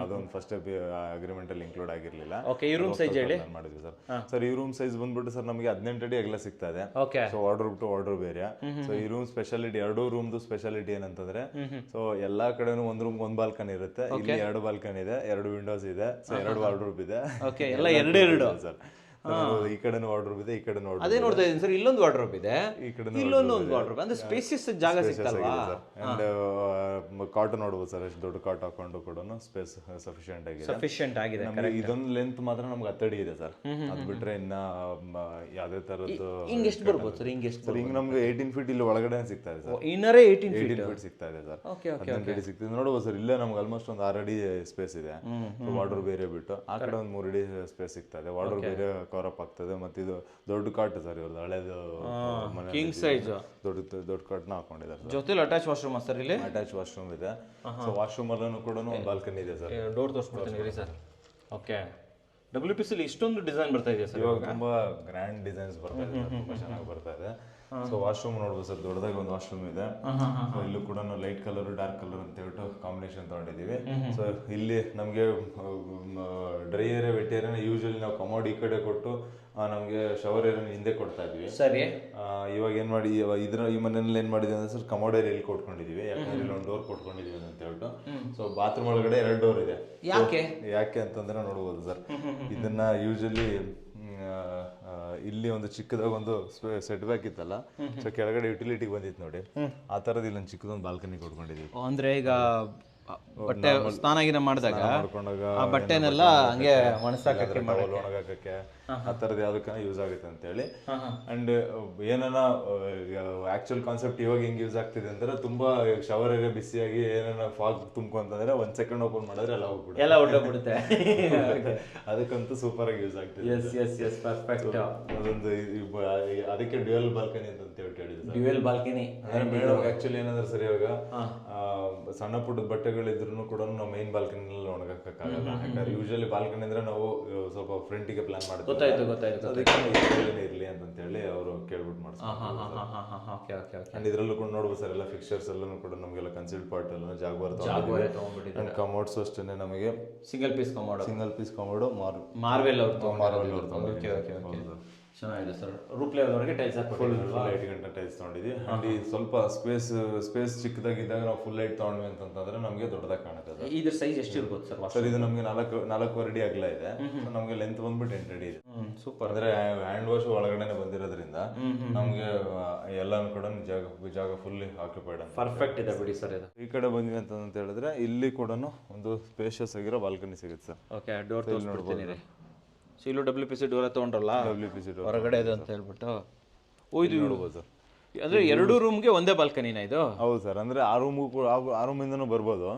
ಅದೊಂದು ಫಸ್ಟ್ ಅಗ್ರಿಮೆಂಟ್ ಅಲ್ಲಿ ಇನ್ಕ್ಲೂಡ್ ಆಗಿರ್ಲಿಲ್ಲ. ಈ ರೂಮ್ ಸೈಜ್ ಹೇಳಿ ಮಾಡಿದ್ವಿ ಸರ್. ಸರ್ ಈ ರೂಮ್ ಸೈಜ್ ಬಂದ್ಬಿಟ್ಟು ಸರ್ ನಮಗೆ 18 ಅಡಿ ಅಗಲ ಸಿಗ್ತಾ ಇದೆ. So wardrobe to wardrobe area. So ಈ ರೂಮ್ ಸ್ಪೆಷಾಲಿಟಿ, ಎರಡು ರೂಮ್ದು ಸ್ಪೆಷಾಲಿಟಿ ಏನಂತಂದ್ರೆ, ಸೊ ಎಲ್ಲಾ ಕಡೆನೂ ಒಂದ್ ರೂಮ್ ಒಂದ್ ಬಾಲ್ಕನಿ ಇರುತ್ತೆ. ಇಲ್ಲಿ 2 ಬಾಲ್ಕನಿ ಇದೆ, 2 ವಿಂಡೋಸ್ ಇದೆ, ಸೊ 2 ವಾರ್ಡ್ರೋಬ್ ಇದೆ. ಎಲ್ಲ 2 ಸರ್. ಈ ಕಡೆನೂ ವಾರ್ಡ್ರೋಬ್ ಇದೆ, ಈ ಕಡೆ ವಾರ್ಡ್ರೋಬ್. ಅದೇ ನೋಡ್ತಾ ಇದ್ದೀನಿ ಸರ್, ಇಲ್ಲೊಂದು ವಾರ್ಡ್ರೋಬ್ ಇದೆ, ಈ ಕಡೆ ಇಲ್ಲೊಂದು ವಾರ್ಡ್ರೋಬ್. ಅಂದ್ರೆ ಸ್ಪೇಸಿಯಸ್ ಜಾಗ ಸಿಗ್ತಲ್ವಾ? ಅಂಡ್ ಕಾಟ್ ನೋಡ್ಬೋದು ಸರ್, ಎಷ್ಟು ದೊಡ್ಡ ಕಾಟ್ ಹಾಕೊಂಡು ಕೂಡ ಸ್ಪೇಸ್ ಸಫಿಷಿಯಂಟ್ ಆಗಿದೆ. ನಮಗೆ ಇದೊಂದು ಲೆಂತ್ ಮಾತ್ರ ನಮ್ಗೆ 10 ಅಡಿ ಇದೆ ಸರ್. ಅದ್ ಬಿಟ್ರೆ ಇನ್ನ ಯಾವ್ದೇ ತರದ್ದು ಹಿಂಗ್ ಎಷ್ಟು ಬರ್ಬೋದು ಸರ್? ಹಿಂಗ್ ಎಷ್ಟು ಸರ್? ಹಿಂಗ್ ನಮ್ಗೆ 18 ಫೀಟ್ ಇಲ್ಲಿ ಒಳಗಡೆ ಸಿಗ್ತಾ ಇದೆ ಸರ್. ಇನ್ನರೇ 18 ಫೀಟ್ ಸಿಗ್ತಾ ಇದೆ ಸರ್. 18 ಅಡಿ ಸಿಗ್ತಿದೆ. ನೋಡ್ಬೋದು ಸರ್, ಇಲ್ಲೇ ನಮ್ಗೆ ಆಲ್ಮೋಸ್ಟ್ ಒಂದು 6 ಅಡಿ ಸ್ಪೇಸ್ ಇದೆ. ವಾರ್ಡ್ರೋಬ್ ಬೇರೆ ಬಿಟ್ಟು ಆ ಕಡೆ ಒಂದು 3 ಅಡಿ ಸ್ಪೇಸ್ ಸಿಗ್ತಾ ಇದೆ. ವಾರ್ಡ್ರೋಬ್ ಬೇರೆ ಕವರ್ ಅಪ್ ಆಗ್ತದೆ. ಮತ್ತೆ ಇದು ದೊಡ್ಡ ಕಾಟ್ ಸರ್, ಇವ್ರದ್ದು ಹಳೇದು ಕಿಂಗ್ ಸೈಜ್ ದೊಡ್ಡ ಕಾಟ್ನ ಹಾಕೊಂಡಿದ್ದಾರೆ. ಜೊತೆಲಿ ಅಟ್ಯಾಚ್ ವಾಶ್ರೂಮ್ ಸರ್? ಇಲ್ಲಿ ಅಟ್ಯಾಚ್ ವಾಶ್ರೂಮ್ ಇದೆ. ಸೊ ವಾಶ್ರೂಮ್ ಅಲ್ಲೂ ಕೂಡ ಒಂದು ಬಾಲ್ಕನಿ ಇದೆ ಸರ್. ಡೋರ್ ತೋರಿಸ್ಬಿಡ್ತೀನಿ ಸರ್. ಓಕೆ, WPC ಇಷ್ಟೊಂದು ಡಿಸೈನ್ ಬರ್ತಾ ಇದೆ ಸರ್. ಇವಾಗ ತುಂಬಾ ಗ್ರ್ಯಾಂಡ್ ಡಿಸೈನ್ಸ್ ಬರ್ತಾ ಇದೆ, ತುಂಬಾ ಚೆನ್ನಾಗಿ ಬರ್ತಾ ಇದೆ. ಸೊ ವಾಶ್ರೂಮ್ ನೋಡ್ಬೋದು ಸರ್, ದೊಡ್ಡದಾಗಿ ಒಂದು ವಾಶ್ರೂಮ್ ಇದೆ. ಸೊ ಇಲ್ಲೂ ಕೂಡ ಲೈಟ್ ಕಲರ್ ಡಾರ್ಕ್ ಕಲರ್ ಅಂತ ಹೇಳ್ಬಿಟ್ಟು ಕಾಂಬಿನೇಷನ್ ತಗೊಂಡಿದೀವಿ. ಸೊ ಇಲ್ಲಿ ನಮಗೆ dry area wet area usually ನಾವು ಕಮೋಡ್ ಈ ಕಡೆ ಕೊಟ್ಟು ನಮಗೆ ಶವರ್ ಏರಿಯಾ ಹಿಂದೆ ಕೊಡ್ತಾ ಇದ್ವಿ. ಸರಿ, ಇವಾಗ ಏನ್ ಮಾಡಿ, ಈ ಮನೆಯಲ್ಲಿ ಏನ್ ಮಾಡಿದ್ವಿ ಅಂದ್ರೆ ಸರ್, ಕಮೋಡ್ ಏರಿಯಾ ಇಲ್ಲಿ ಕೊಟ್ಕೊಂಡಿದೀವಿ. ಯಾಕಂದ್ರೆ ಇಲ್ಲಿ ಒಂದು ಡೋರ್ ಕೊಟ್ಕೊಂಡಿದೀವಿ ಅಂತ ಹೇಳ್ಬಿಟ್ಟು. ಸೊ ಬಾತ್ರೂಮ್ ಒಳಗಡೆ 2 ಡೋರ್ ಇದೆ. ಯಾಕೆ ಅಂತಂದ್ರೆ ನೋಡ್ಬೋದು ಸರ್, ಇದನ್ನ ಯೂಶಲಿ ಇಲ್ಲಿ ಒಂದು ಚಿಕ್ಕದಾಗ ಒಂದು ಸೆಟ್ ಬ್ಯಾಕ್ ಇತ್ತಲ್ಲ, ಸೊ ಕೆಳಗಡೆ ಯುಟಿಲಿಟಿಗೆ ಬಂದಿತ್ತು ನೋಡಿ, ಆ ತರದ್ ಇಲ್ಲೊಂದು ಚಿಕ್ಕದೊಂದು ಬಾಲ್ಕನಿ ಕೊಟ್ಕೊಂಡಿದೀವಿ. ಅಂದ್ರೆ ಈಗ ಬಟ್ಟೆ ಸ್ನಾನ ಗಿನ ಮಾಡಿದಾಗ ಮಾಡ್ಕೊಂಡಾಗ ಆ ಬಟ್ಟೆನೆಲ್ಲ ಹಂಗೆ ಒಣಸಾಕಕ್ಕೆ ಟವಲ್ ಒಣಗಾಕಕ್ಕೆ ಆ ಥರದ್ದು ಯಾವುದಕ್ಕನ ಯೂಸ್ ಆಗುತ್ತೆ ಅಂತೇಳಿ. ಅಂಡ್ ಏನಾನ ಆಕ್ಚುಯಲ್ ಕಾನ್ಸೆಪ್ಟ್ ಇವಾಗ ಹೆಂಗೆ ಯೂಸ್ ಆಗ್ತಿದೆ ಅಂದ್ರೆ ತುಂಬಾ ಶವರ್ ಏರಿಯಾ ಬಿಸಿಯಾಗಿ ಏನಾನ ಫಾಗ್ ತುಂಬ್ಕೊಂತಂದ್ರೆ 1 ಸೆಕೆಂಡ್ ಓಪನ್ ಮಾಡಿದ್ರೆ ಎಲ್ಲ ಹೋಗ್ಬಿಡುತ್ತೆ, ಎಲ್ಲ ಹೊರಟೋಗ್ಬಿಡುತ್ತೆ. ಅದಕ್ಕಂತೂ ಸೂಪರ್ ಆಗಿ ಯೂಸ್ ಆಗ್ತಿದೆ. ಅದೊಂದು ಅದಕ್ಕೆ ಡ್ಯುಯಲ್ ಬಾಲ್ಕನಿ ಅಂತ ಹೇಳಿದ್ರು. ಡ್ಯುಯಲ್ ಬಾಲ್ಕನಿ ಅಂದ್ರೆ ಮೇಡಮ್ ಆಕ್ಚುಲಿ ಏನಂದ್ರೆ ಸರಿ ಇವಾಗ ಸಣ್ಣ ಪುಟ್ಟದ ಬಟ್ಟೆಗಳಿದ್ರು ಕೂಡ ನಾವು ಮೈನ್ ಬಾಲ್ಕನಿನಲ್ಲಿ ಒಣಗಾಕಕ್ಕಾಗಲ್ಲ. ಯಾಕಂದ್ರೆ ಯೂಶಲಿ ಬಾಲ್ಕನಿ ಅಂದ್ರೆ ನಾವು ಸ್ವಲ್ಪ ಫ್ರಂಟಿಗೆ ಪ್ಲಾನ್ ಮಾಡ್ತೀವಿ. ಗೊತ್ತಾಯ್ತು. ಅದಕ್ಕೆ ಇರ್ಲಿ ಅಂತ ಹೇಳಿ ಅವರು ಕೇಳ್ಬಿಟ್ಟು ಮಾಡ್ತಾರೆ. ಅಂಡ್ ಇದ್ರಲ್ಲೂ ಕೂಡ ನೋಡ್ಬೋದು ಸರ್, ಎಲ್ಲ ಫಿಕ್ಚರ್ಸ್ ಎಲ್ಲಾನು ಕೂಡ ನಮಗೆಲ್ಲ ಕನ್ಸಿಲ್ಡ್ ಪಾರ್ಟ್ ಎಲ್ಲ ಜಾಗ್ವಾರ್ ತಗೊಂಡಿದ್ದೀವಿ. ಕಮೋಡ್ಸ್ ಅಷ್ಟೇ ನಮಗೆ ಸಿಂಗಲ್ ಪೀಸ್ ಕಮೋಡು ಮಾರ್ವೆಲ್ ಅವ್ರು ಚೆನ್ನಾಗಿದೆ ಸರ್. ರೂಪ್ ಲೆವೆಲ್ ವರೆಗೆ ಟೈಲ್ಸ್ ಫುಲ್ 8 ಗಂಟೆ ಟೈಲ್ಸ್ ತಗೊಂಡಿದ್ವಿ. ಅಂಡ್ ಈ ಸ್ವಲ್ಪ ಸ್ಪೇಸ್ ಚಿಕ್ಕದಾಗಿದ್ದಾಗ ನಾವು ಫುಲ್ ಲೈಟ್ ತಗೊಂಡ್ವಿ ಅಂತಂದ್ರೆ ನಮಗೆ ದೊಡ್ಡದಾಗಿ ಕಾಣುತ್ತೆ. ಇದ್ರ ಸೈಜ್ ಎಷ್ಟು ಇರ್ಬೋದು ಸರ್? ಸರ್ ಇದು ನಮಗೆ 4 ಅಡಿ ಅಗಲ ಇದೆ. ನಮಗೆ ಲೆಂತ್ ಬಂದ್ಬಿಟ್ಟು 8 ಅಡಿ ಇದೆ. ಸೂಪರ್. ಅಂದ್ರೆ ಹ್ಯಾಂಡ್ ವಾಶ್ ಒಳಗಡೆನೆ ಬಂದಿರೋದ್ರಿಂದ ನಮ್ಗೆ ಎಲ್ಲಾನು ಕೂಡ ಜಾಗ ಫುಲ್ ಆಕ್ಯುಪೈಡ್. ಪರ್ಫೆಕ್ಟ್ ಇದೆ ಬಿಡಿ ಸರ್ ಇದು. ಈ ಕಡೆ ಬಂದ್ವಿ ಅಂತ ಹೇಳಿದ್ರೆ ಇಲ್ಲಿ ಕೂಡ ಒಂದು ಸ್ಪೇಷಿಯಸ್ ಆಗಿರೋ ಬಾಲ್ಕನಿ ಸಿಗುತ್ತೆ ಸರ್. ಓಕೆ, ಡೋರ್ ತೋರಿಸ್ಬಿಡ್ತೀನಿ ರೀ. ಸೊ ಇಲ್ಲೂ WPC ಡೋರ್ ತಗೊಂಡ್ರಲ್ಲ, WPC ಡೋರ್ ಹೊರಗಡೆ ಇದೆ ಅಂತ ಹೇಳ್ಬಿಟ್ಟು. ಇದು ನೋಡ್ಬೋದು ಸರ್. ಅಂದ್ರೆ 2 ರೂಮ್ಗೆ ಒಂದೇ ಬಾಲ್ಕನಿನ ಇದು? ಹೌದು ಸರ್. ಅಂದ್ರೆ ಆ ರೂಮಿಂದನೂ ಬರ್ಬೋದು,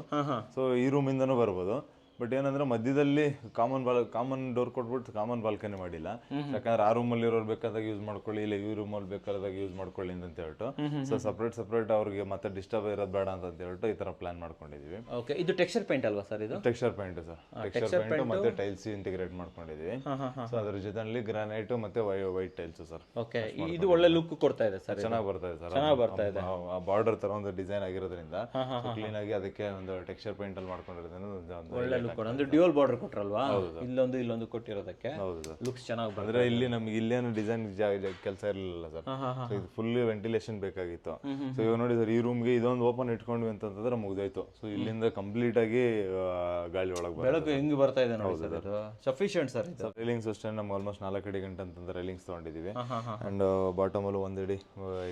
ಸೊ ಈ ರೂಮಿಂದನೂ ಬರ್ಬೋದು. ಬಟ್ ಏನಂದ್ರೆ ಮಧ್ಯದಲ್ಲಿ ಕಾಮನ್ ಡೋರ್ ಕೊಟ್ಬಿಟ್ಟು ಕಾಮನ್ ಬಾಲ್ಕನಿ ಮಾಡಿಲ್ಲ. ಯಾಕಂದ್ರೆ ಆ ರೂಮಲ್ಲಿ ಇರೋರು ಬೇಕಾದಾಗ ಯೂಸ್ ಮಾಡ್ಕೊಳ್ಳಿ, ಇಲ್ಲ ಈ ರೂಮಲ್ಲಿ ಬೇಕಾದಾಗ ಯೂಸ್ ಮಾಡ್ಕೊಳ್ಳಿ ಅಂತ ಹೇಳ್ಬಿಟ್ಟು. ಸೊ ಸಪ್ರೇಟ್ ಅವ್ರಿಗೆ ಮತ್ತೆ ಡಿಸ್ಟರ್ಬ್ ಇರೋದು ಬೇಡ ಅಂತ ಹೇಳ್ಬಿಟ್ಟು ಈ ತರ ಪ್ಲಾನ್ ಮಾಡ್ಕೊಂಡಿದೀವಿ. ಓಕೆ, ಇದು ಟೆಕ್ಸ್ಚರ್ ಪೇಂಟ್ ಅಲ್ವಾ ಸರ್? ಇದು texture paint sir. Texture paint ಮತ್ತೆ ಟೈಲ್ಸ್ ಇಂಟಿಗ್ರೇಟ್ ಮಾಡ್ಕೊಂಡಿದೀವಿ. ಸೊ ಅದ್ರ ಜೊತೆಲಿ ಗ್ರಾನೈಟ್ ಮತ್ತೆ ವೈಟ್ ಟೈಲ್ಸ್ ಸರ್. ಓಕೆ, ಇದು ಒಳ್ಳೆ ಲುಕ್ ಕೊಡ್ತಾ ಇದೆ ಸರ್. ಚೆನ್ನಾಗಿ ಬರ್ತಾ ಇದೆ ಸರ್. ಆ ಬಾರ್ಡರ್ ತರ ಒಂದು ಡಿಸೈನ್ ಆಗಿರೋದ್ರಿಂದ ಕ್ಲೀನ್ ಆಗಿ ಅದಕ್ಕೆ ಒಂದು ಟೆಕ್ಸ್ಚರ್ ಪೇಂಟ್ ಅಲ್ಲಿ ಮಾಡ್ಕೊಂಡಿರೋದ್ರಿಂದ ಅಂದ್ರೆ ಡ್ಯೂಯಲ್ ಬಾರ್ಡರ್ ಕೊಟ್ರಲ್ವಾ, ಇಲ್ಲೊಂದು ಕೊಟ್ಟಿರೋದಕ್ಕೆ ಲುಕ್ಸ್ ಚೆನ್ನಾಗಿ ಬಂದ್ರೆ. ಅಂದ್ರೆ ಇಲ್ಲಿ ನಮ್ಗೆ ಇಲ್ಲೇನು ಡಿಸೈನ್ ಕೆಲಸ ಇರಲಿಲ್ಲ ಸರ್. ಸೊ ಇದು ಫುಲ್ ವೆಂಟಿಲೇಷನ್ ಬೇಕಾಗಿತ್ತು. ಸೊ ಇವಾಗ ನೋಡಿ ಸರ್, ಈ ರೂಮ್ಗೆ ಇದೊಂದು ಓಪನ್ ಇಟ್ಕೊಂಡ್ವಿ ಅಂತಂದ್ರೆ ಮುಗ್ದೋಯ್ತು. ಸೊ ಇಲ್ಲಿಂದ ಕಂಪ್ಲೀಟ್ ಆಗಿ ಗಾಳಿ ಒಳಗೆ ಬೆಳಕು ಹೆಂಗ್ ಬರ್ತಾ ಇದೆ ನೋಡಿ ಸರ್. ಇದು ಸಫಿಶಿಯಂಟ್ ಸರ್. ಇದು ರೈಲಿಂಗ್ಸ್ ಅಷ್ಟೇ ನಮ್ಗೆ ಆಲ್ಮೋಸ್ಟ್ 4 ಅಡಿ ಗಂಟೆ ಅಂತಂದ್ರೆ ರೈಲಿಂಗ್ಸ್ ತಗೊಂಡಿದೀವಿ. ಅಂಡ್ ಬಾಟಮ್ ಅಲ್ಲಿ 1 ಅಡಿ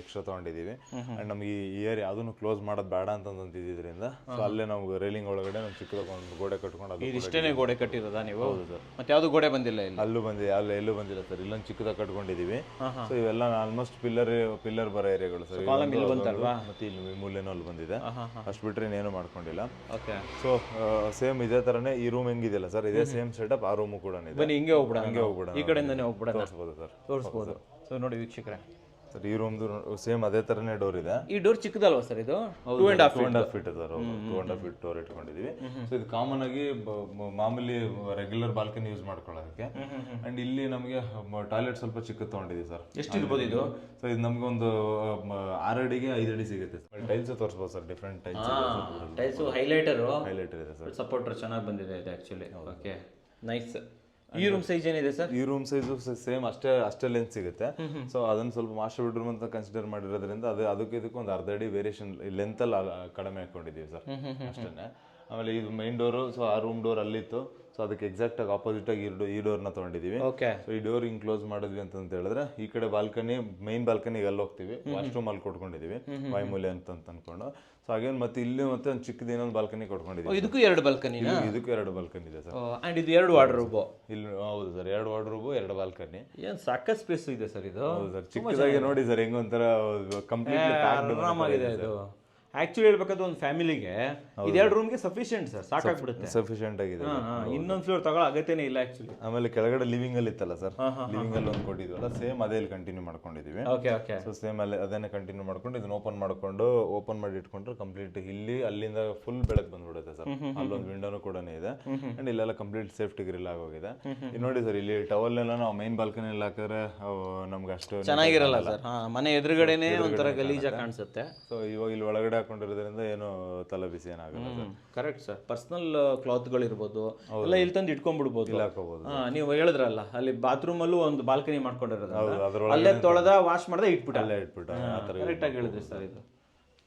ಎಕ್ಸ್ಟ್ರಾ ತಗೊಂಡಿದೀವಿ. ಅಂಡ್ ನಮ್ಗೆ ಈ ಇಯರ್ ಯಾವ್ದನ್ನು ಕ್ಲೋಸ್ ಮಾಡೋದು ಬೇಡ ಅಂತಂದಿದ್ರಿಂದ ಸೊ ಅಲ್ಲೇ ನಾವು ರೈಲಿಂಗ್ ಒಳಗಡೆ ನಾವು ಚಿಕ್ಕದೊಂದು ಗೋಡೆ ಕಟ್ಕೊಂಡು ಅದು ಇಷ್ಟೇನೆ ಗೋಡೆ ಕಟ್ಟಿರೋದಾ ನೀವು? ಮತ್ತೆ ಯಾವ್ದು ಗೋಡೆ ಬಂದಿಲ್ಲ ಇಲ್ಲಿ? ಎಲ್ಲೂ ಬಂದಿಲ್ಲ ಸರ್. ಇಲ್ಲೊಂದು ಚಿಕ್ಕದಾಗ ಕಟ್ಕೊಂಡಿದೀವಿ. ಸೊ ಇವೆಲ್ಲ ಆಲ್ಮೋಸ್ಟ್ ಪಿಲ್ಲರ್ ಬರೋ ಏರಿಯಾಗಳು ಸರ್. ಮತ್ತೆ ಇಲ್ಲಿ ಮೂಲೆನೂ ಅಲ್ಲಿ ಬಂದಿದೆ. ಅಷ್ಟು ಬಿಟ್ರೆ ಇನ್ನೇನು ಮಾಡ್ಕೊಂಡಿಲ್ಲ. ಸೊ ಸೇಮ್ ಇದೇ ತರನೇ ಈ ರೂಮ್ ಹೆಂಗಿದೆಯಲ್ಲ ಸರ್, ಇದೇ ಸೇಮ್ ಸೆಟಪ್ ಆ ರೂಮು ಕೂಡ ಇದೆ. ಹಿಂಗೆ ಹೋಗ್ಬಿಡ, ಈ ಕಡೆಯಿಂದಾನೆ ಹೋಗ್ಬಿಡ. ತೋರಿಸ್ಬೋದು ಸರ್, ತೋರಿಸ್ಬೋದು. ಸೊ ನೋಡಿ ವೀಕ್ಷಕರೇ, ಸರ್ ಈ ರೂಮ್ದು ಸೇಮ್ ಅದೇ ತರನೇ ಡೋರ್ ಇದೆ. ಈ ಡೋರ್ ಚಿಕ್ಕದಲ್ವಾ ಸರ್? ಇದು 2.5 ಫೀಟ್ ಸರ್. 2.5 ಫೀಟ್ ಡೋರ್ ಇಟ್ಕೊಂಡಿದೀವಿ. ಸೊ ಇದು ಕಾಮನ್ ಆಗಿ ಮಾಮೂಲಿ ರೆಗ್ಯುಲರ್ ಬಾಲ್ಕನಿ ಯೂಸ್ ಮಾಡ್ಕೊಳ್ಳೋದಕ್ಕೆ. ಅಂಡ್ ಇಲ್ಲಿ ನಮಗೆ ಟಾಯ್ಲೆಟ್ ಸ್ವಲ್ಪ ಚಿಕ್ಕದು ತಗೊಂಡಿದ್ದೀವಿ ಸರ್. ಎಷ್ಟು ಇರ್ಬೋದು ಇದು? ಸೊ ಇದು ನಮ್ಗೆ ಒಂದು 6 ಅಡಿಗೆ 5 ಅಡಿ ಸಿಗುತ್ತೆ. ಟೈಲ್ಸ್ ತೋರಿಸ್ಬೋದು ಸರ್, ಡಿಫ್ರೆಂಟ್ ಟೈಲ್ಸ್ ಹೈಲೈಟರ್ ಇದೆ ಸರ್. ಸಪೋರ್ಟರ್ ಚೆನ್ನಾಗಿ ಬಂದಿದೆ ಇದು ಆಕ್ಚುಲಿ. Okay, nice. ಈ ರೂಮ್ ಸೈಜ್ ಏನಿದೆ ಸರ್? ಈ ರೂಮ್ ಸೈಜು ಸೇಮ್ ಅಷ್ಟೇ ಲೆಂತ್ ಸಿಗುತ್ತೆ. ಸೊ ಅದನ್ನ ಸ್ವಲ್ಪ ಮಾಸ್ಟರ್ ಬೆಡ್ರೂಮ್ ಅಂತ ಕನ್ಸಿಡರ್ ಮಾಡಿರೋದ್ರಿಂದ ಅದಕ್ಕೆ ಇದಕ್ಕೆ ಒಂದು 1/2 ಅಡಿ ವೇರಿಯೇಷನ್ ಲೆಂತ್ ಅಲ್ಲಿ ಕಡಿಮೆ ಹಾಕೊಂಡಿದೀವಿ ಸರ್, ಅಷ್ಟೇ. ಆಮೇಲೆ ಇದು ಮೈನ್ ಡೋರು, ಸೊ ಆ ರೂಮ್ ಡೋರ್ ಅಲ್ಲಿತ್ತು. ಸೊ ಅದಕ್ಕೆ ಎಕ್ಸಾಕ್ಟ್ ಆಗಿ ಆಪೋಸಿಟ್ ಆಗಿ ಈ ಡೋರ್ನ ತಗೊಂಡಿದೀವಿ. ಸೊ ಈ ಡೋರ್ ಹಿಂಗ್ ಕ್ಲೋಸ್ ಮಾಡಿದ್ವಿ ಅಂತ ಹೇಳಿದ್ರೆ ಈ ಕಡೆ ಬಾಲ್ಕನಿ, ಮೈನ್ ಬಾಲ್ಕನಿ ಅಲ್ಲಿ ಹೋಗ್ತೀವಿ. ವಾಶ್ರೂಮ್ ಅಲ್ಲಿ ಕೊಟ್ಕೊಂಡಿದೀವಿ, ವಾಯುಮೂಲೆ ಅಂತ ಅನ್ಕೊಂಡು. ಸೊ ಹಾಗೇನ್ ಮತ್ತೆ ಇಲ್ಲಿ ಮತ್ತೆ ಒಂದು ಚಿಕ್ಕದ ಇನ್ನೊಂದು ಬಾಲ್ಕನಿ ಕೊಟ್ಕೊಂಡಿದ್ದೀವಿ. ಇದಕ್ಕೂ 2 ಬಾಲ್ಕನಿ? ಇದಕ್ಕೂ 2 ಬಾಲ್ಕನಿ ಇದೆ ಸರ್. ಅಂಡ್ ಇದು 2 ವಾರ್ಡ್ರೋಬ್ ಇಲ್ಲಿ. ಹೌದು ಸರ್, 2 ವಾರ್ಡ್ರೋಬ್ 2 ಬಾಲ್ಕನಿ. ಏನ್ ಸಾಕಷ್ಟು ಸ್ಪೇಸ್ ಇದೆ ಸರ್ ಇದು. ಹೌದು ಸರ್, ಚಿಕ್ಕದಾಗಿ ನೋಡಿ ಸರ್, ಹೆಂಗೊಂಥರ ಕಂಪ್ಲೀಟ್ ಆರಾಮಾಗಿದೆ ಇದು. ಆಕ್ಚುಲಿ ಹೇಳ್ಬೇಕಾದ್ರೆ ಒಂದು ಫ್ಯಾಮಿಲಿಗೆ ಇದು 2 ರೂಮ್ಗೆ ಸಫಿಶಿಯಂಟ್ ಸರ್, ಸಾಕಾಗ್ಬಿಡುತ್ತೆ. ಸಫಿಶಿಯಂಟ್ ಆಗಿದೆ. ಇನ್ನೊಂದು ಫ್ಲೋರ್ ತಗೊಳ್ಳೋ ಅಗತ್ಯನೇ ಇಲ್ಲ ಆಕ್ಚುಲಿ. ಆಮೇಲೆ ಕೆಳಗಡೆ ಲಿವಿಂಗ್ ಅಲ್ಲಿ ಇತ್ತಲ್ಲ ಸರ್, ಲಿವಿಂಗ್ ಅಲ್ಲಿ ಒಂದು ಕೊಟ್ಟಿದ್ವಲ್ಲ, ಸೇಮ್ ಅದೇ ಇಲ್ಲಿ ಕಂಟಿನ್ಯೂ ಮಾಡ್ಕೊಂಡಿದೀವಿ. ಸೊ ಸೇಮ್ ಅಲ್ಲಿ ಅದನ್ನೇ ಕಂಟಿನ್ಯೂ ಮಾಡ್ಕೊಂಡು ಇದನ್ನ ಓಪನ್ ಮಾಡಿ ಇಟ್ಕೊಂಡ್ರೆ ಕಂಪ್ಲೀಟ್ ಇಲ್ಲಿ ಅಲ್ಲಿಂದ ಫುಲ್ ಬೆಳಕು ಬಂದ್ಬಿಡುತ್ತೆ ಸರ್. ಅಲ್ಲೊಂದು ವಿಂಡೋನು ಕೂಡ ಇದೆ. ಅಂಡ್ ಇಲ್ಲೆಲ್ಲ ಕಂಪ್ಲೀಟ್ ಸೇಫ್ಟಿ ಗ್ರಿಲ್ ಆಗೋಗಿದೆ. ಇಲ್ಲಿ ನೋಡಿ ಸರ್, ಇಲ್ಲಿ ಟವಲ್ ಎಲ್ಲ ನಾವು ಮೈನ್ ಬಾಲ್ಕನಿ ಅಲ್ಲಿ ಹಾಕಿದ್ರೆ ನಮ್ಗೆ ಅಷ್ಟು ಚೆನ್ನಾಗಿರಲ್ಲ ಸರ್. ಮನೆ ಎದುರುಗಡೆನೆ ಒಂಥರ ಗಲೀಜಾಗಿ ಕಾಣಿಸುತ್ತೆ. ಸೊ ಇವಾಗ ಇಲ್ಲಿ ಒಳಗಡೆ ಹಾಕೊಂಡಿರೋದ್ರಿಂದ ಏನು ತಲೆ ಬಿಸಿ ಏನಾಗಲ್ಲ. Correct sir. ಪರ್ಸನಲ್ ಕ್ಲಾತ್ಗಳು ಇರ್ಬೋದು, ಎಲ್ಲ ಇಲ್ಲಿ ತಂದು ಇಟ್ಕೊಂಡ್ಬಿಡ್ಬೋದು, ನೀವು ಹೇಳಿದ್ರಲ್ಲ ಅಲ್ಲಿ ಬಾತ್ರೂಮ್ ಅಲ್ಲೂ ಒಂದು ಬಾಲ್ಕನಿ ಮಾಡ್ಕೊಂಡಿರೋದು, ಅಲ್ಲೇ ತೊಳೆದ ವಾಶ್ ಮಾಡದೆ ಇಟ್ಬಿಟ್ಟು ಕರೆಕ್ಟ್ ಆಗಿ ಹೇಳಿದ್ರಿ ಸರ್. ಇದು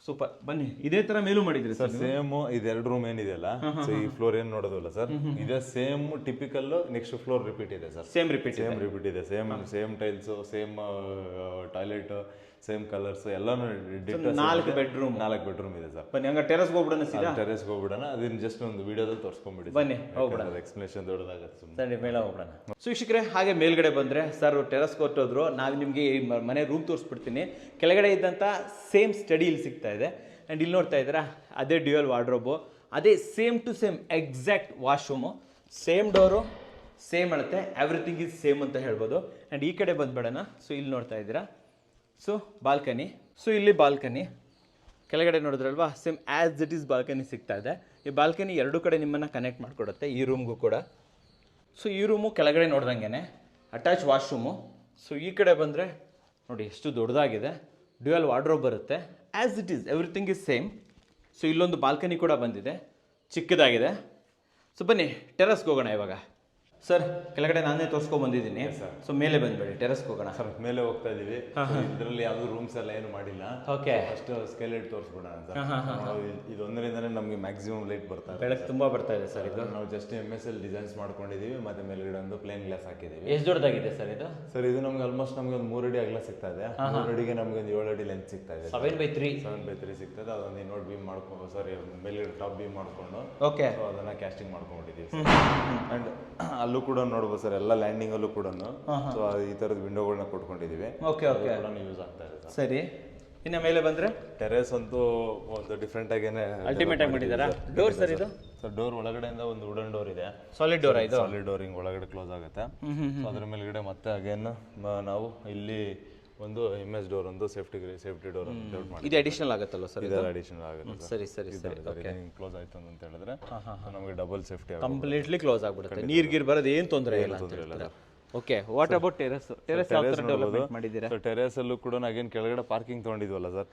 ಸೂಪರ್. ಬನ್ನಿ, ಇದೇ ತರ ಮೇಲೂ ಮಾಡಿದ್ರಿ ಸರ್. ಸೇಮ್ ಇದು 2 ರೂಮ್ ಏನಿದೆಯಲ್ಲ, ಸೊ ಈ ಫ್ಲೋರ್ ಏನ್ ನೋಡೋದಲ್ಲ ಸರ್, ಇದೇ same typical next floor repeat ಇದೆ ಸರ್. ಸೇಮ್ ರಿಪೀಟ್ ಇದೆ. Same tiles, same toilet, same colours ಎಲ್ಲಾನು 4 ಬೆಡ್ರೂಮ್ 4 ಬೆಡ್ರೂಮ್ ಇದೆ ಸರ್. ಬನ್ನಿ ಹಂಗ ಟೆರಸ್ ಹೋಗ್ಬಿಡೋಣ ಸೀದಾ. ಟೆರೆಸ್ಗೆ ಹೋಗ್ಬಿಡೋಣ, ಅದನ್ನ ಜಸ್ಟ್ ಒಂದು ವಿಡಿಯೋದಲ್ಲಿ ತೋರಿಸ್ಕೊಂಡ್ಬಿಡಿ. ಬನ್ನಿ ಹೋಗ್ಬಿಡೋಣ, ಎಕ್ಸ್ಪ್ಲೇಷನ್ ದೊಡ್ಡದಾಗುತ್ತೆ ಸುಮ್ಮನೆ. ಸರಿ ಮೇಲೆ ಹೋಗ್ಬಿಡೋಣ. ಸೊ ವೀಕ್ಷಕರೇ, ಹಾಗೆ ಮೇಲ್ಗಡೆ ಬಂದರೆ ಸರ್ ಟೆರಸ್ ಕೊಟ್ಟೋದ್ರು. ನಾವು ನಿಮಗೆ ಈ ಮನೆ ರೂಮ್ ತೋರಿಸ್ಬಿಡ್ತೀನಿ. ಕೆಳಗಡೆ ಇದ್ದಂಥ ಸೇಮ್ ಸ್ಟಡಿ ಇಲ್ಲಿ ಸಿಗ್ತಾ ಇದೆ. ಆ್ಯಂಡ್ ಇಲ್ಲಿ ನೋಡ್ತಾ ಇದ್ದೀರಾ, ಅದೇ ಡ್ಯುಯಲ್ ವಾರ್ಡ್ರೋಬು, ಅದೇ same to same exact washroom, same door, same ಅಳತೆ, ಎವ್ರಿಥಿಂಗ್ ಈಸ್ ಸೇಮ್ ಅಂತ ಹೇಳ್ಬೋದು. ಆ್ಯಂಡ್ ಈ ಕಡೆ ಬಂದ್ಬೇಡೋಣ. ಸೊ ಇಲ್ಲಿ ನೋಡ್ತಾ ಇದ್ದೀರಾ, ಸೊ ಬಾಲ್ಕನಿ. ಸೊ ಇಲ್ಲಿ ಬಾಲ್ಕನಿ ಕೆಳಗಡೆ ನೋಡಿದ್ರಲ್ವಾ, same as it is balcony ಸಿಗ್ತಾ ಇದೆ. ಈ ಬಾಲ್ಕನಿ ಎರಡು ಕಡೆ ನಿಮ್ಮನ್ನು ಕನೆಕ್ಟ್ ಮಾಡಿಕೊಡುತ್ತೆ, ಈ ರೂಮ್ಗೂ ಕೂಡ. ಸೊ ಈ ರೂಮು ಕೆಳಗಡೆ ನೋಡ್ದಂಗೆ ಅಟ್ಯಾಚ್ ವಾಶ್ರೂಮು. ಸೊ ಈ ಕಡೆ ಬಂದರೆ ನೋಡಿ ಎಷ್ಟು ದೊಡ್ಡದಾಗಿದೆ, ಡ್ಯುಯಲ್ ವಾರ್ಡ್ರೋಬ್ ಬರುತ್ತೆ, as it is everything is same. So ಇಲ್ಲೊಂದು ಬಾಲ್ಕನಿ ಕೂಡ ಬಂದಿದೆ, ಚಿಕ್ಕದಾಗಿದೆ. ಸೊ ಬನ್ನಿ ಟೆರಸ್ಗೆ ಹೋಗೋಣ ಇವಾಗ. ಸರ್ ಕೆಳಗಡೆ ನಾನೇ ತೋರಿಸ್ಕೊಂಡ್ ಬಂದಿದ್ದೀನಿ. ಸೊ ಮೇಲೆ ಬಂದ್ಬೇಡಿ, ಟೆರಸ್ಗೆ ಹೋಗೋಣ. ಸರ್ ಮೇಲೆ ಹೋಗ್ತಾ ಇದೀವಿ. ಇದರಲ್ಲಿ ಯಾವ್ದು ರೂಮ್ಸ್ ಎಲ್ಲ ಏನು ಮಾಡಿಲ್ಲ. ಓಕೆ, ಫಸ್ಟ್ ಸ್ಕೆಲೆಟ್ ತೋರಿಸ್ಬಿಡೋಣ ಅಂತ. ಇದೊಂದರಿಂದನೇ ನಮಗೆ ಮ್ಯಾಕ್ಸಿಮಮ್ ಲೈಟ್ ಬರ್ತಾ ಇದೆ. ಬೆಳಕು ತುಂಬಾ ಬರ್ತಾ ಇದೆ ಸರ್. ಇದು ನಾವು ಜಸ್ಟ್ MSL ಡಿಸೈನ್ಸ್ ಮಾಡ್ಕೊಂಡಿದೀವಿ, ಮತ್ತೆ ಮೇಲ್ಗಡೆ ಒಂದು ಪ್ಲೇನ್ ಗ್ಲಾಸ್ ಹಾಕಿದೀವಿ. ಎಷ್ಟು ದೊಡ್ಡದಾಗಿದೆ ಸರ್ ಇದು? ಸರ್ ಇದು ನಮ್ಗೆ ಆಲ್ಮೋಸ್ಟ್ ನಮ್ಗೆ ಒಂದು 3 ಅಡಿ ಅಗಲ ಸಿಗ್ತಾ ಇದೆ, 3 ಅಡಿಗೆ ನಮ್ಗೆ ಒಂದು 7 ಅಡಿ ಲೆಂತ್ ಸಿಗ್ತಾ ಇದೆ. 7x3 ಸಿಗ್ತದೆ. ಅದೊಂದು ಇನ್ನೋಡ್ ಬೀಮ್ ಮಾಡ್ಕೊಂಡು, ಸಾರಿ ಮೇಲ್ಗಡೆ ಟಾಪ್ ಬೀಮ್ ಮಾಡ್ಕೊಂಡು, ಓಕೆ, ಅದನ್ನ ಕ್ಯಾಸ್ಟಿಂಗ್ ಮಾಡ್ಕೊಂಡಿದ್ದೀವಿ. ಅಂಡ್ ಅಲ್ಲೂ ಕೂಡ ನೋಡ್ಬೋದು ಸರ್, ಎಲ್ಲ ಲ್ಯಾಂಡಿಂಗ್ ಅಲ್ಲೂ ಕೂಡ ಸೊ ಈ ತರದ ವಿಂಡೋಗಳನ್ನ ಕೊಟ್ಕೊಂಡಿದೀವಿ. ಓಕೆ ಓಕೆ, ಯೂಸ್ ಆಗ್ತಾ ಇದೆ ಸರ್. ಸರಿ, ಇನ್ನು ಮೇಲೆ ಬಂದ್ರೆ ಟೆರೇಸ್ ಅಂತೂ ಒಂದು ಡಿಫ್ರೆಂಟ್ ಆಗೇನೆ ಅಲ್ಟಿಮೇಟ್ ಆಗಿ ಮಾಡಿದಾರಾ. ಡೋರ್ ಸರ್ ಇದು? ಸರ್ ಡೋರ್ ಒಳಗಡೆಯಿಂದ ಒಂದು ವುಡನ್ ಡೋರ್ ಇದೆ, ಸಾಲಿಡ್ ಡೋರ್. ಇದು ಸಾಲಿಡ್ ಡೋರ್ ಹಿಂಗ್ ಒಳಗಡೆ ಕ್ಲೋಸ್ ಆಗುತ್ತೆ. ಸೊ ಅದ್ರ ಮೇಲ್ಗಡೆ ಮತ್ತೆ ಅಗೇನ್ ನಾವು ಇಲ್ಲಿ ಒಂದು MS ಡೋರ್, ಒಂದು ಸೇಫ್ಟಿ ಡೋರ್ ಔಟ್ ಮಾಡಿ. ಇದು ಅಡಿಷನಲ್ ಆಗುತ್ತಲ್ಲ ಸರ್? ಇದು ಅಡಿಷನಲ್ ಆಗುತ್ತೆ. ಸರಿ ಸರಿ ಸರಿ. ಕ್ಲೋಸ್ ಆಯ್ತು ಅಂತ ಹೇಳಿದ್ರೆ ನಮಗೆ ಡಬಲ್ ಸೇಫ್ಟಿ ಆಗುತ್ತೆ, ಕಂಪ್ಲೀಟ್ಲಿ ಕ್ಲೋಸ್ ಆಗ್ಬಿಡುತ್ತೆ. ನೀರ್ ಬರೋದು ಏನು ತೊಂದರೆ ಇಲ್ಲ. Okay, what about terrace? Terrace ಯಾವ ತರ ಡೆವಲಪ್ಮೆಂಟ್ ಮಾಡಿದ್ದೀರಾ? ಸೊ ಟೆರೇಸ್ ಅಲ್ಲೂ ಕೂಡ ಅಗೇನ್ ಕೆಳಗಡೆ ಪಾರ್ಕಿಂಗ್ ತಗೊಂಡಿದ್ವಲ್ಲ ಸರ್,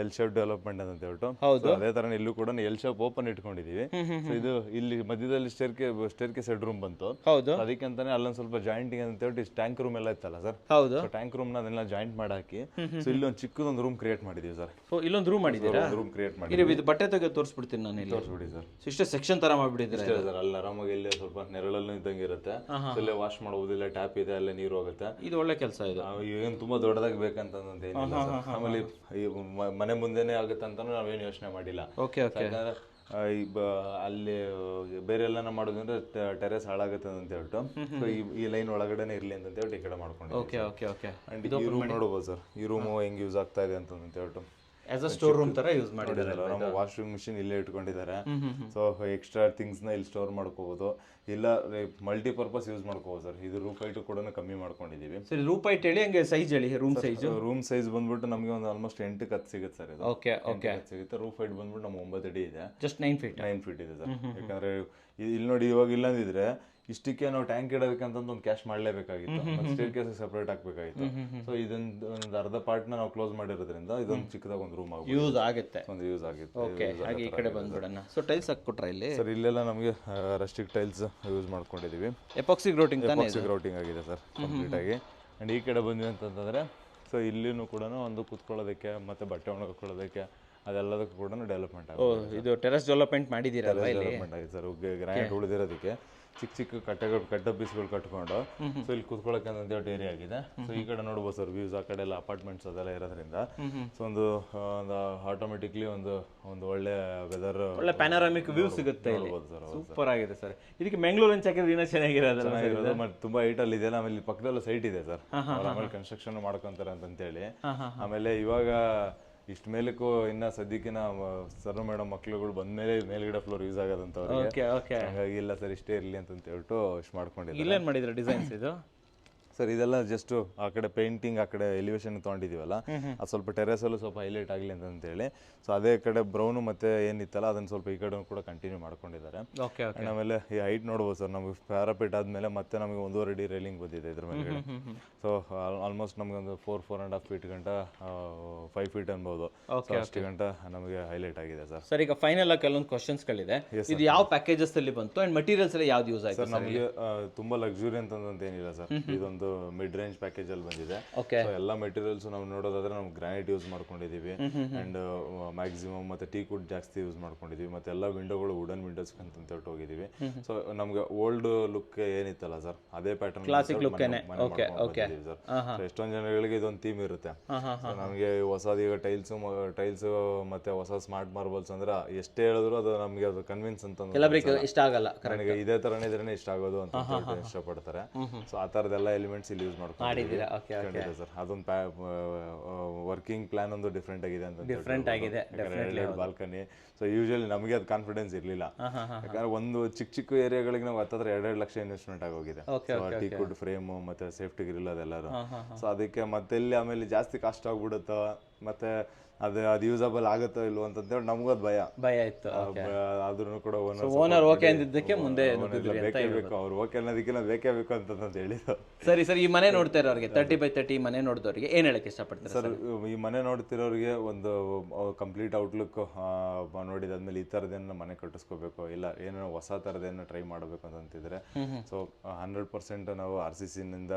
ಎಲ್ ಶೇಪ್ ಡೆವಲಪ್ಮೆಂಟ್ ಅಂತ ಹೇಳ್ಬಿಟ್ಟು. ಹೌದು, ಅದೇ ತರ ಇಲ್ಲೂ ಕೂಡ ಎಲ್ ಶೇಪ್ ಓಪನ್ ಇಟ್ಕೊಂಡಿದೀವಿ. ಸೊ ಇದು ಇಲ್ಲಿ ಮಧ್ಯದಲ್ಲಿ ಸ್ಟೇರ್ಕೇಸ್ ಹೆಡ್ ರೂಮ್ ಬಂತು. ಹೌದು, ಅದಕ್ಕೆ ಅಂತಾನೆ ಅಲ್ಲೊಂದ್ ಸ್ವಲ್ಪ ಜಾಯಿಂಟಿಂಗ್ ಅಂತ ಹೇಳ್ಬಿಟ್ಟು ಟ್ಯಾಂಕ್ ರೂಮ್ ಎಲ್ಲ ಇತ್ತಲ್ಲ ಸರ್. ಹೌದು, ಟ್ಯಾಂಕ್ ರೂಮ್ ನ ಅದನ್ನೆಲ್ಲ ಜಾಯಿಂಟ್ ಮಾಡಾಕಿ ಸೊ ಇಲ್ಲಿ ಒಂದು ಚಿಕ್ಕದೊಂದು ರೂಮ್ ಕ್ರಿಯೇಟ್ ಮಾಡಿದೀವಿ ಸರ್. ಸೊ ಇಲ್ಲೊಂದು ರೂಮ್ ಮಾಡಿದ್ದೀರಾ? ರೂಮ್ ಕ್ರಿಯೇಟ್ ಮಾಡಿ ಇದು ಬಟ್ಟೆ ತೆಗೆದು ತೋರಿಸ್ಬಿಡ್ತೀನಿ ನಾನು ಇಲ್ಲಿ. ತೋರಿಸ್ಬಿಡಿ ಸರ್. ಇಷ್ಟೇ ಸೆಕ್ಷನ್ ತರ ಮಾಡ್ಬಿಟ್ಟಿದ್ದೀರಾ ಸರ್. ಅಲ್ಲಿ ಆರಾಮಾಗಿ ಇಲ್ಲಿ ಸ್ವಲ್ಪ ನೆರಳಲ್ಲೂ ಇದ್ದಂಗೆ ಇರುತ್ತೆ. ಇಲ್ಲೇ ವಾಶ್ ಮಾಡಬಹುದು, ಇಲ್ಲ ಟ್ಯಾಪ್ ಇದೆ, ಅಲ್ಲೇ ನೀರು ಹೋಗುತ್ತೆ. ಇದು ಒಳ್ಳೆ ಕೆಲಸ. ಇದು ಏನು ತುಂಬಾ ದೊಡ್ಡದಾಗಿ ಬೇಕಂತ ಏನಿಲ್ಲ ಸರ್. ಆಮೇಲೆ ಈ ಮನೆ ಮುಂದೆನೆ ಆಗುತ್ತೆ ಅಂತ ನಾವೇನು ಯೋಚನೆ ಮಾಡಿಲ್ಲ. ಓಕೆ ಓಕೆ, ಅಲ್ಲಿ ಬೇರೆ ಎಲ್ಲ ಮಾಡೋದಂದ್ರೆ ಟೆರೇಸ್ ಹಾಳಾಗುತ್ತೆ ಅಂತ ಹೇಳ್ಬಿಟ್ಟು ಸೊ ಈ ಲೈನ್ ಒಳಗಡೆನೆ ಇರ್ಲಿ ಅಂತ ಹೇಳ್ಬಿಟ್ಟು ಈ ಕಡೆ ಮಾಡ್ಕೊಂಡು. Okay okay okay. ಅಂಡ್ ಈ ರೂಮ್ ನೋಡ್ಬೋದು ಸರ್, ಈ ರೂಮು ಹೆಂಗ್ ಯೂಸ್ ಆಗ್ತಾ ಇದೆ ಅಂತ ಹೇಳ್ಬಿಟ್ಟು ಆಸ್ ಅ ಸ್ಟೋರ್ ರೂಮ್ ತರ ಯೂಸ್ ಮಾಡಿದ್ದಾರೆ. ನಮ್ಮ ವಾಷಿಂಗ್ ಮಿಷಿನ್ ಇಲ್ಲೇ ಇಟ್ಕೊಂಡಿದ್ದಾರೆ. ಸೊ ಎಕ್ಸ್ಟ್ರಾ ಥಿಂಗ್ಸ್ ನ ಇಲ್ಲಿ ಸ್ಟೋರ್ ಮಾಡ್ಕೋಬಹುದು, ಇಲ್ಲ ಮಲ್ಟಿಪರ್ಪಸ್ ಯೂಸ್ ಮಾಡ್ಕೋಬಹುದು ಸರ್. ಇದು ರೂಫ್ ಹೈಟ್ ಕೂಡ ಕಮ್ಮಿ ಮಾಡ್ಕೊಂಡಿದೀವಿ. ಸರಿ, ರೂಪ್ ಹೈಟ್ ಹೇಳಿ, ಹಂಗೆ ಸೈಜ್ ಹೇಳಿ. Room size? ರೂಮ್ ಸೈಜ್ ಬಂದ್ಬಿಟ್ಟು ನಮಗೆ ಒಂದು ಆಲ್ಮೋಸ್ಟ್ 8 ಕ್ಕೆ 10 ಸಿಗುತ್ತೆ ಸರ್. ಇದು ಓಕೆ ಓಕೆ ಸಿಗುತ್ತೆ. ರೂಫ್ ಹೈಟ್ ಬಂದ್ಬಿಟ್ಟು ನಮ್ಮ 9 ಅಡಿ ಇದೆ, ಜಸ್ಟ್ 9 ಫೀಟ್ ಇದೆ ಸರ್. ಯಾಕಂದ್ರೆ ಇಲ್ಲಿ ನೋಡಿ, ಇವಾಗ ಇಲ್ಲಂದಿದ್ರೆ ಇಷ್ಟಕ್ಕೆ ನಾವು ಟ್ಯಾಂಕ್ ಇಡೋದಕ್ಕಂತ ಒಂದು ಕ್ಯಾಶ್ ಮಾಡಲೇಬೇಕಾಗಿತ್ತು, ಸ್ಟೇರ್ ಕೇಸ್ ಸೆಪರೇಟ್ ಹಾಕ್ಬೇಕಾಗಿತ್ತು. ಸೊ ಒಂದು ಅರ್ಧ ಪಾರ್ಟ್ ನಾವು ಕ್ಲೋಸ್ ಮಾಡಿರೋದ್ರಿಂದ ಇದೊಂದು ಚಿಕ್ಕದಾಗ ಒಂದು ರೂಮ್ ಆಗುತ್ತೆ, ಯೂಸ್ ಆಗುತ್ತೆ. ಒಂದು ಯೂಸ್ ಆಗುತ್ತೆ. ಓಕೆ, ಹಾಗೆ ಈ ಕಡೆ ಬಂದ್ಬಿಡೋಣ. ಸೊ ಟೈಲ್ಸ್ ಹಾಕ್ಕೊಟ್ರ ಇಲ್ಲಿ? ಸರ್ ಇಲ್ಲೆಲ್ಲ ನಮಗೆ ರಸ್ಟಿಕ್ ಟೈಲ್ಸ್ ಯೂಸ್ ಮಾಡ್ಕೊಂಡಿದೀವಿ. ಎಪಾಕ್ಸಿ ಗ್ರೌಟಿಂಗ್ ತಾನೇ? ಎಪಾಕ್ಸಿ ಗ್ರೌಟಿಂಗ್ ಆಗಿದೆ ಸರ್ ಕಂಪ್ಲೀಟ್ ಆಗಿ. ಅಂಡ್ ಈ ಕಡೆ ಬಂದ್ವಿ ಅಂತಂದ್ರೆ ಸೊ ಇಲ್ಲಿನೂ ಕೂಡ ಒಂದು ಕುತ್ಕೊಳ್ಳೋದಕ್ಕೆ ಮತ್ತೆ ಬಟ್ಟೆ ಒಣಗಾಕೊಳ್ಳೋದಕ್ಕೆ ಅದೆಲ್ಲದಕ್ಕೂ ಕೂಡ ಡೆವಲಪ್ಮೆಂಟ್ ಆಗಿದೆ. ಇದು ಟೆರಸ್ ಡೆವಲಪ್ಮೆಂಟ್ ಮಾಡಿದ್ದೀರಲ್ವಾ ಇಲ್ಲಿ? ಡೆವಲಪ್ಮೆಂಟ್ ಆಗಿದೆ ಸರ್. ಗ್ರಾನೈಟ್ ಉಳಿದಿರೋದಕ್ಕೆ ಚಿಕ್ಕ ಚಿಕ್ಕ ಕಟ್ಟ ಪೀಸ್ಗಳು ಕಟ್ಕೊಂಡು ಸೊ ಇಲ್ಲಿ ಕುತ್ಕೊಳ್ಳೋಕೆ ಅಂತ ಏರಿಯಾ ಆಗಿದೆ. ಸೊ ಈ ಕಡೆ ನೋಡ್ಬೋದು ಸರ್ ವ್ಯೂಸ್, ಆ ಕಡೆ ಎಲ್ಲ ಅಪಾರ್ಟ್ಮೆಂಟ್ಸ್ ಅದೆಲ್ಲ ಇರೋದ್ರಿಂದ ಸೊ ಒಂದು ಆಟೋಮೆಟಿಕ್ಲಿ ಒಂದು ಒಳ್ಳೆ ವೆದರ್, ಒಳ್ಳೆ ಪ್ಯಾನರಾಮಿಕ್ ವ್ಯೂ ಸಿಗುತ್ತೆ ಇಲ್ಲಿ. ಸೂಪರ್ ಆಗಿದೆ ಸರ್. ಇದಕ್ಕೆ ಮ್ಯಾಂಗ್ಳೂರ್ ಅಂತ ಹಾಕಿದ್ರೆ ಇನ್ನೂ ಚೆನ್ನಾಗಿರೋದು. ಮತ್ತೆ ತುಂಬಾ ಹೈಟ್ ಅಲ್ಲಿ ಇದೆಯಲ್ಲ. ಆಮೇಲೆ ಪಕ್ಕದಲ್ಲ ಸೈಟ್ ಇದೆ ಸರ್, ಆಮೇಲೆ ಕನ್ಸ್ಟ್ರಕ್ಷನ್ ಮಾಡ್ಕೊಂತಾರೆ ಅಂತೇಳಿ. ಆಮೇಲೆ ಇವಾಗ ಇಷ್ಟ ಮೇಲಕ್ಕೂ ಇನ್ನ ಸದ್ಯಕ್ಕೆ ಸರ್ ಮೇಡಮ್ ಮಕ್ಳುಗಳು ಬಂದ್ಮೇಲೆ ಮೇಲ್ಗಡೆ ಫ್ಲೋರ್ ಯೂಸ್ ಆಗೋದಂತ ಹಾಗಾಗಿ ಇಲ್ಲ ಸರ್ ಇಷ್ಟೇ ಇರ್ಲಿ ಅಂತ ಹೇಳ್ಬಿಟ್ಟು ಇಷ್ಟು ಮಾಡ್ಕೊಂಡಿದ್ದೀವಿ. ಇಲ್ಲೇನ್ ಮಾಡಿದ್ರೆ ಡಿಸೈನ್ಸ್ ಇದು ಸರ್? ಇದೆಲ್ಲ ಜಸ್ಟ್ ಆ ಕಡೆ ಪೇಂಟಿಂಗ್, ಆ ಕಡೆ ಎಲಿವೇಶನ್ ತೊಗೊಂಡಿದೀವಲ್ಲ, ಅದು ಸ್ವಲ್ಪ ಟೆರೇಸಲ್ಲೂ ಸ್ವಲ್ಪ ಹೈಲೈಟ್ ಆಗಲಿ ಅಂತೇಳಿ ಸೊ ಅದೇ ಕಡೆ ಬ್ರೌನು ಮತ್ತೆ ಏನಿತ್ತಲ್ಲ ಅದನ್ನ ಸ್ವಲ್ಪ ಈ ಕಡೆ ಕೂಡ ಕಂಟಿನ್ಯೂ ಮಾಡ್ಕೊಂಡಿದ್ದಾರೆ. ಆಮೇಲೆ ಈ ಹೈಟ್ ನೋಡ್ಬೋದು ಸರ್, ನಮಗೆ ಪ್ಯಾರಾಪೇಟ್ ಆದ್ಮೇಲೆ ಮತ್ತೆ ನಮಗೆ 1.5 ಅಡಿ ರೈಲಿಂಗ್ ಬಂದಿದೆ ಇದ್ರ ಮೇಲೆ. ಸೊ ಆಲ್ಮೋಸ್ಟ್ ನಮಗೆ ಒಂದು 4.5 ಫೀಟ್ ಗಂಟ 5 ಫೀಟ್ ಅನ್ಬೋದು, ಅಷ್ಟು ಗಂಟ ನಮಗೆ ಹೈಲೈಟ್ ಆಗಿದೆ ಸರ್. ಸರ್ ಈಗ ಫೈನಲ್ ಆಗಿ ಕೆಲವೊಂದು ಕ್ವಶನ್ಸ್ಗಳಿದೆ. ಇದು ಯಾವ ಪ್ಯಾಕೇಜಸ್ ಅಲ್ಲಿ ಬಂತು ಅಂಡ್ ಮಟೀರಿಯಲ್ಸ್ ಎಲ್ಲ ಯಾವ್ದು ಯೂಸ್ ಆಯ್ತು ಸರ್? ನಮಗೆ ತುಂಬಾ ಲಕ್ಸುರಿ ಅಂತಂತ ಏನಿಲ್ಲ ಸರ್. ಇದೊಂದು ನಮ್ದು ಮಿಡ್ ರೇಂಜ್ ಪ್ಯಾಕೇಜ್ ಅಲ್ಲಿ ಬಂದಿದೆ. Okay. ಸೊ ಎಲ್ಲ ಮೆಟೀರಿಯಲ್ಸ್ ನಾವು ನೋಡೋದಾದ್ರೆ ನಾವು ಗ್ರಾನೈಟ್ ಯೂಸ್ ಮಾಡ್ಕೊಂಡಿದೀವಿ ಅಂಡ್ ಮ್ಯಾಕ್ಸಿಮಮ್ ಮತ್ತೆ ಟೀ ಕುಡ್ ಜಾಸ್ತಿ ಯೂಸ್ ಮಾಡ್ಕೊಂಡಿದೀವಿ, ಮತ್ತೆ ಎಲ್ಲ ವಿಂಡೋಗಳು ವುಡನ್ ವಿಂಡೋಸ್ ಅಂತ ಹೋಗಿದೀವಿ. ಸೊ ನಮ್ಗೆ ಓಲ್ಡ್ ಲುಕ್ ಏನಿತ್ತಲ್ಲ ಸರ್ ಅದೇ ಪ್ಯಾಟರ್ನ್ ಕ್ಲಾಸಿಕ್ ಲುಕ್ ಸರ್. ಎಷ್ಟೊಂದು ಜನಗಳಿಗೆ ಇದೊಂದು ಥೀಮ್ ಇರುತ್ತೆ. So ನಮಗೆ ಹೊಸದು ಈಗ ಟೈಲ್ಸ್ ಮತ್ತೆ ಹೊಸ ಸ್ಮಾರ್ಟ್ ಮಾರ್ಬಲ್ಸ್ ಅಂದ್ರೆ ಎಷ್ಟೇ ಹೇಳಿದ್ರು ಅದು ನಮಗೆ ಅದು ಕನ್ವಿನ್ಸ್ ಅಂತ ಕೆಲವರಿಗೆ ಇಷ್ಟ ಆಗಲ್ಲ. ನನಗೆ ಇದೇ ತರನೇ ಇದ್ರೇನೆ ಇಷ್ಟ ಆಗೋದು ಅಂತ ಇಷ್ಟಪಡ್ತಾರೆ. ಸೊ ಆ ತರದೆಲ್ಲ ಎಲಿಮೆಂಟ್ಸ್ ಇಲ್ಲಿ ಯೂಸ್ ಮಾಡ್ಕೊಂಡಿದ್ದೀವಿ ಸರ್. ಅದೊಂದು ವರ್ಕಿಂಗ್ ಪ್ಲಾನ್ ಒಂದು ಡಿಫ್ರೆಂಟ್ ಆಗಿದೆ ಅಂತ. ಡಿಫ್ರೆಂಟ್ ಆಗಿದೆ ಬಾಲ್ಕನಿ. ಸೊ ಯೂಶಲಿ ನಮಗೆ ಅದು ಕಾನ್ಫಿಡೆನ್ಸ್ ಇರಲಿಲ್ಲ, ಯಾಕಂದ್ರೆ ಒಂದು ಚಿಕ್ಕ ಏರಿಯಾಗಳಿಗೆ ನಾವು ಹತ್ತತ್ರ 2.5 ಲಕ್ಷ ಇನ್ವೆಸ್ಟ್ಮೆಂಟ್ ಆಗೋಗಿದೆ. ಟೀ ಕುಡ್ ಫ್ರೇಮ್ ಮತ್ತೆ ಸೇಫ್ಟಿ ಗ್ರಿಲ್ ಅದೆಲ್ಲರೂ. ಸೊ ಅದಕ್ಕೆ ಮತ್ತೆ ಇಲ್ಲಿ ಆಮೇಲೆ ಜಾಸ್ತಿ ಕಾಸ್ಟ್ ಆಗ್ಬಿಡುತ್ತೋ ಮತ್ತೆ ಅದು ಯೂಸಬಲ್ ಆಗುತ್ತೋ ಇಲ್ವೋ ಅಂತೇಳಿ ನಮಗೂ ಅದು ಭಯ ಇತ್ತು. ಆದ್ರೂ ಕೂಡ ಓನರ್ ಓಕೆ ಅಂದಿದ್ದಕ್ಕೆ ಮುಂದೆ ಬೇಕೇ ಬೇಕು, ಅವ್ರು ಓಕೆ ಅನ್ನೋದಕ್ಕಿಂತ ಬೇಕೇ ಬೇಕು ಅಂತ ಹೇಳಿದ್ರು. ಸರಿ ಸರ್, ಈ ಮನೆ ನೋಡ್ತಾ ಇರೋರಿಗೆ 30x30 ಮನೆ ನೋಡಿದವ್ರಿಗೆ ಏನ್ ಹೇಳಕ್ಕೆ ಇಷ್ಟಪಡ್ತಾರೆ ಸರ್? ಈ ಮನೆ ನೋಡ್ತಿರೋರಿಗೆ ಒಂದು ಕಂಪ್ಲೀಟ್ ಔಟ್ಲುಕ್ ನೋಡಿದಾದ್ಮೇಲೆ ಈ ಥರದೇನ ಮನೆ ಕಟ್ಟಿಸ್ಕೋಬೇಕು, ಇಲ್ಲ ಏನೋ ಹೊಸ ಥರದೇನೋ ಟ್ರೈ ಮಾಡಬೇಕು ಅಂತಿದ್ರೆ ಸೊ 100% ನಾವು RCC ನಿಂದ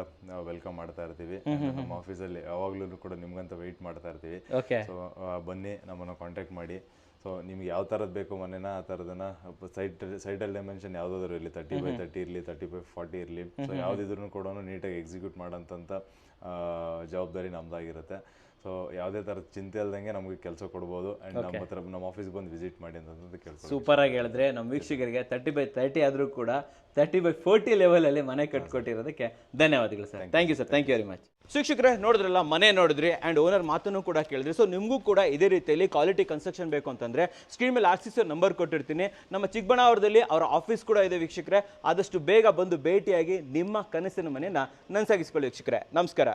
ವೆಲ್ಕಮ್ ಮಾಡ್ತಾ ಇರ್ತೀವಿ. ನಮ್ಮ ಆಫೀಸಲ್ಲಿ ಯಾವಾಗ್ಲೂ ಕೂಡ ನಿಮ್ಗಂತ ವೆಯ್ಟ್ ಮಾಡ್ತಾ ಇರ್ತೀವಿ. ಸೊ ಬನ್ನಿ, ನಮ್ಮನ್ನು ಕಾಂಟ್ಯಾಕ್ಟ್ ಮಾಡಿ. ಸೊ ನಿಮ್ಗೆ ಯಾವ ಥರದ್ದು ಬೇಕು ಮನೆನ ಆ ಥರದನ್ನ ಸೈಟಲ್ಲಿ ಡೈಮೆನ್ಷನ್ ಯಾವುದಾದ್ರು ಇರಲಿ, 30x30 ಇರಲಿ, 30x40 ಇರಲಿ, ಸೊ ಯಾವುದಿದ್ರು ಕೂಡ ನೀಟಾಗಿ ಎಕ್ಸಿಕ್ಯೂಟ್ ಮಾಡೋಂಥ ಜವಾಬ್ದಾರಿ ನಮ್ದಾಗಿರುತ್ತೆ. ಸೊ ಯಾವುದೇ ಥರದ ಚಿಂತೆ ಇಲ್ದಂಗೆ ನಮಗೆ ಕೆಲಸ ಕೊಡ್ಬೋದು. ಆ್ಯಂಡ್ ನಮ್ಮ ಆಫೀಸ್ಗೆ ಬಂದು ವಿಸಿಟ್ ಮಾಡಿ ಅಂತಂದು ಕೇಳ್ಬೋದು. ಸೂಪರ್ ಆಗಿ ಹೇಳಿದ್ರೆ ನಮ್ಮ ವೀಕ್ಷಕರಿಗೆ 30x30 ಆದರೂ ಕೂಡ 30x40 ಲೆವೆಲಲ್ಲಿ ಮನೆ ಕಟ್ಕೊಟ್ಟಿರೋದಕ್ಕೆ ಧನ್ಯವಾದಗಳು sir. Thank you sir, thank you very much. ಶಿಕ್ಷಕರೇ ನೋಡಿದ್ರಲ್ಲ, ಮನೆ ನೋಡಿದ್ರಿ ಆ್ಯಂಡ್ ಓನರ್ ಮಾತನ್ನು ಕೂಡ ಕೇಳಿದ್ರಿ. ಸೊ ನಿಮಗೂ ಕೂಡ ಇದೇ ರೀತಿಯಲ್ಲಿ ಕ್ವಾಲಿಟಿ ಕನ್ಸ್ಟ್ರಕ್ಷನ್ ಬೇಕು ಅಂತಂದರೆ ಸ್ಕ್ರೀನ್ ಮೇಲೆ RCC ನಂಬರ್ ಕೊಟ್ಟಿರ್ತೀನಿ. ನಮ್ಮ ಚಿಕ್ಕಬಳ್ಳಾಪುರದಲ್ಲಿ ಅವರ ಆಫೀಸ್ ಕೂಡ ಇದೆ ವೀಕ್ಷಕರೇ. ಆದಷ್ಟು ಬೇಗ ಬಂದು ಭೇಟಿಯಾಗಿ ನಿಮ್ಮ ಕನಸಿನ ಮನೆಯನ್ನು ನನಸಾಗಿಸ್ಕೊಳ್ಳಿ ವೀಕ್ಷಕರೇ. ನಮಸ್ಕಾರ.